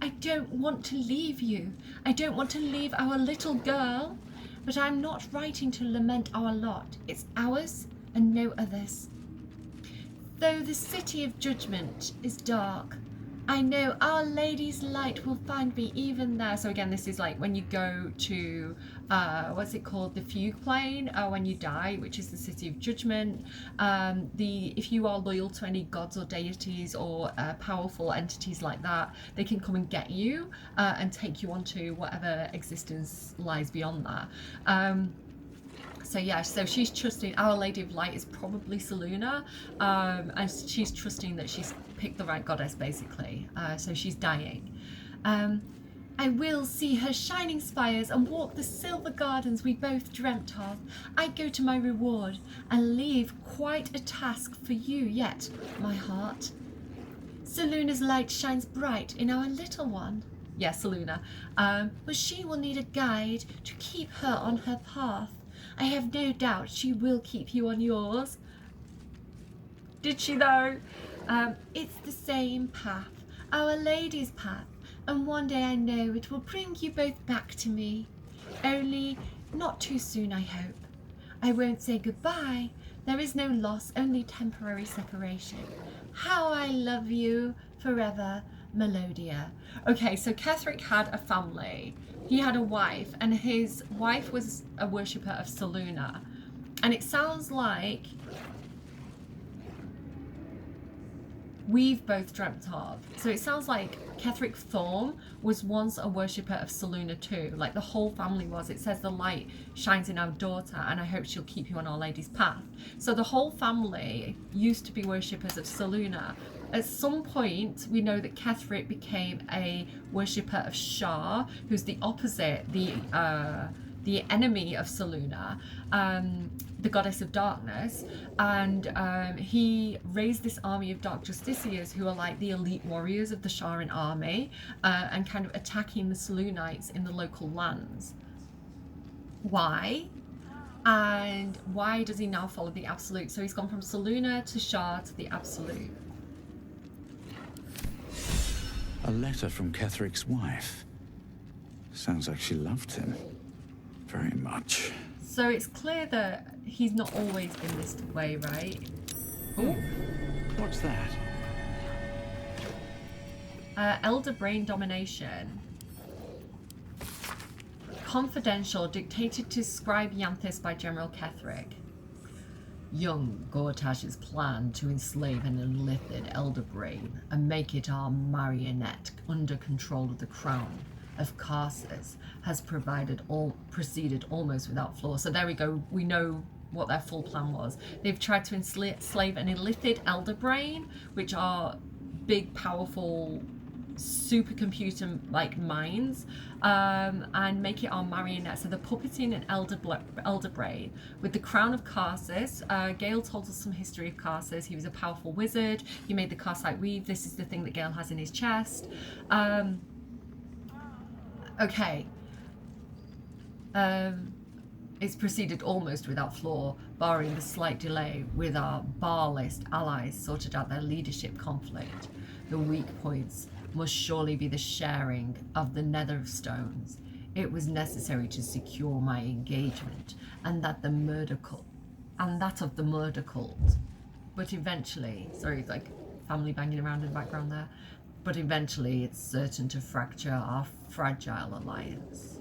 I don't want to leave you. I don't want to leave our little girl. But I'm not writing to lament our lot. It's ours and no others. Though the city of judgment is dark, I know Our Lady's light will find me even there. So again, this is like when you go to, what's it called? The fugue plane, when you die, which is the city of judgment. If you are loyal to any gods or deities or powerful entities like that, they can come and get you and take you onto whatever existence lies beyond that. So yeah, so she's trusting Our Lady of Light is probably Selûne, and she's trusting that she's picked the right goddess, basically. So she's dying. I will see her shining spires and walk the silver gardens we both dreamt of. I go to my reward and leave quite a task for you yet, my heart. Selûne's light shines bright in our little one. Yes, Selûne. But she will need a guide to keep her on her path. I have no doubt she will keep you on yours. Did she though? It's the same path, Our Lady's path, and one day I know it will bring you both back to me. Only not too soon, I hope. I won't say goodbye. There is no loss, only temporary separation. How I love you forever, Melodia. Okay, so Ketheric had a family. He had a wife, and his wife was a worshipper of Selûne. And it sounds like we've both dreamt of. So it sounds like Ketheric Thorm was once a worshipper of Selûne too. Like the whole family was. It says the light shines in our daughter, and I hope she'll keep you on Our Lady's path. So the whole family used to be worshippers of Selûne. At some point, we know that Ketheric became a worshipper of Shar, who's the opposite, the enemy of Selûne, the goddess of darkness, and he raised this army of dark justiciars who are like the elite warriors of the Sharan army, and kind of attacking the Selûnites in the local lands. Why? And why does he now follow the Absolute? So he's gone from Selûne to Shar to the Absolute. A letter from Ketheric's wife. Sounds like she loved him very much. So it's clear that he's not always been this way, right? Ooh. What's that? Elder Brain Domination. Confidential, dictated to Scribe Yanthis by General Ketheric. Young Gortash's plan to enslave an illithid Elder Brain and make it our marionette under control of the crown of Karsus has proceeded almost without flaw. So there we go. We know what their full plan was. They've tried to enslave an illithid Elder Brain, which are big, powerful supercomputer like minds, and make it our marionette. So they're puppeting an elder brain with the crown of Karsus. Gale told us some history of Karsus. He was a powerful wizard. He made the Karsite weave. This is the thing that Gale has in his chest. Okay. It's proceeded almost without flaw, barring the slight delay with our bar list allies sorted out their leadership conflict. The weak points must surely be the sharing of the nether stones. it was necessary to secure my engagement, and that of the murder cult. But eventually, sorry, like family banging around in the background there, but eventually it's certain to fracture our fragile alliance.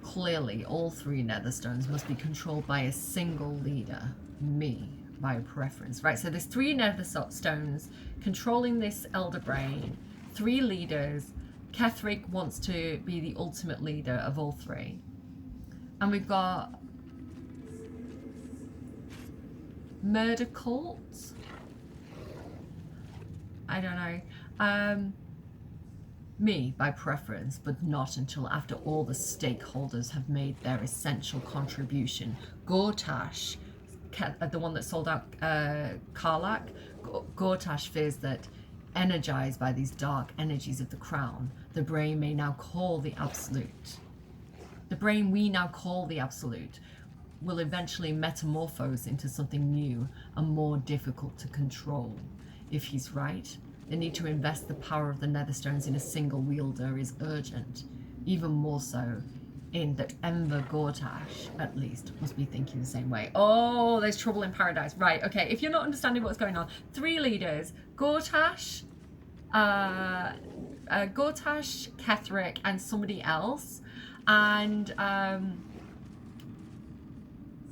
Clearly, all 3 Netherstones must be controlled by a single leader, me, by preference. Right, so there's 3 Netherstones controlling this Elder Brain, 3 leaders. Ketheric wants to be the ultimate leader of all 3. And we've got murder cults. I don't know. Me by preference, but not until after all the stakeholders have made their essential contribution. Gortash, the one that sold out Karlach, Gortash fears that, energized by these dark energies of the crown, the brain may now call the absolute. The brain we now call the absolute will eventually metamorphose into something new and more difficult to control. If he's right, the need to invest the power of the Netherstones in a single wielder is urgent, even more so in that Enver Gortash, at least, must be thinking the same way. Oh, there's trouble in paradise. Right, okay, if you're not understanding what's going on, 3 leaders, Gortash, Ketheric, and somebody else, and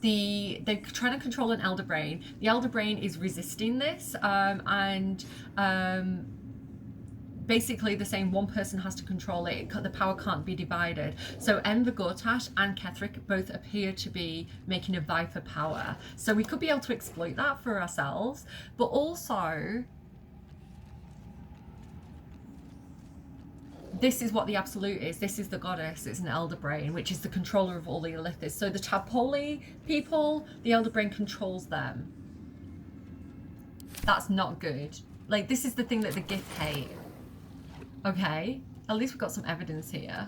they're trying to control an Elder Brain. The Elder Brain is resisting this, and basically they're saying one person has to control it. The power can't be divided. So Enver Gortash and Ketheric both appear to be making a vie for power. So we could be able to exploit that for ourselves, but also this is what the Absolute is. This is the goddess. It's an Elder Brain, which is the controller of all the Illithis. So the Tadpole people, the Elder Brain controls them. That's not good. Like, this is the thing that the Gith hate. Okay, at least we've got some evidence here.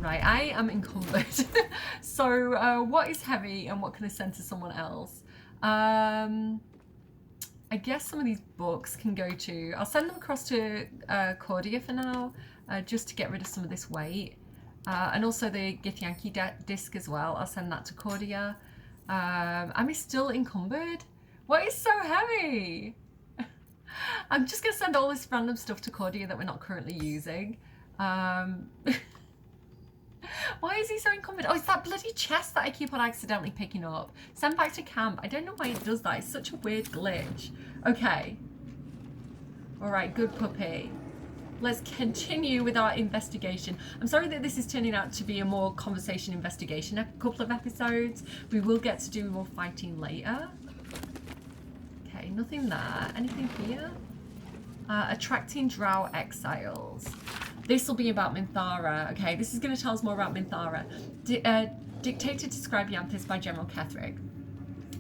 Right, I am encumbered. So what is heavy and what can I send to someone else? I guess some of these books can go to, I'll send them across to Cordia for now, just to get rid of some of this weight. And also the Githyanki disc as well, I'll send that to Cordia. Am I still encumbered? What is so heavy? I'm just going to send all this random stuff to Cordia that we're not currently using. Why is he so encumbered? Oh, it's that bloody chest that I keep on accidentally picking up. Send back to camp. I don't know why it does that. It's such a weird glitch. Okay. Alright, good puppy. Let's continue with our investigation. I'm sorry that this is turning out to be a more conversation investigation. A couple of episodes. We will get to do more fighting later. Okay, nothing there. Anything here? Attracting Drow exiles. This will be about Minthara. Okay, this is going to tell us more about Minthara. Dictated to describe Yanthis by General Ketheric.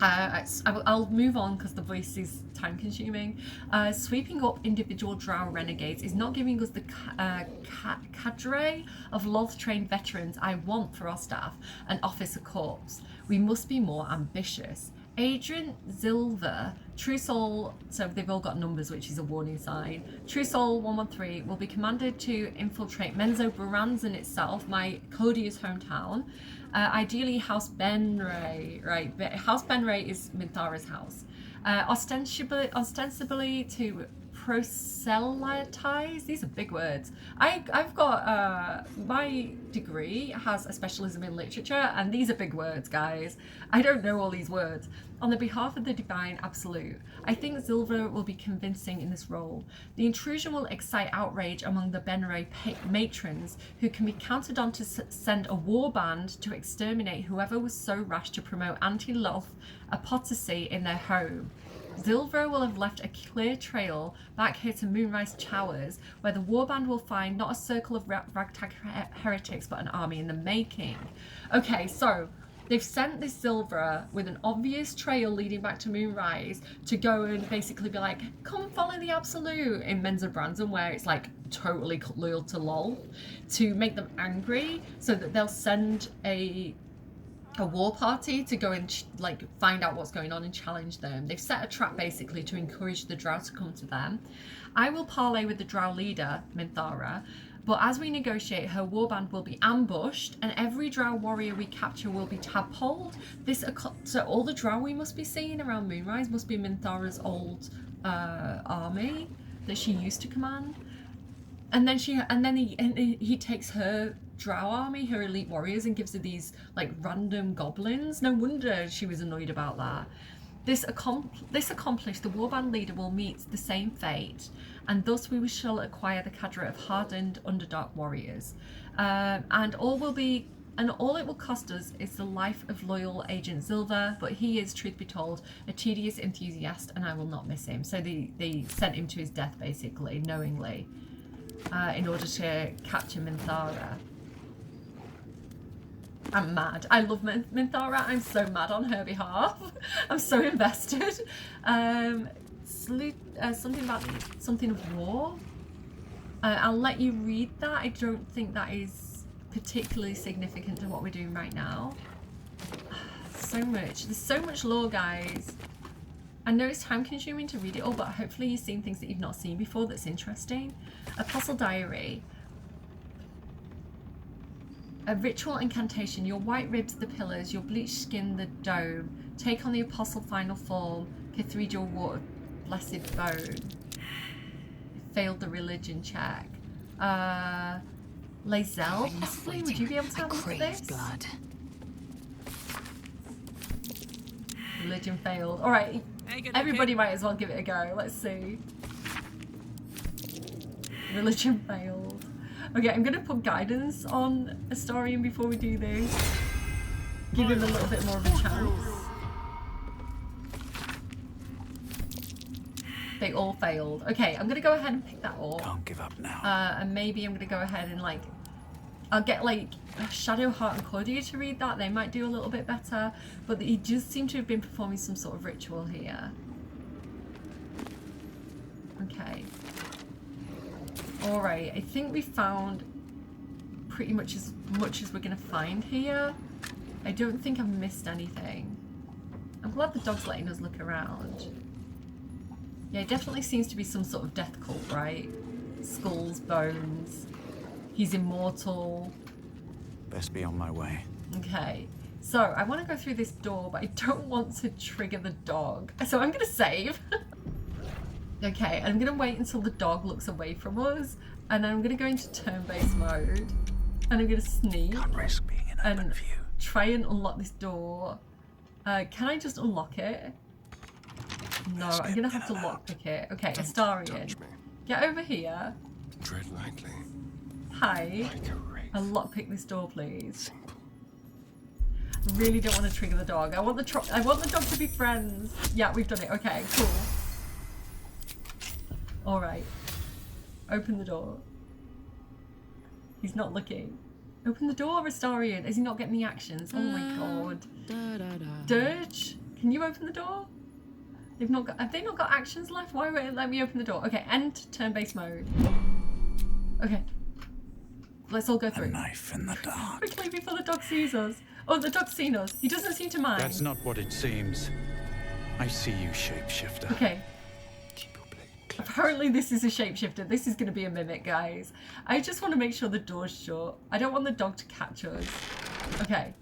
I'll move on because the voice is time consuming. Sweeping up individual Drow renegades is not giving us the cadre of Loth-trained veterans I want for our staff and officer corps. We must be more ambitious. Adrian Zilver, True Soul, so they've all got numbers, which is a warning sign. True Soul 113 will be commanded to infiltrate Menzo Baranzan itself, my Codia's hometown. Ideally House Benray, right? But House Benray is Minthara's house. Ostensibly to proselytize, these are big words. I've got, my degree has a specialism in literature, and these are big words, guys. I don't know all these words. On the behalf of the Divine Absolute, I think Zilver will be convincing in this role. The intrusion will excite outrage among the Benray matrons, who can be counted on to send a war band to exterminate whoever was so rash to promote anti-Loth apostasy in their home. Zilver will have left a clear trail back here to Moonrise Towers, where the warband will find not a circle of ragtag heretics, but an army in the making. Okay, so they've sent this Zilver with an obvious trail leading back to Moonrise to go and basically be like, come follow the Absolute in Menzo Baranzan, where it's like totally loyal to Lol, to make them angry so that they'll send a war party to go and like find out what's going on and challenge them. They've set a trap basically to encourage the Drow to come to them. I will parley with the Drow leader, Minthara, But as we negotiate, her warband will be ambushed, and every drow warrior we capture will be tadpoled. So all the drow we must be seeing around Moonrise must be Minthara's old army that she used to command. And then he takes her drow army, her elite warriors, and gives her these like random goblins. No wonder she was annoyed about that. This accomplished, the warband leader will meet the same fate, and thus we shall acquire the cadre of hardened Underdark warriors. And all it will cost us is the life of loyal Agent Zilver, but he is, truth be told, a tedious enthusiast, and I will not miss him. So they sent him to his death, basically, knowingly, in order to capture Minthara. I'm mad. I love Minthara. I'm so mad on her behalf. I'm so invested. Something of war. I'll let you read that. I don't think that is particularly significant to what we're doing right now. So much. There's so much lore, guys. I know it's time consuming to read it all, but hopefully you've seen things that you've not seen before that's interesting. Apostle Diary. A ritual incantation. Your white ribs the pillars, your bleached skin the dome. Take on the apostle final form, cathedral water, blessed bone. Failed the religion check. Lae'zel, possibly? Would you be able to have a look at this? Blood. Religion failed. Alright, everybody might as well give it a go. Let's see. Religion failed. Okay, I'm gonna put guidance on Astarion before we do this. Give him a little bit more of a chance. They all failed. Okay, I'm gonna go ahead and pick that up. Can't give up now. And maybe I'm gonna go ahead and like, I'll get like Shadowheart and Cordia to read that. They might do a little bit better, but he just seemed to have been performing some sort of ritual here. Okay. Alright, I think we found pretty much as we're gonna find here. I don't think I've missed anything. I'm glad the dog's letting us look around. Yeah, it definitely seems to be some sort of death cult, right? Skulls, bones. He's immortal. Best be on my way. Okay, so I want to go through this door, but I don't want to trigger the dog. So I'm gonna save. Okay, I'm gonna wait until the dog looks away from us, and then I'm gonna go into turn-based mode, and I'm gonna sneak and try and unlock this door. Can I just unlock it? No, I'm gonna have to lockpick it. Okay, Astarion, get over here. Tread lightly. Hi. I'll lockpick this door, please. I really don't want to trigger the dog. I want the dog to be friends. Yeah, we've done it. Okay, cool. All right. Open the door. He's not looking. Open the door, Astarion. Is he not getting the actions? Oh my god. Dirge, can you open the door? Have they not got actions left? Why won't it let me open the door? Okay, end turn-based mode. Okay. Let's all go through. A knife in the dark. Quickly before the dog sees us. Oh, the dog's seen us. He doesn't seem to mind. That's not what it seems. I see you, shapeshifter. Okay. Apparently this is a shapeshifter. This is going to be a mimic, guys. I just want to make sure the door's shut. I don't want the dog to catch us. Okay.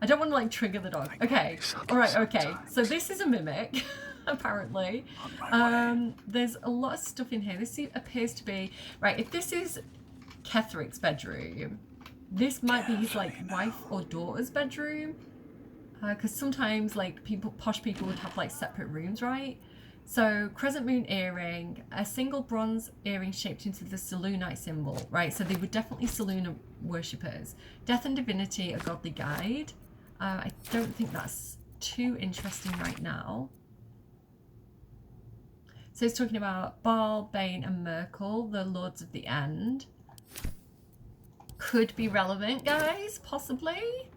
I don't want to like trigger the dog. Okay. Alright, okay. So this is a mimic, apparently. There's a lot of stuff in here. This appears to be... Right, if this is Ketheric's bedroom, this might be his like wife or daughter's bedroom. Because sometimes like posh people would have like separate rooms, right? So, crescent moon earring, a single bronze earring shaped into the Selûnite symbol, right? So they were definitely Selûne worshippers. Death and divinity, a godly guide. I don't think that's too interesting right now. So it's talking about Baal, Bane and Merkel, the Lords of the End. Could be relevant, guys, possibly.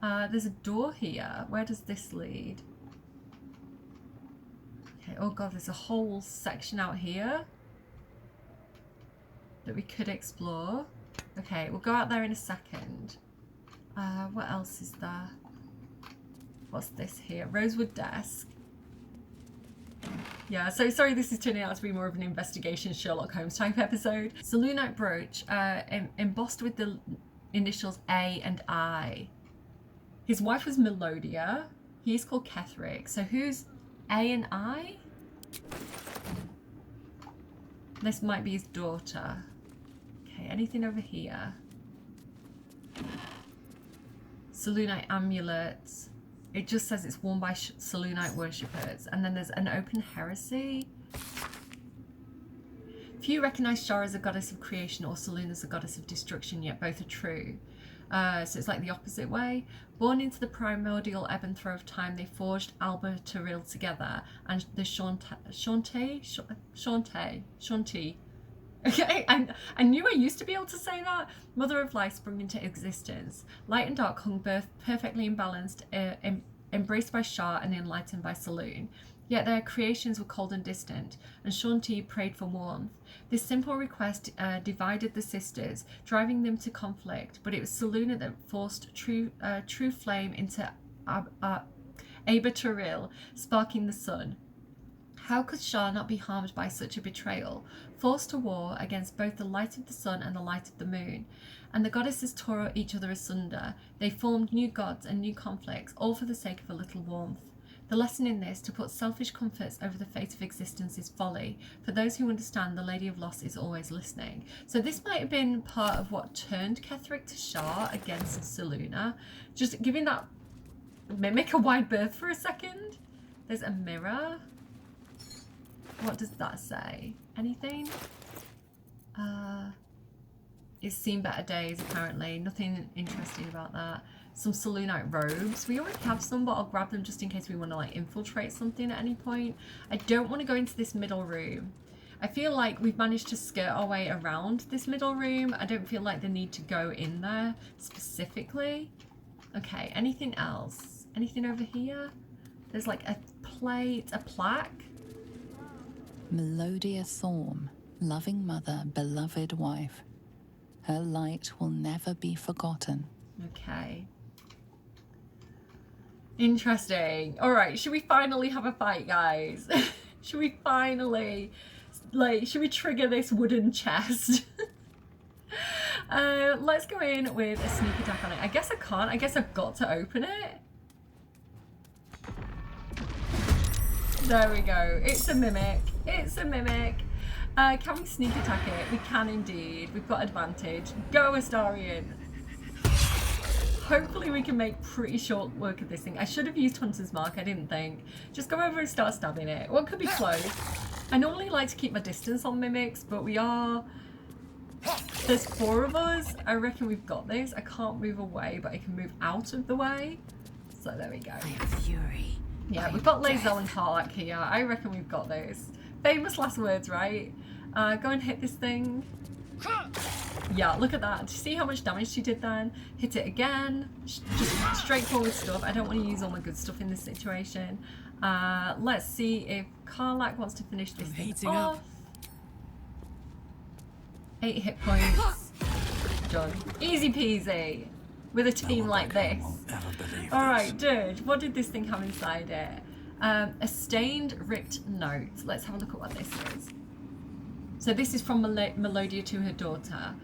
There's a door here. Where does this lead? Okay, oh god, there's a whole section out here that we could explore. Okay, we'll go out there in a second. What else is there? What's this here? Rosewood desk. Yeah, so sorry this is turning out to be more of an investigation Sherlock Holmes type episode. Selûnite brooch embossed with the initials A and I. His wife was Melodia. He's called Ketheric. So who's A and I? This might be his daughter. Okay, anything over here? Selûnite amulets. It just says it's worn by Selûnite worshippers. And then there's an open heresy. Few recognize Shar as a goddess of creation or Selûne as a goddess of destruction, yet both are true. So it's like the opposite way. Born into the primordial ebb and flow of time, they forged Albertaril together, and the Shanti. Okay, I knew I used to be able to say that. Mother of life sprung into existence. Light and dark hung both perfectly imbalanced, embraced by Shar and enlightened by Selûne. Yet their creations were cold and distant, and Shanti prayed for warmth. This simple request divided the sisters, driving them to conflict, but it was Selûne that forced true flame into Abertaril, sparking the sun. How could Shar not be harmed by such a betrayal? Forced to war against both the light of the sun and the light of the moon. And the goddesses tore each other asunder. They formed new gods and new conflicts, all for the sake of a little warmth. The lesson in this, to put selfish comforts over the fate of existence, is folly. For those who understand, the Lady of Loss is always listening. So this might have been part of what turned Ketheric to Shar against Selûne. Just giving that mimic a wide berth for a second. There's a mirror. What does that say? Anything? It's seen better days, apparently. Nothing interesting about that. Some Selûnite robes. We already have some, but I'll grab them just in case we want to like infiltrate something at any point. I don't want to go into this middle room. I feel like we've managed to skirt our way around this middle room. I don't feel like the need to go in there specifically. Okay, anything else? Anything over here? There's like a plate, a plaque. Melodia Thorm, loving mother, beloved wife. Her light will never be forgotten. Okay. Interesting. All right, should we finally have a fight, guys? Should we finally, like, should we trigger this wooden chest? Let's go in with a sneak attack on it. I guess I can't. I guess I've got to open it. There we go. It's a mimic. It's a mimic. Can we sneak attack it? We can indeed. We've got advantage. Go, Astarion. Hopefully we can make pretty short work of this thing. I should have used Hunter's Mark. I didn't think. Just go over and start stabbing it. What could be close? I normally like to keep my distance on mimics, but we are... There's 4 of us. I reckon we've got this. I can't move away, but I can move out of the way. So there we go. I am fury. Yeah, we've got Lae'zel and Karlach here. I reckon we've got this. Famous last words, right? Go and hit this thing. Yeah, look at that. Do you see how much damage she did then? Hit it again. Just straightforward stuff. I don't want to use all my good stuff in this situation. Let's see if Karlach wants to finish this thing off. 8 hit points. Done. Easy peasy. With a team like this. Alright, dude, what did this thing have inside it? A stained, ripped note. Let's have a look at what this is. So this is from Melodia to her daughter.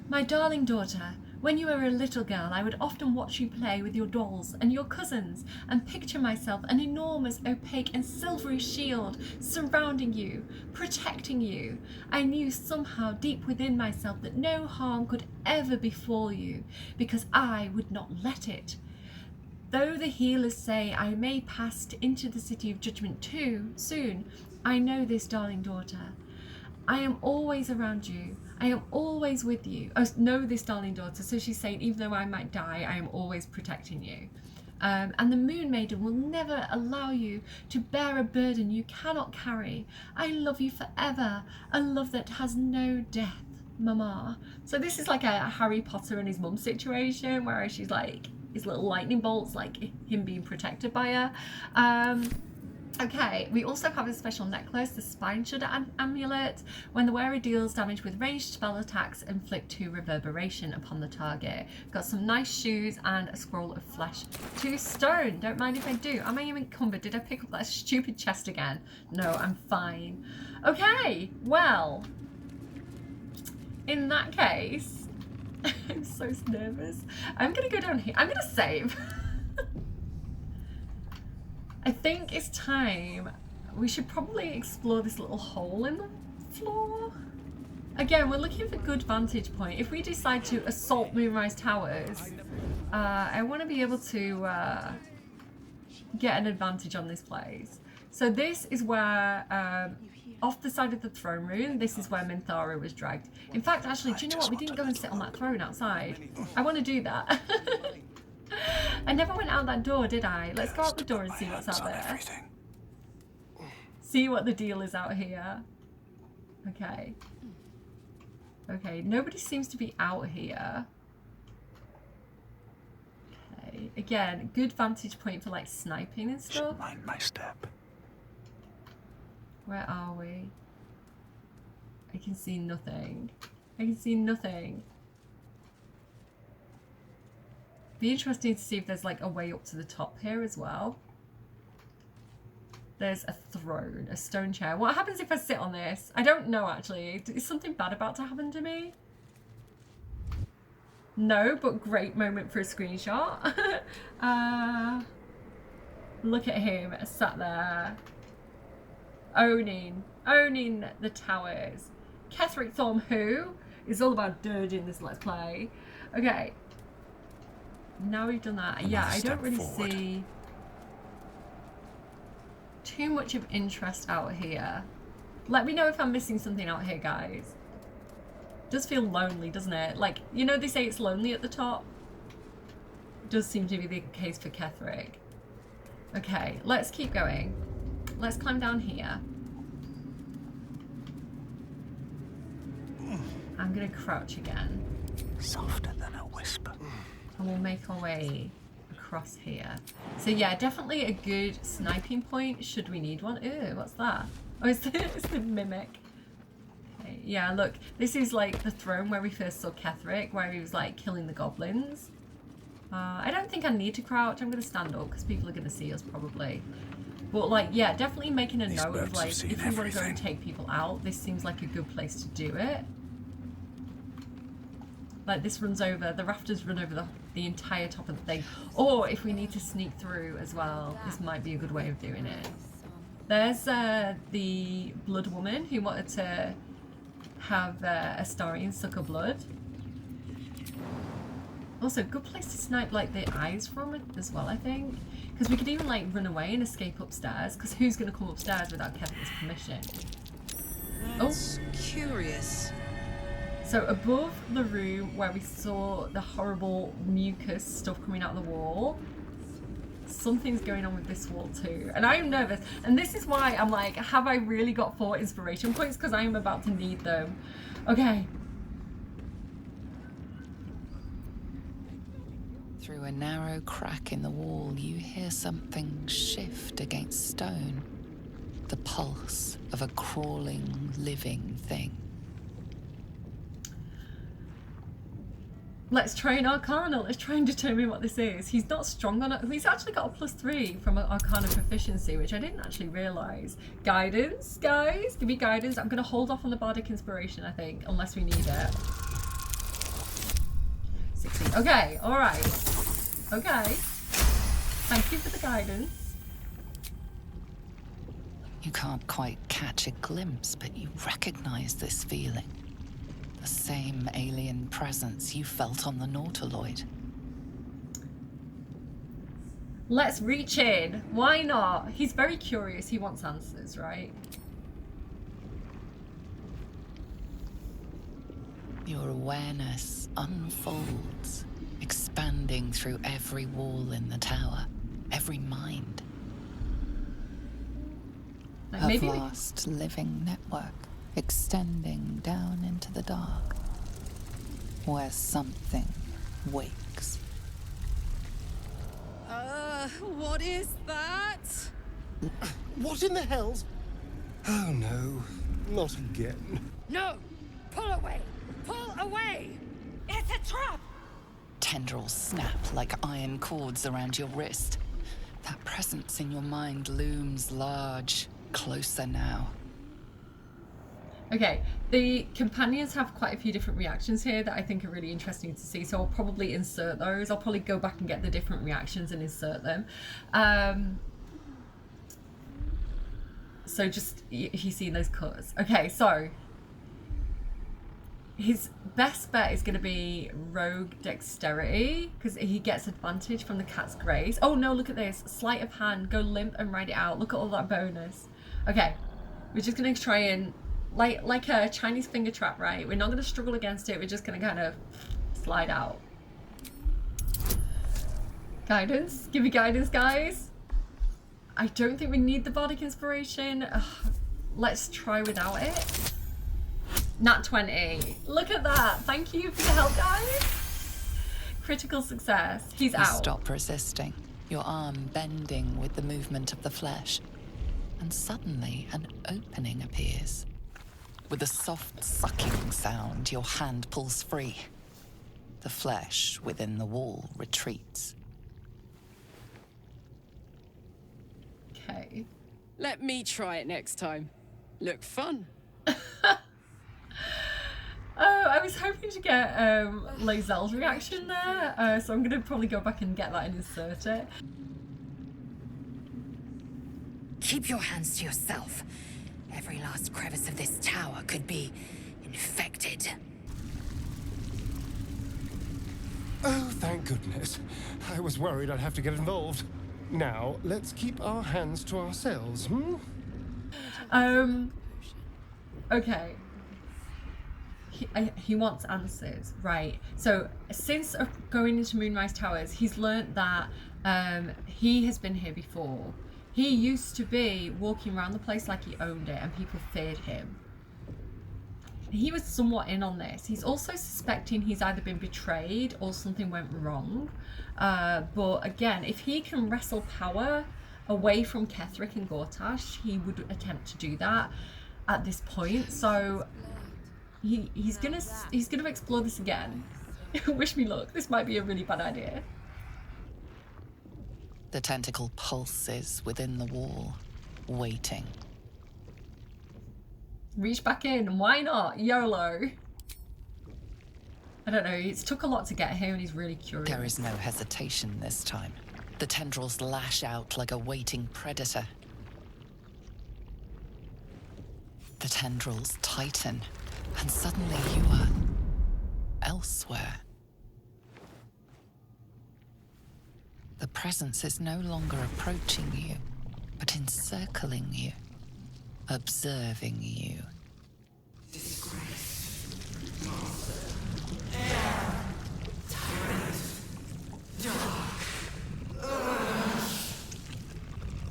My darling daughter, when you were a little girl, I would often watch you play with your dolls and your cousins and picture myself an enormous, opaque and silvery shield surrounding you, protecting you. I knew somehow deep within myself that no harm could ever befall you, because I would not let it. Though the healers say I may pass into the city of judgment too soon, I know this, darling daughter. I am always around you. I am always with you. Oh, know this, darling daughter. So she's saying, even though I might die, I am always protecting you. And the Moon Maiden will never allow you to bear a burden you cannot carry. I love you forever. A love that has no death, Mama. So this is like a Harry Potter and his mum situation, where she's like, his little lightning bolts, like him being protected by her. Okay, we also have a special necklace, the Spine Shudder Amulet. When the wearer deals damage with ranged spell attacks, inflict 2 reverberation upon the target. Got some nice shoes and a scroll of flesh. 2 stone. Don't mind if I do. Am I encumbered? Did I pick up that stupid chest again? No, I'm fine. Okay, well, in that case, I'm so nervous. I'm gonna go down here. I'm gonna save. I think it's time. We should probably explore this little hole in the floor. Again, we're looking for good vantage point. If we decide to assault Moonrise Towers, I want to be able to get an advantage on this place. So this is where, off the side of the throne room, this is where Minthara was dragged. In fact, actually, do you know what? We didn't go and sit on that throne outside. I want to do that. I never went out that door, did I? Let's go out the door and see what's out there. See what the deal is out here. Okay. Okay, nobody seems to be out here. Okay, again, good vantage point for like sniping and stuff. Mind my step. Where are we? I can see nothing. I can see nothing. Be interesting to see if there's like a way up to the top here as well. There's a throne, a stone chair. What happens if I sit on this? I don't know actually. Is something bad about to happen to me? No, but great moment for a screenshot. Look at him sat there. Owning the towers. Ketheric Thorm who? It's all about dirging this let's play. Okay. Now we've done that. Yeah, I don't really see too much of interest out here. Let me know if I'm missing something out here, guys. It does feel lonely, doesn't it? Like, you know they say it's lonely at the top? It does seem to be the case for Ketheric. Okay, let's keep going. Let's climb down here. I'm gonna crouch again. Softer than a whisper. And we'll make our way across here. So yeah, definitely a good sniping point should we need one. Ew, what's that? Oh, it's the mimic. Okay, yeah, look, this is like the throne where we first saw Ketheric, where he was like killing the goblins. I don't think I need to crouch. I'm gonna stand up because people are gonna see us probably. But like, yeah, definitely making a note of like, if we want to go and take people out, this seems like a good place to do it. Like this runs over, the rafters run over the entire top of the thing. Or if we need to sneak through as well, this might be a good way of doing it. There's the blood woman who wanted to have Astarion suck her blood. Also, good place to snipe like the eyes from it as well, I think. Because we could even like run away and escape upstairs. Because who's going to come upstairs without Kevin's permission? That's curious. So above the room where we saw the horrible mucus stuff coming out of the wall, something's going on with this wall too. And I'm nervous. And this is why I'm like, have I really got 4 inspiration points? Because I am about to need them. Okay. Through a narrow crack in the wall, you hear something shift against stone. The pulse of a crawling, living thing. Let's try an Arcana. Let's try and determine what this is. He's not strong on it. He's actually got a +3 from Arcana proficiency, which I didn't actually realise. Guidance, guys. Give me guidance. I'm going to hold off on the Bardic Inspiration, I think, unless we need it. 16. Okay, alright. Okay. Thank you for the guidance. You can't quite catch a glimpse, but you recognise this feeling. The same alien presence you felt on the Nautiloid. Let's reach in. Why not? He's very curious. He wants answers, right? Your awareness unfolds, expanding through every wall in the tower, every mind. Like A maybe vast living network extending down into the dark, where something wakes. What is that? What in the hell's... Oh no, not again. No! Pull away! Pull away! It's a trap! Tendrils snap like iron cords around your wrist. That presence in your mind looms large, closer now. Okay, the companions have quite a few different reactions here that I think are really interesting to see, so I'll probably insert those. I'll probably go back and get the different reactions and insert them. So just, he's seen those colours. Okay, so his best bet is going to be rogue dexterity, because he gets advantage from the cat's grace. Oh no, look at this. Sleight of hand, go limp and ride it out. Look at all that bonus. Okay, we're just going to try and, like a Chinese finger trap, right? We're not going to struggle against it. We're just going to kind of slide out. Guidance. Give me guidance, guys. I don't think we need the bardic inspiration. Let's try without it. Nat 20. Look at that. Thank you for your help, guys. Critical success. He's out. Stop resisting, your arm bending with the movement of the flesh. And suddenly an opening appears. With a soft sucking sound, your hand pulls free. The flesh within the wall retreats. Okay. Let me try it next time. Look fun. I was hoping to get Lae'zel's reaction there, so I'm going to probably go back and get that and insert it. Keep your hands to yourself. Every last crevice of this tower could be infected. Oh, thank goodness. I was worried I'd have to get involved. Now, let's keep our hands to ourselves, hmm? Okay. He wants answers, right? So since going into Moonrise Towers, he's learnt that he has been here before. He used to be walking around the place like he owned it and people feared him. He was somewhat in on this. He's also suspecting he's either been betrayed or something went wrong. But again, if he can wrestle power away from Ketheric and Gortash, he would attempt to do that at this point. So he's gonna explore this again. Wish me luck. This might be a really bad idea. The tentacle pulses within the wall, waiting. Reach back in. Why not? YOLO. I don't know. It's took a lot to get here and he's really curious. There is no hesitation this time. The tendrils lash out like a waiting predator. The tendrils tighten, and suddenly you are elsewhere. The presence is no longer approaching you, but encircling you, observing you. Disgrace, monster, air, tyrant, dark, earth,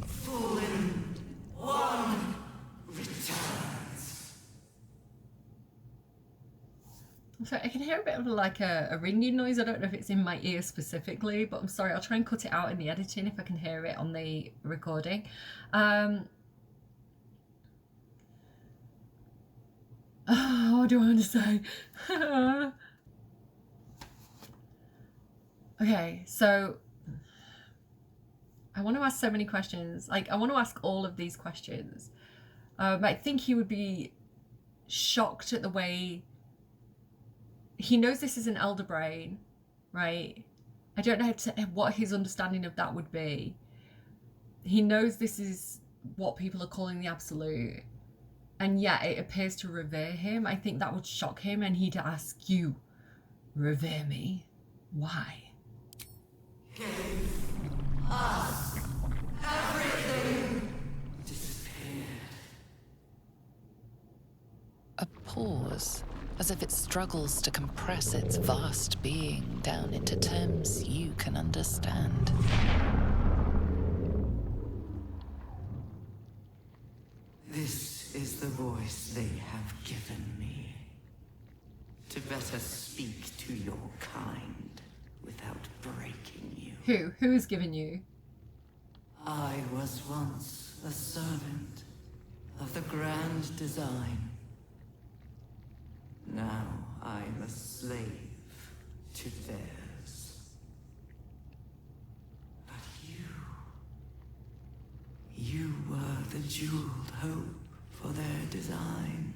fallen, one returns. So I can hear a bit of like a ringing noise. I don't know if it's in my ear specifically, but I'm sorry, I'll try and cut it out in the editing if I can hear it on the recording. What do I want to say? Okay, so I want to ask so many questions. Like, I want to ask all of these questions. I think he would be shocked at the way he knows this is an elder brain, right? I don't know what his understanding of that would be. He knows this is what people are calling the absolute, and yet it appears to revere him. I think that would shock him, and he'd ask, you revere me? Why? Gave us everything. Disappeared. A pause, as if it struggles to compress its vast being down into terms you can understand. This is the voice they have given me. To better speak to your kind without breaking you. Who? Who has given you? I was once a servant of the grand design. Now I'm a slave to theirs. But you were the jeweled hope for their design.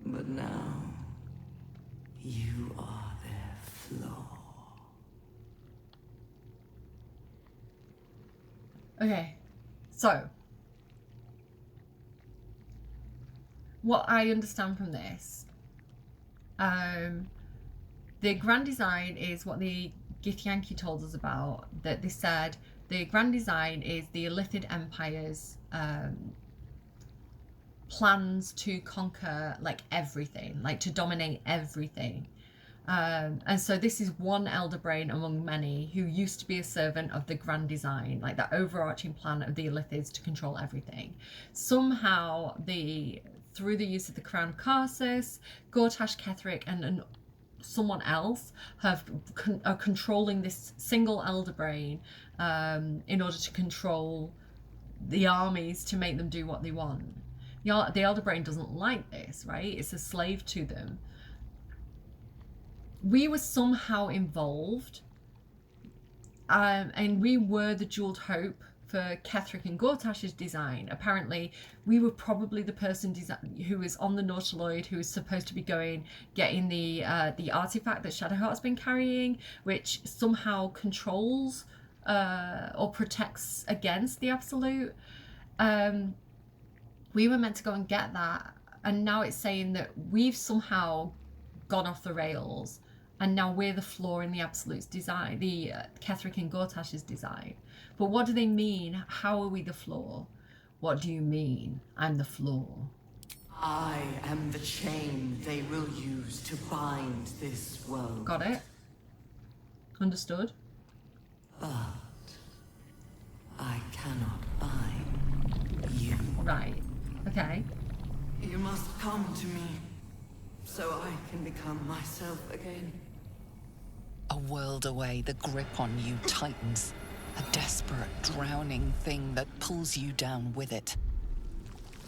But now, you are their flaw. Okay, so what I understand from this, the grand design is what the Githyanki told us about, that they said the grand design is the Illithid Empire's plans to conquer like everything, like to dominate everything. And so this is one elder brain among many who used to be a servant of the grand design, like that overarching plan of the Illithids to control everything. Somehow through the use of the Crown Karsus, Gortash, Ketheric and someone else are controlling this single elder brain in order to control the armies to make them do what they want. The elder brain doesn't like this, right? It's a slave to them. We were somehow involved, and we were the jeweled hope for Ketheric and Gortash's design. Apparently, we were probably the person who was on the Nautiloid, who was supposed to be getting the artifact that Shadowheart's been carrying, which somehow controls or protects against the Absolute. We were meant to go and get that, and now it's saying that we've somehow gone off the rails, and now we're the flaw in the Absolute's design, the Ketheric and Gortash's design. But what do they mean? How are we the flaw? What do you mean, I'm the flaw? I am the chain they will use to bind this world. Got it? Understood? But I cannot bind you. Right. Okay. You must come to me, so I can become myself again. A world away, the grip on you tightens. A desperate, drowning thing that pulls you down with it.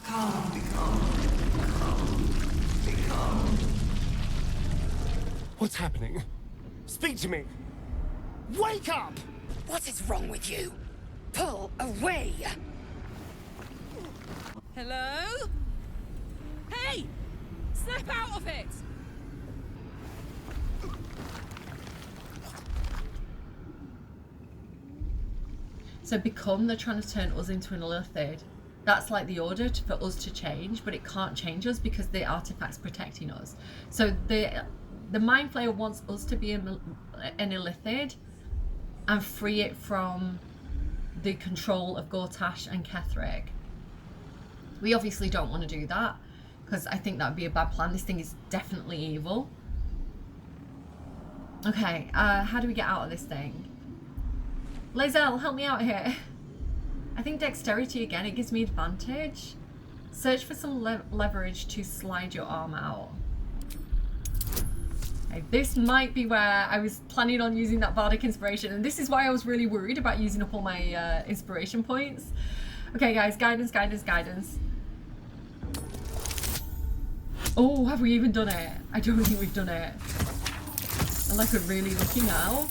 Come, become. What's happening? Speak to me! Wake up! What is wrong with you? Pull away! Hello? Hey! Snap out of it! So they're trying to turn us into an Illithid. That's like the order for us to change, but it can't change us because the artifact's protecting us. So the Mind Flayer wants us to be an Illithid and free it from the control of Gortash and Ketheric. We obviously don't want to do that because I think that would be a bad plan. This thing is definitely evil. Okay, how do we get out of this thing? Lae'zel, help me out here. I think dexterity again, it gives me advantage. Search for some leverage to slide your arm out. Okay, this might be where I was planning on using that bardic inspiration, and this is why I was really worried about using up all my inspiration points. Okay guys, guidance, guidance, guidance. Oh, have we even done it? I don't think we've done it. Unless we're really lucky now.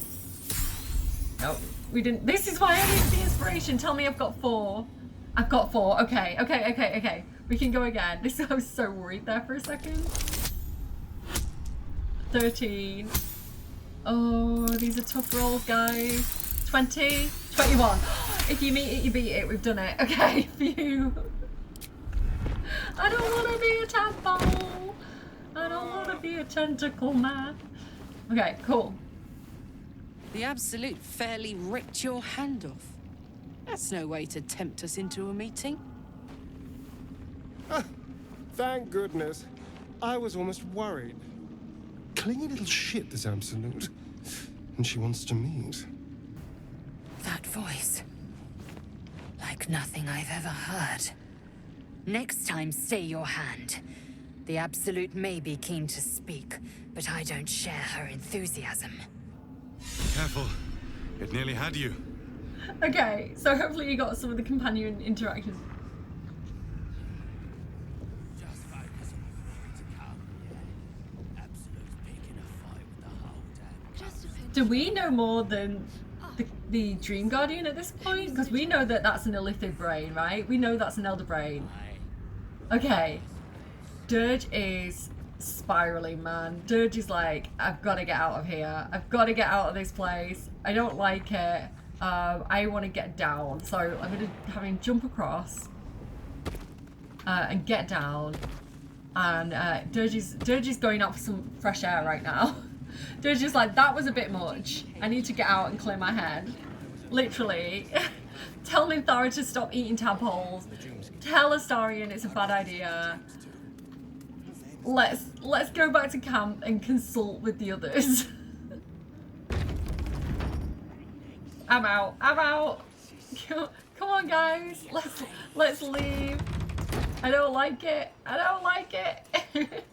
Nope. We didn't. This is why I need the inspiration. Tell me I've got 4. I've got 4. Okay, okay, okay, okay. We can go again. I was so worried there for a second. 13. Oh, these are tough rolls, guys. 20. 21. If you meet it, you beat it. We've done it. Okay, phew. I don't want to be a tadpole. I don't want to be a tentacle man. Okay, cool. The Absolute fairly ripped your hand off. That's no way to tempt us into a meeting. Thank goodness. I was almost worried. Clingy little shit, this Absolute. And she wants to meet. That voice. Like nothing I've ever heard. Next time, stay your hand. The Absolute may be keen to speak, but I don't share her enthusiasm. Careful. It nearly had you. Okay, so hopefully you got some of the companion interactions. Do we know more than the Dream Guardian at this point? Because we know that that's an illithid brain, right? We know that's an elder brain. Okay. Dirge is spiraling, man. Dirge is like, I've got to get out of here. I've got to get out of this place. I don't like it. I want to get down. So I'm going to have him jump across and get down. And Dirge is going out for some fresh air right now. Dirge is like, that was a bit much. I need to get out and clear my head. Literally. Tell Minthara to stop eating tadpoles. Tell Astarion it's a bad idea. Let's go back to camp and consult with the others. I'm out. I'm out. Come on, guys. Let's leave. I don't like it. I don't like it.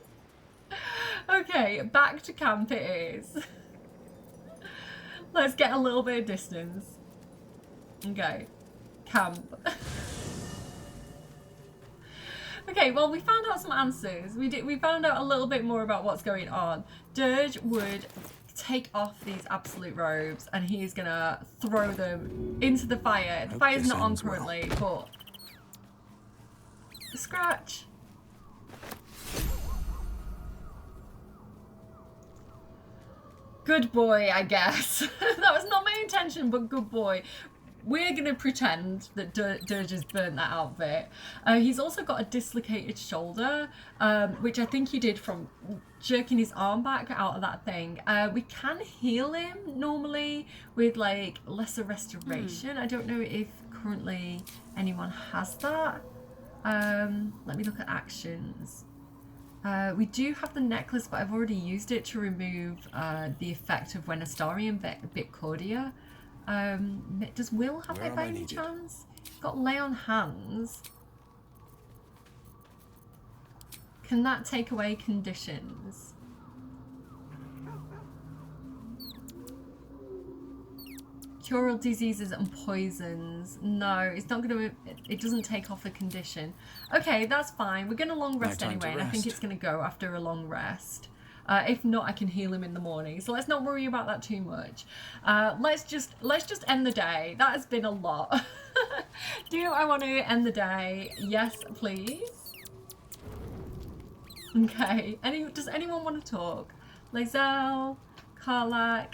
Okay, back to camp it is. Let's get a little bit of distance. Okay, camp. Okay, well, we found out some answers. We found out a little bit more about what's going on. Dirge would take off these absolute robes and he's gonna throw them into the fire. The fire's not on currently, but scratch. Good boy, I guess. That was not my intention, but good boy. We're going to pretend that Dirge has burnt that outfit. He's also got a dislocated shoulder, which I think he did from jerking his arm back out of that thing. We can heal him normally with like lesser restoration. I don't know if currently anyone has that. Let me look at actions. We do have the necklace, but I've already used it to remove the effect of when Astarion bit Cordia. Does Will have it by any chance? Got lay on hands. Can that take away conditions? Cure all diseases and poisons. No, it's not going to. It doesn't take off a condition. Okay, that's fine. We're going to long rest anyway, and I think it's going to go after a long rest. If not, I can heal him in the morning. So let's not worry about that too much. Let's just end the day. That has been a lot. Do I want to end the day? Yes, please. Okay. Does anyone want to talk? Lae'zel, Karlach.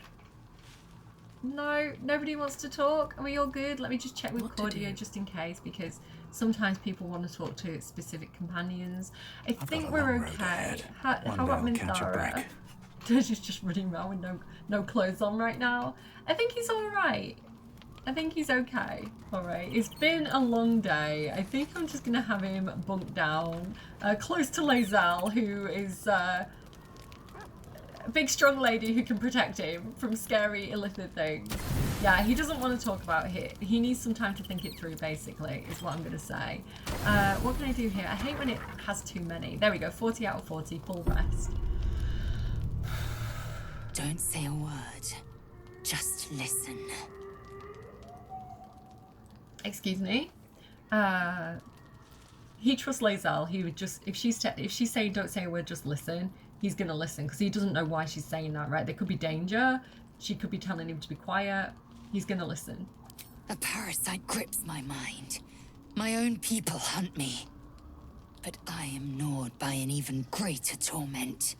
No, nobody wants to talk. Are we all good? Let me just check with Cordia just in case, because sometimes people want to talk to specific companions. I think we're okay. How about Minthara? Dirge is just running around with no clothes on right now. I think he's alright. I think he's okay. Alright, it's been a long day. I think I'm just going to have him bunk down close to Lae'zel, who is a big strong lady who can protect him from scary illithid things. Yeah, he doesn't want to talk about it. He needs some time to think it through, basically, is what I'm going to say. What can I do here? I hate when it has too many. There we go, 40 out of 40, full rest. Don't say a word. Just listen. Excuse me? He trusts Lae'zel. He would just, if she's saying don't say a word, just listen, he's going to listen, because he doesn't know why she's saying that, right? There could be danger. She could be telling him to be quiet. He's going to listen. A parasite grips my mind. My own people hunt me. But I am gnawed by an even greater torment.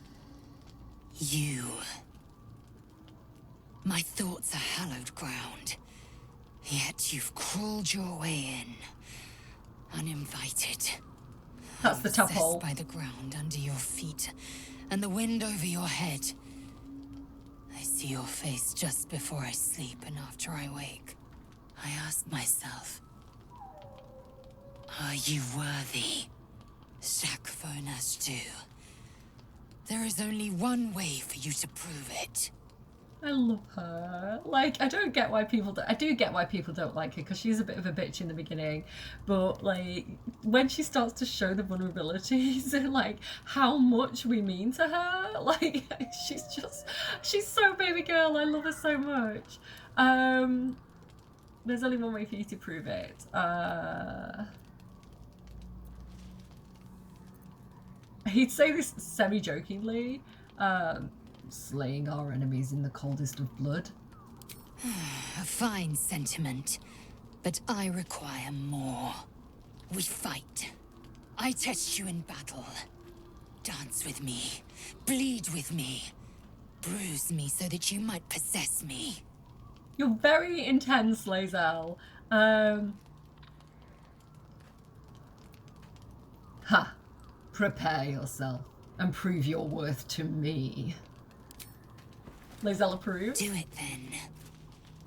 You. My thoughts are hallowed ground. Yet you've crawled your way in. Uninvited. That's the top hole. By the ground under your feet and the wind over your head. I see your face just before I sleep and after I wake. I ask myself, are you worthy? Sacrifice do. There is only one way for you to prove it. I love her. Like, I do get why people don't like her, because she's a bit of a bitch in the beginning, but like when she starts to show the vulnerabilities and like how much we mean to her, like she's so baby girl. I love her so much. There's only one way for you to prove it. He'd say this semi-jokingly. Slaying our enemies in the coldest of blood. A fine sentiment, but I require more. We fight. I test you in battle. Dance with me. Bleed with me. Bruise me so that you might possess me. You're very intense, Lae'zel. Ha! Prepare yourself and prove your worth to me. Lae'zel approves. Do it then.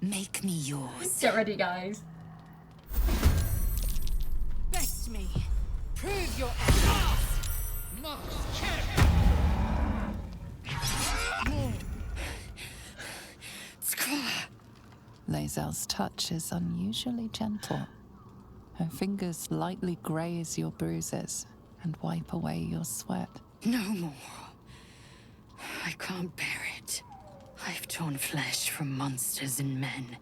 Make me yours. Get ready, guys. Best me. Prove your essence. Must check. Lae'zel's touch is unusually gentle. Her fingers lightly graze your bruises and wipe away your sweat. No more. I can't bear it. I've torn flesh from monsters and men.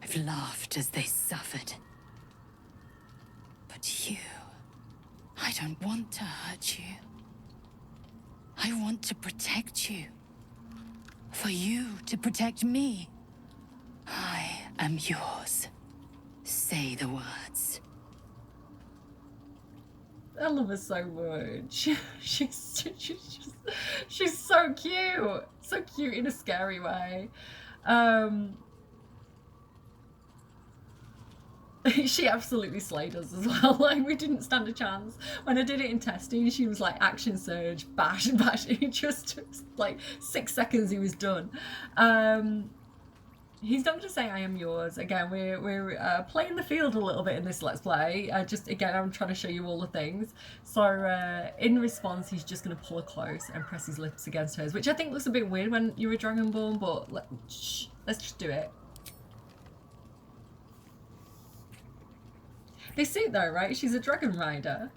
I've laughed as they suffered. But you... I don't want to hurt you. I want to protect you. For you to protect me. I am yours. Say the words. I love her so much. She's so cute. So cute in a scary way. She absolutely slayed us as well. Like, we didn't stand a chance. When I did it in testing, she was like action surge, bash, bash. It just like 6 seconds, he was done. He's not going to say I am yours. Again, we're playing the field a little bit in this Let's Play. Again, I'm trying to show you all the things. So in response, he's just going to pull her close and press his lips against hers, which I think looks a bit weird when you're a Dragonborn, but let's just do it. They suit though, right? She's a dragon rider.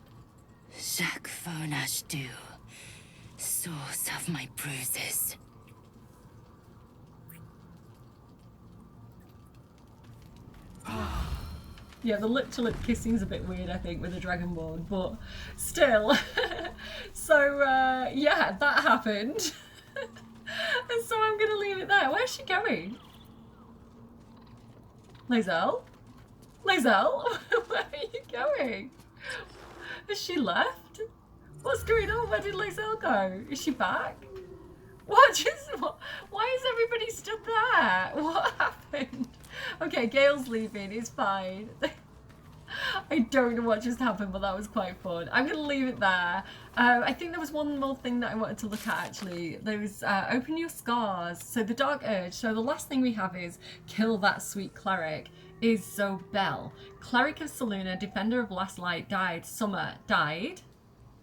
Shakfonashdu, source of my bruises. Yeah, the lip-to-lip kissing is a bit weird, I think, with a Dragonborn, but still. So, yeah, that happened. And so I'm going to leave it there. Where's she going? Lae'zel? Lae'zel? Where are you going? Has she left? What's going on? Where did Lae'zel go? Is she back? What? Why is everybody stood there? What happened? Okay, Gale's leaving. It's fine. I don't know what just happened, but that was quite fun. I'm going to leave it there. I think there was one more thing that I wanted to look at, actually. There was open your scars. So the Dark Urge. So the last thing we have is kill that sweet cleric. Is Zobel. Cleric of Selûne, defender of Last Light, died.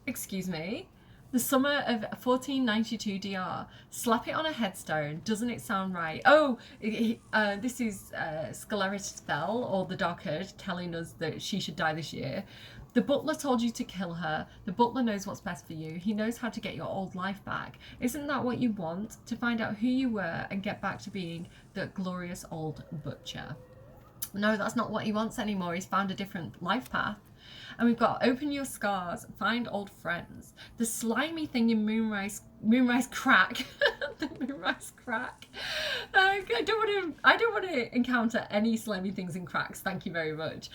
Excuse me. The summer of 1492 DR. Slap it on a headstone. Doesn't it sound right? Oh, this is Scalari's Fell, or the Dark Urge, telling us that she should die this year. The butler told you to kill her. The butler knows what's best for you. He knows how to get your old life back. Isn't that what you want? To find out who you were and get back to being the glorious old butcher. No, that's not what he wants anymore. He's found a different life path. And we've got open your scars, find old friends. The slimy thing in Moonrise Crack. The Moonrise Crack. I don't want to encounter any slimy things in cracks. Thank you very much.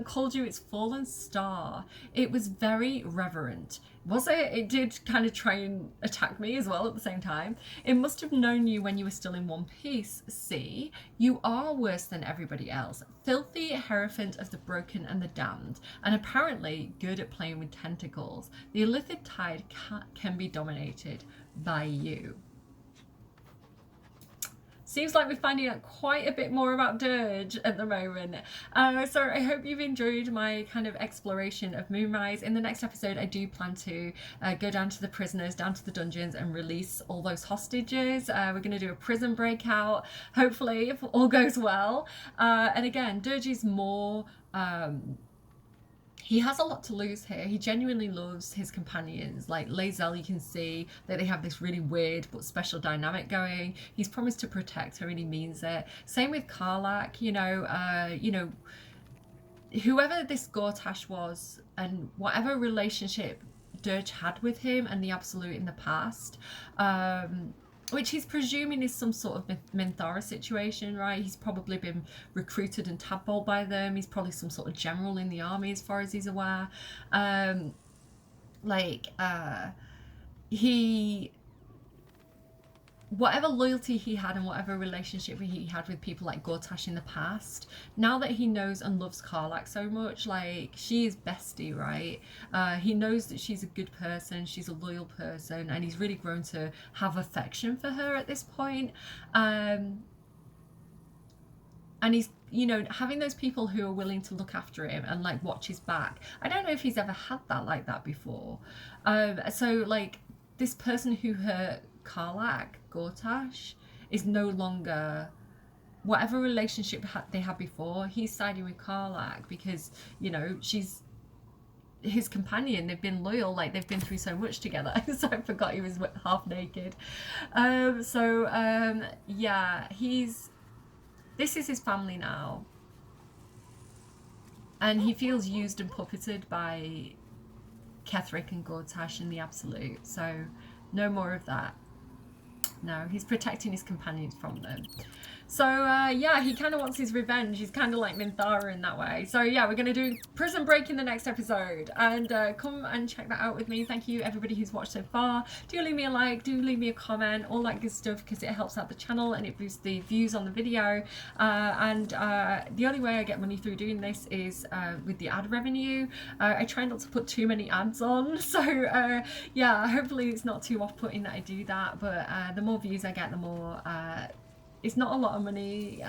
Called you its fallen star. It was very reverent. Was it? It did kind of try and attack me as well at the same time. It must have known you when you were still in one piece. See, you are worse than everybody else. Filthy hierophant of the broken and the damned, and apparently good at playing with tentacles. The Illithid tide can be dominated by you. Seems like we're finding out quite a bit more about Dirge at the moment. So I hope you've enjoyed my kind of exploration of Moonrise. In the next episode, I do plan to go down to the prisoners, down to the dungeons, and release all those hostages. We're going to do a prison breakout, hopefully, if all goes well. And again, Dirge is more... he has a lot to lose here. He genuinely loves his companions. Like Lae'zel, you can see that they have this really weird but special dynamic going. He's promised to protect her and he means it. Same with Karlach, you know, whoever this Gortash was and whatever relationship Dirge had with him and the Absolute in the past, which he's presuming is some sort of Minthara situation, right? He's probably been recruited and tadpoled by them. He's probably some sort of general in the army as far as he's aware. Whatever loyalty he had and whatever relationship he had with people like Gortash in the past, now that he knows and loves Karlach so much, like, she is bestie, right? He knows that she's a good person, she's a loyal person, and he's really grown to have affection for her at this point. And he's, you know, having those people who are willing to look after him and like watch his back. I don't know if he's ever had that like that before. So like this person who hurt Karlach, Gortash, is no longer, whatever relationship they had before, he's siding with Karlach because, you know, she's his companion. They've been loyal, like they've been through so much together. So I forgot he was half naked. Yeah, this is his family now, and he feels used and puppeted by Ketheric and Gortash and the Absolute, so no more of that. No, he's protecting his companions from them. So yeah, he kind of wants his revenge. He's kind of like Minthara in that way. So yeah, we're going to do Prison Break in the next episode, and come and check that out with me. Thank you everybody who's watched so far. Do leave me a like, do leave me a comment, all that good stuff, because it helps out the channel and it boosts the views on the video. The only way I get money through doing this is with the ad revenue. I try not to put too many ads on, so yeah, hopefully it's not too off-putting that I do that, but the more views I get, the more it's not a lot of money.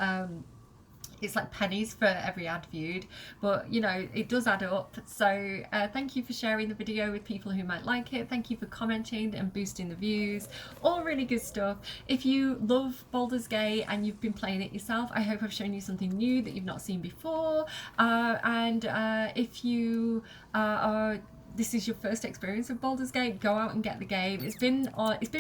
It's like pennies for every ad viewed, but you know, it does add up. So thank you for sharing the video with people who might like it. Thank you for commenting and boosting the views. All really good stuff. If you love Baldur's Gate and you've been playing it yourself, I hope I've shown you something new that you've not seen before. If you this is your first experience of Baldur's Gate, go out and get the game. It's been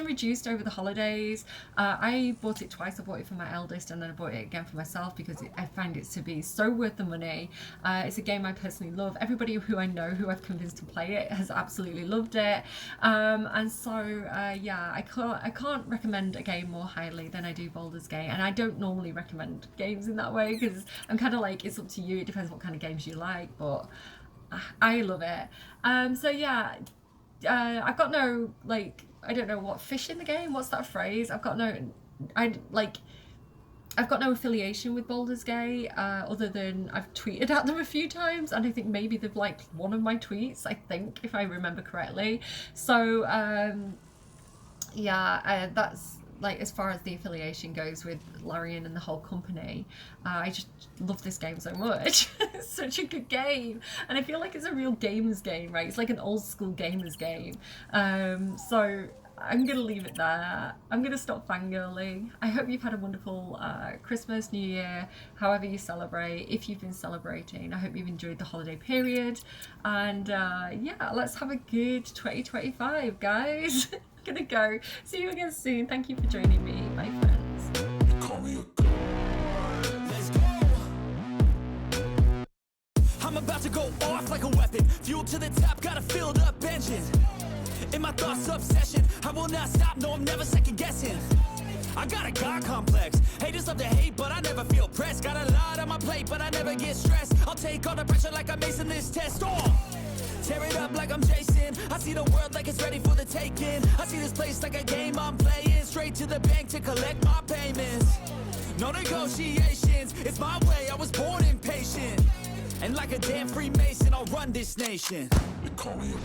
reduced over the holidays. I bought it twice. I bought it for my eldest and then I bought it again for myself because I find it to be so worth the money. It's a game I personally love. Everybody who I know who I've convinced to play it has absolutely loved it. And so yeah, I can't recommend a game more highly than I do Baldur's Gate. And I don't normally recommend games in that way because I'm kind of like, it's up to you. It depends what kind of games you like, but I love it. So yeah, I've got no, like, I don't know what, fish in the game, what's that phrase? I've got no affiliation with Baldur's Gate, other than I've tweeted at them a few times, and I think maybe they've liked one of my tweets, I think, if I remember correctly. So yeah, that's like as far as the affiliation goes with Larian and the whole company. I just love this game so much. It's such a good game, and I feel like it's a real gamers game, right? It's like an old school gamers game. So I'm gonna leave it there. I'm gonna stop fangirling. I hope you've had a wonderful Christmas, New Year, however you celebrate. If you've been celebrating, I hope you've enjoyed the holiday period, and yeah, let's have a good 2025, guys. Gonna go. See you again soon. Thank you for joining me, my friends. Call me a Let's go. I'm about to go off like a weapon. Fuel to the top, got a filled up engine. In my thoughts, obsession. I will not stop, no, I'm never second guessing. I got a God complex. Haters love to hate, but I never feel pressed. Got a lot on my plate, but I never get stressed. I'll take all the pressure like I'm acing this test. Tear it up like I'm Jason. I see the world like it's ready for the taking. I see this place like a game I'm playing. Straight to the bank to collect my payments. No negotiations, it's my way, I was born impatient. And like a damn Freemason, I'll run this nation. They call me a